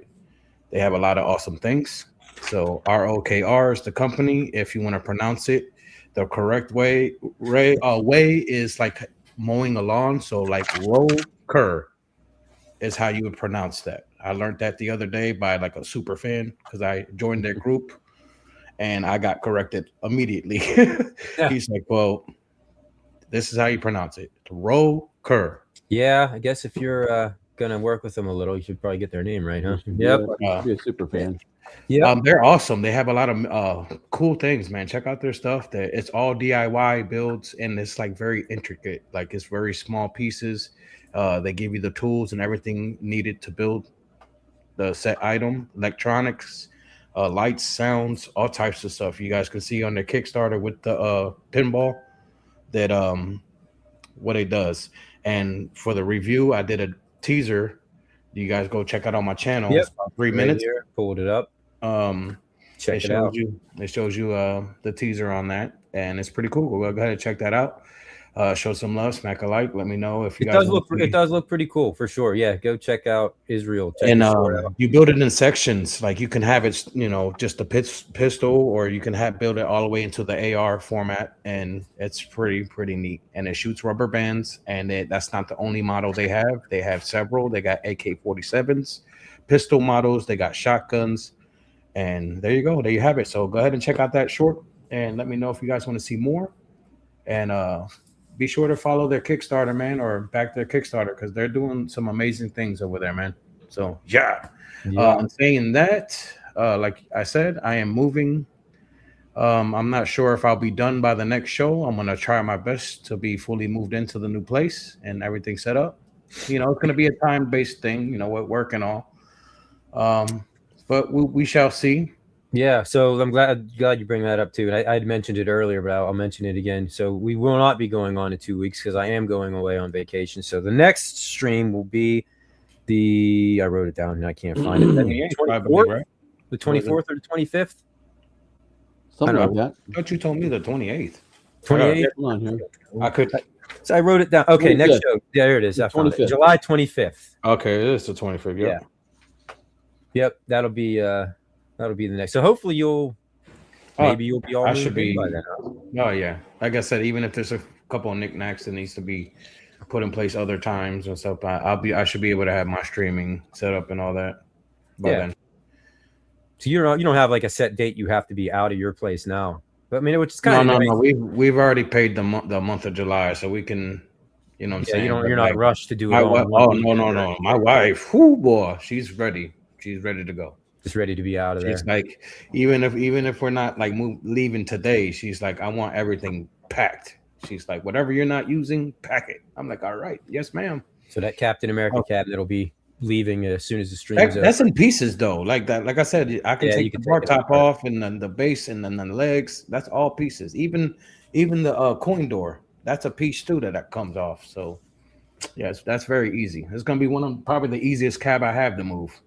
They have a lot of awesome things. So ROKR is the company. If you want to pronounce it the correct way, way is like mowing a lawn. So like Roker. is how you would pronounce that. I learned that the other day by like a super fan because I joined their group and I got corrected immediately. He's like, well, this is how you pronounce it. Roker. Yeah, I guess if you're gonna work with them a little, you should probably get their name right, huh? Yep. Be a super fan. Yeah. They're awesome. They have a lot of cool things, man. Check out their stuff. That it's all DIY builds and it's like very intricate. Like it's very small pieces. They give you the tools and everything needed to build the set item, electronics, lights, sounds, all types of stuff. You guys can see on their Kickstarter with the pinball that what it does. And for the review, I did a teaser. You guys go check out on my channel. Yep. It's about 3 minutes. Here, pulled it up. Check it out. It shows you the teaser on that, and it's pretty cool. Go ahead and check that out. Show some love, smack a like. Let me know if you guys. It does look pretty cool for sure. Yeah, go check out Israel. And you build it in sections. Like you can have it, just a pistol, or you can build it all the way into the AR format, and it's pretty neat. And it shoots rubber bands, and that's not the only model they have. They have several. They got AK-47s, pistol models. They got shotguns, and there you go. There you have it. So go ahead and check out that short, and let me know if you guys want to see more. And be sure to follow their Kickstarter, man, or back their Kickstarter because they're doing some amazing things over there, man. So I'm saying that, like I said, I am moving. I'm not sure if I'll be done by the next show. I'm gonna try my best to be fully moved into the new place and everything set up. It's gonna be a time-based thing, with work and all. But we shall see. Yeah, so I'm glad you bring that up too. And I had mentioned it earlier, but I'll mention it again. So we will not be going on in 2 weeks because I am going away on vacation. So the next stream will be I wrote it down and I can't find it. The 24th or the 25th? Something like that. I thought you told me the 28th. 28th? I could. So I wrote it down. Okay, next show. Yeah, there it is. I found it. July 25th. Okay, it is the 25th. Yeah. Yep, that'll be the next. So hopefully you'll be all. I should be by then. Huh? Oh yeah, like I said, even if there's a couple of knickknacks that needs to be put in place other times and stuff, I should be able to have my streaming set up and all that by then. So you don't have like a set date you have to be out of your place now. But I mean, which is kind of no. We've already paid the month of July, so we can. You know what I'm saying? You're not rushed to do it. No. My wife, boy, she's ready. She's ready to go. Just ready to be out of there. She's like, even if we're not like leaving today, she's like, I want everything packed. She's like, whatever you're not using, pack it. I'm like, all right, yes, ma'am. So that Captain America cabinet will be leaving as soon as the stream is over. That's in pieces though. Like that, like I said, I can take the bar top off and then the base and then the legs. That's all pieces. Even the coin door, that's a piece too that comes off. So yes, that's very easy. It's gonna be one of probably the easiest cab I have to move.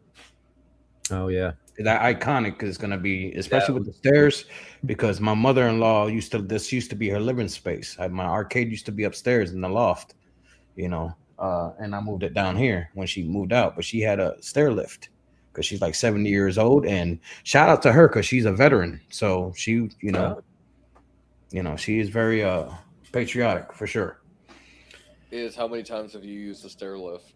Oh yeah, that iconic is going to be, especially with the stairs, because my mother-in-law used to be her living space. My arcade used to be upstairs in the loft, and I moved it down here when she moved out. But she had a stair lift because she's like 70 years old, and shout out to her because she's a veteran. So she, she is very patriotic for sure. How many times have you used the stair lift?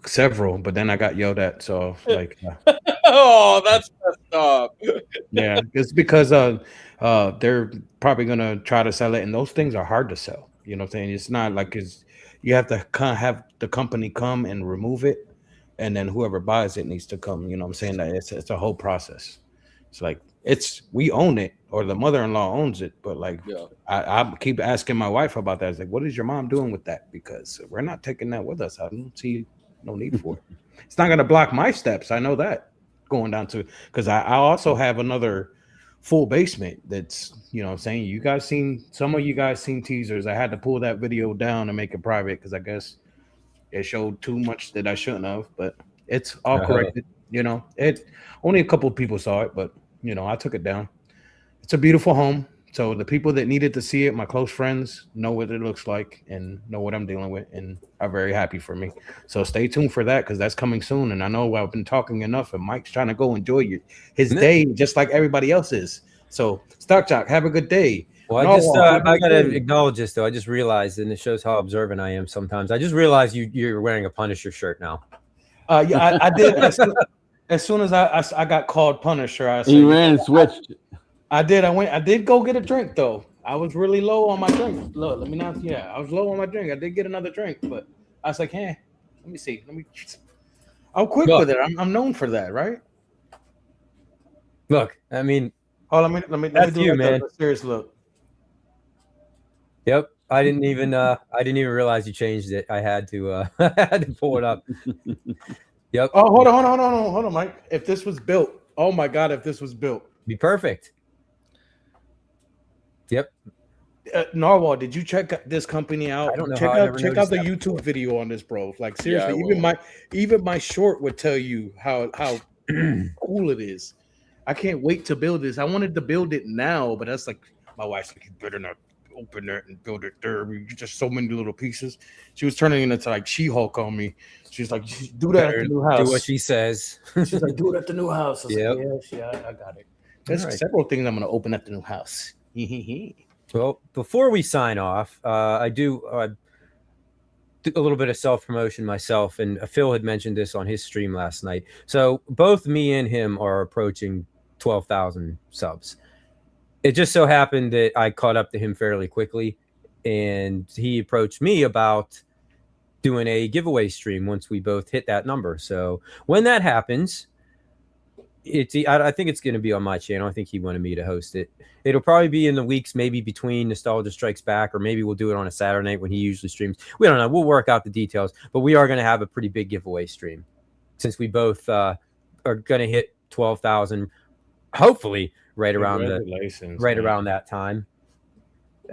Several, but then I got yelled at, so like oh, that's messed up. Yeah, it's because they're probably gonna try to sell it, and those things are hard to sell. You know what I'm saying? It's not like you have to have the company come and remove it, and then whoever buys it needs to come. You know what I'm saying? That it's a whole process. It's like we own it, or the mother-in-law owns it, but like I keep asking my wife about that. It's like, what is your mom doing with that? Because we're not taking that with us. I don't see no need for it. It's not gonna block my steps. I know that going down to because I also have another full basement that's what I'm saying. Some of you guys seen teasers. I had to pull that video down and make it private because I guess it showed too much that I shouldn't have, but it's all corrected. It only a couple of people saw it, but I took it down. It's a beautiful home. So the people that needed to see it, my close friends, know what it looks like and know what I'm dealing with and are very happy for me. So stay tuned for that because that's coming soon. And I know I've been talking enough and Mike's trying to go enjoy his day just like everybody else is. So Stock Jock, have a good day. Well, I gotta acknowledge this though. I just realized, and it shows how observant I am sometimes. I just realized you're wearing a Punisher shirt now. Yeah, I did. As soon as I got called Punisher, he ran and switched. I did. I did go get a drink though. I was really low on my drink. Look, let me not. Yeah, I was low on my drink. I did get another drink, but I was like, hey, let me see. I'm quick with it. I'm known for that, right? Look, I mean, let me do you, like man. a serious look. Yep, I didn't even realize you changed it. I had to pull it up. Yep. Oh, hold on, Mike. If this was built, oh my God, if this was built, be perfect. Yep. Narwhal, did you check this company out? I don't know. Check out the YouTube video on this, bro. Like seriously, even my short would tell you how cool it is. I can't wait to build this. I wanted to build it now, but that's like my wife's like, you better not open that and build it there. Just so many little pieces. She was turning it into like She-Hulk on me. She's like, do that at the new house. Do what she says. She's like, do it at the new house. I was yep. like, yeah, I got it. There's several things I'm gonna open at the new house. Well, before we sign off, I do a little bit of self-promotion myself, and Phil had mentioned this on his stream last night. So both me and him are approaching 12,000 subs. It just so happened that I caught up to him fairly quickly, and he approached me about doing a giveaway stream once we both hit that number. So when that happens, I think it's going to be on my channel. I think he wanted me to host it. It'll probably be in the weeks, maybe between Nostalgia Strikes Back, or maybe we'll do it on a Saturday night when he usually streams. We don't know. We'll work out the details, but we are going to have a pretty big giveaway stream since we both are going to hit 12,000, hopefully right around that time.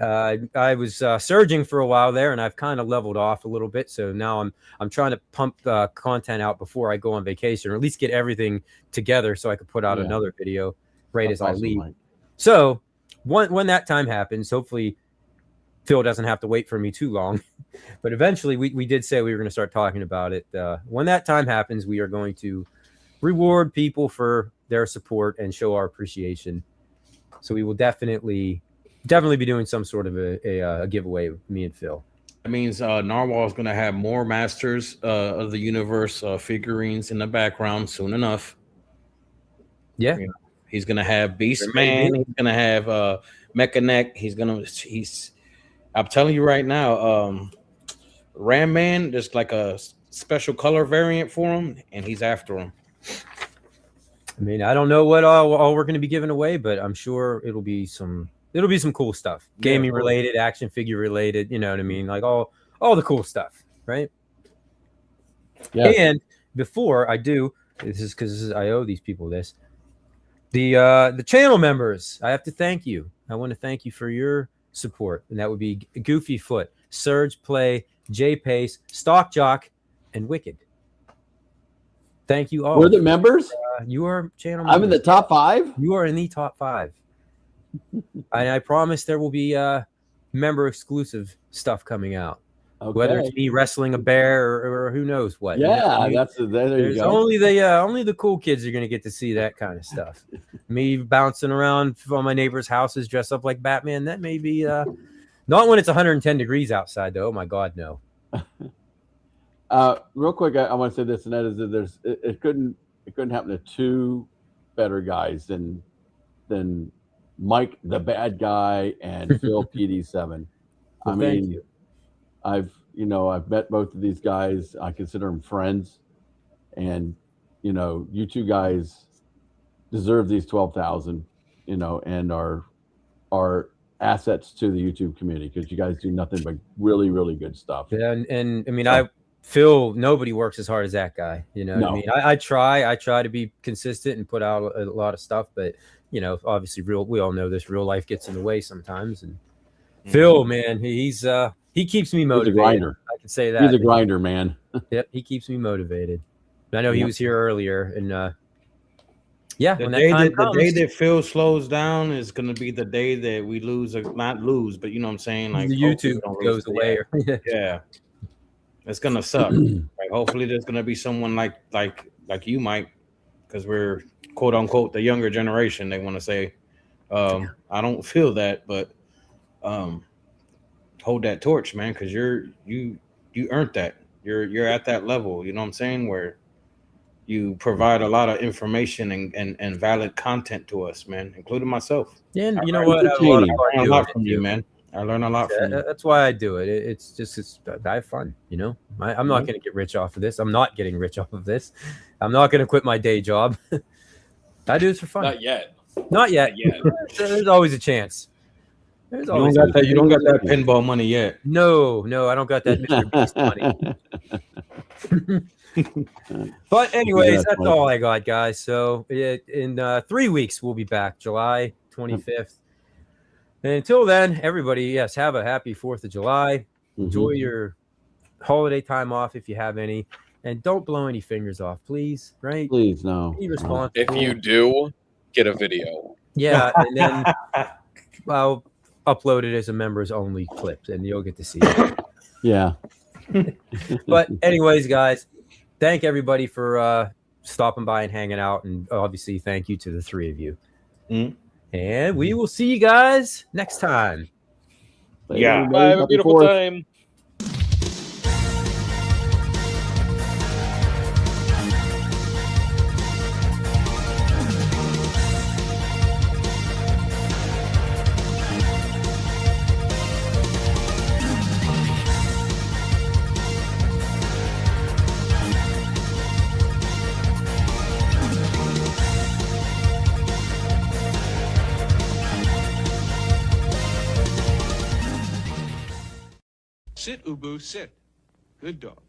I was surging for a while there, and I've kind of leveled off a little bit. So now I'm trying to pump content out before I go on vacation, or at least get everything together so I could put out another video as I leave. Mike. So when that time happens, hopefully Phil doesn't have to wait for me too long. But eventually, we did say we were going to start talking about it. When that time happens, we are going to reward people for their support and show our appreciation. So we will definitely be doing some sort of a giveaway with me and Phil. That means Narwhal is going to have more Masters of the Universe figurines in the background soon enough. Yeah. He's going to have Beast Man. He's going to have Mechaneck. I'm telling you right now, Ram Man, there's like a special color variant for him, and he's after him. I mean, I don't know what all we're going to be giving away, but I'm sure it'll be some cool stuff, gaming related, action figure related. You know what I mean? Like all the cool stuff, right? Yeah. And before I do, this is because I owe these people this. The channel members, I have to thank you. I want to thank you for your support, and that would be Goofy Foot, Surge Play, J Pace, Stock Jock, and Wicked. Thank you all. We're the members. You are channel members. I'm in the top 5. You are in the top 5. And I promise there will be member exclusive stuff coming out. Okay. Whether it's me wrestling a bear or who knows what. Yeah, I mean, there you go. Only the cool kids are going to get to see that kind of stuff. Me bouncing around on my neighbors' houses dressed up like Batman, that may be not when it's 110 degrees outside though. Oh my God, no. Real quick, I want to say this, and that is that it couldn't happen to two better guys than Mike the Bad Guy and Phil PD7. Well, thank you. I've met both of these guys. I consider them friends, and you two guys deserve these 12,000, and are assets to the YouTube community because you guys do nothing but really, really good stuff. Yeah, and I mean, Phil, nobody works as hard as that guy. You know what I mean? I try to be consistent and put out a lot of stuff, but obviously we all know this, real life gets in the way sometimes. And Phil, man, he keeps me motivated. He's a grinder. I can say that. He's a grinder, man. Yep, he keeps me motivated. I know he was here earlier, and the day that Phil slows down is going to be the day that we lose, or not lose, but you know what I'm saying? Like the YouTube goes away. Yeah. It's going to suck. Like, hopefully there's going to be someone like you, Mike, because we're quote unquote the younger generation. They want to say, I don't feel that, but hold that torch, man, because you earned that. You're at that level. You know what I'm saying? Where you provide a lot of information and valid content to us, man, including myself. Yeah, and you know what? I have a lot of I fun learn a doing lot it from you, too. man. I learn a lot from you. That's why I do it. It's I have fun, you know. I'm not going to get rich off of this. I'm not getting rich off of this. I'm not going to quit my day job. I do this for fun. Not yet. Not yet. Not yet. There's always a chance. There's You always don't got that. You don't got that pinball money yet. No, I don't got that Mr. Beast money. But anyways, that's all I got, guys. So in 3 weeks we'll be back, July 25th. And until then, everybody, yes, have a happy 4th of July. Enjoy your holiday time off if you have any, and don't blow any fingers off, please. Right? Please, no. Be responsible. If you do, get a video. Yeah, and then I'll upload it as a members only clip, and you'll get to see it. Yeah. But anyways, guys, thank everybody for stopping by and hanging out, and obviously thank you to the three of you. And we will see you guys next time. Yeah. Bye. Have a beautiful time. Sit, Ubu, sit. Good dog.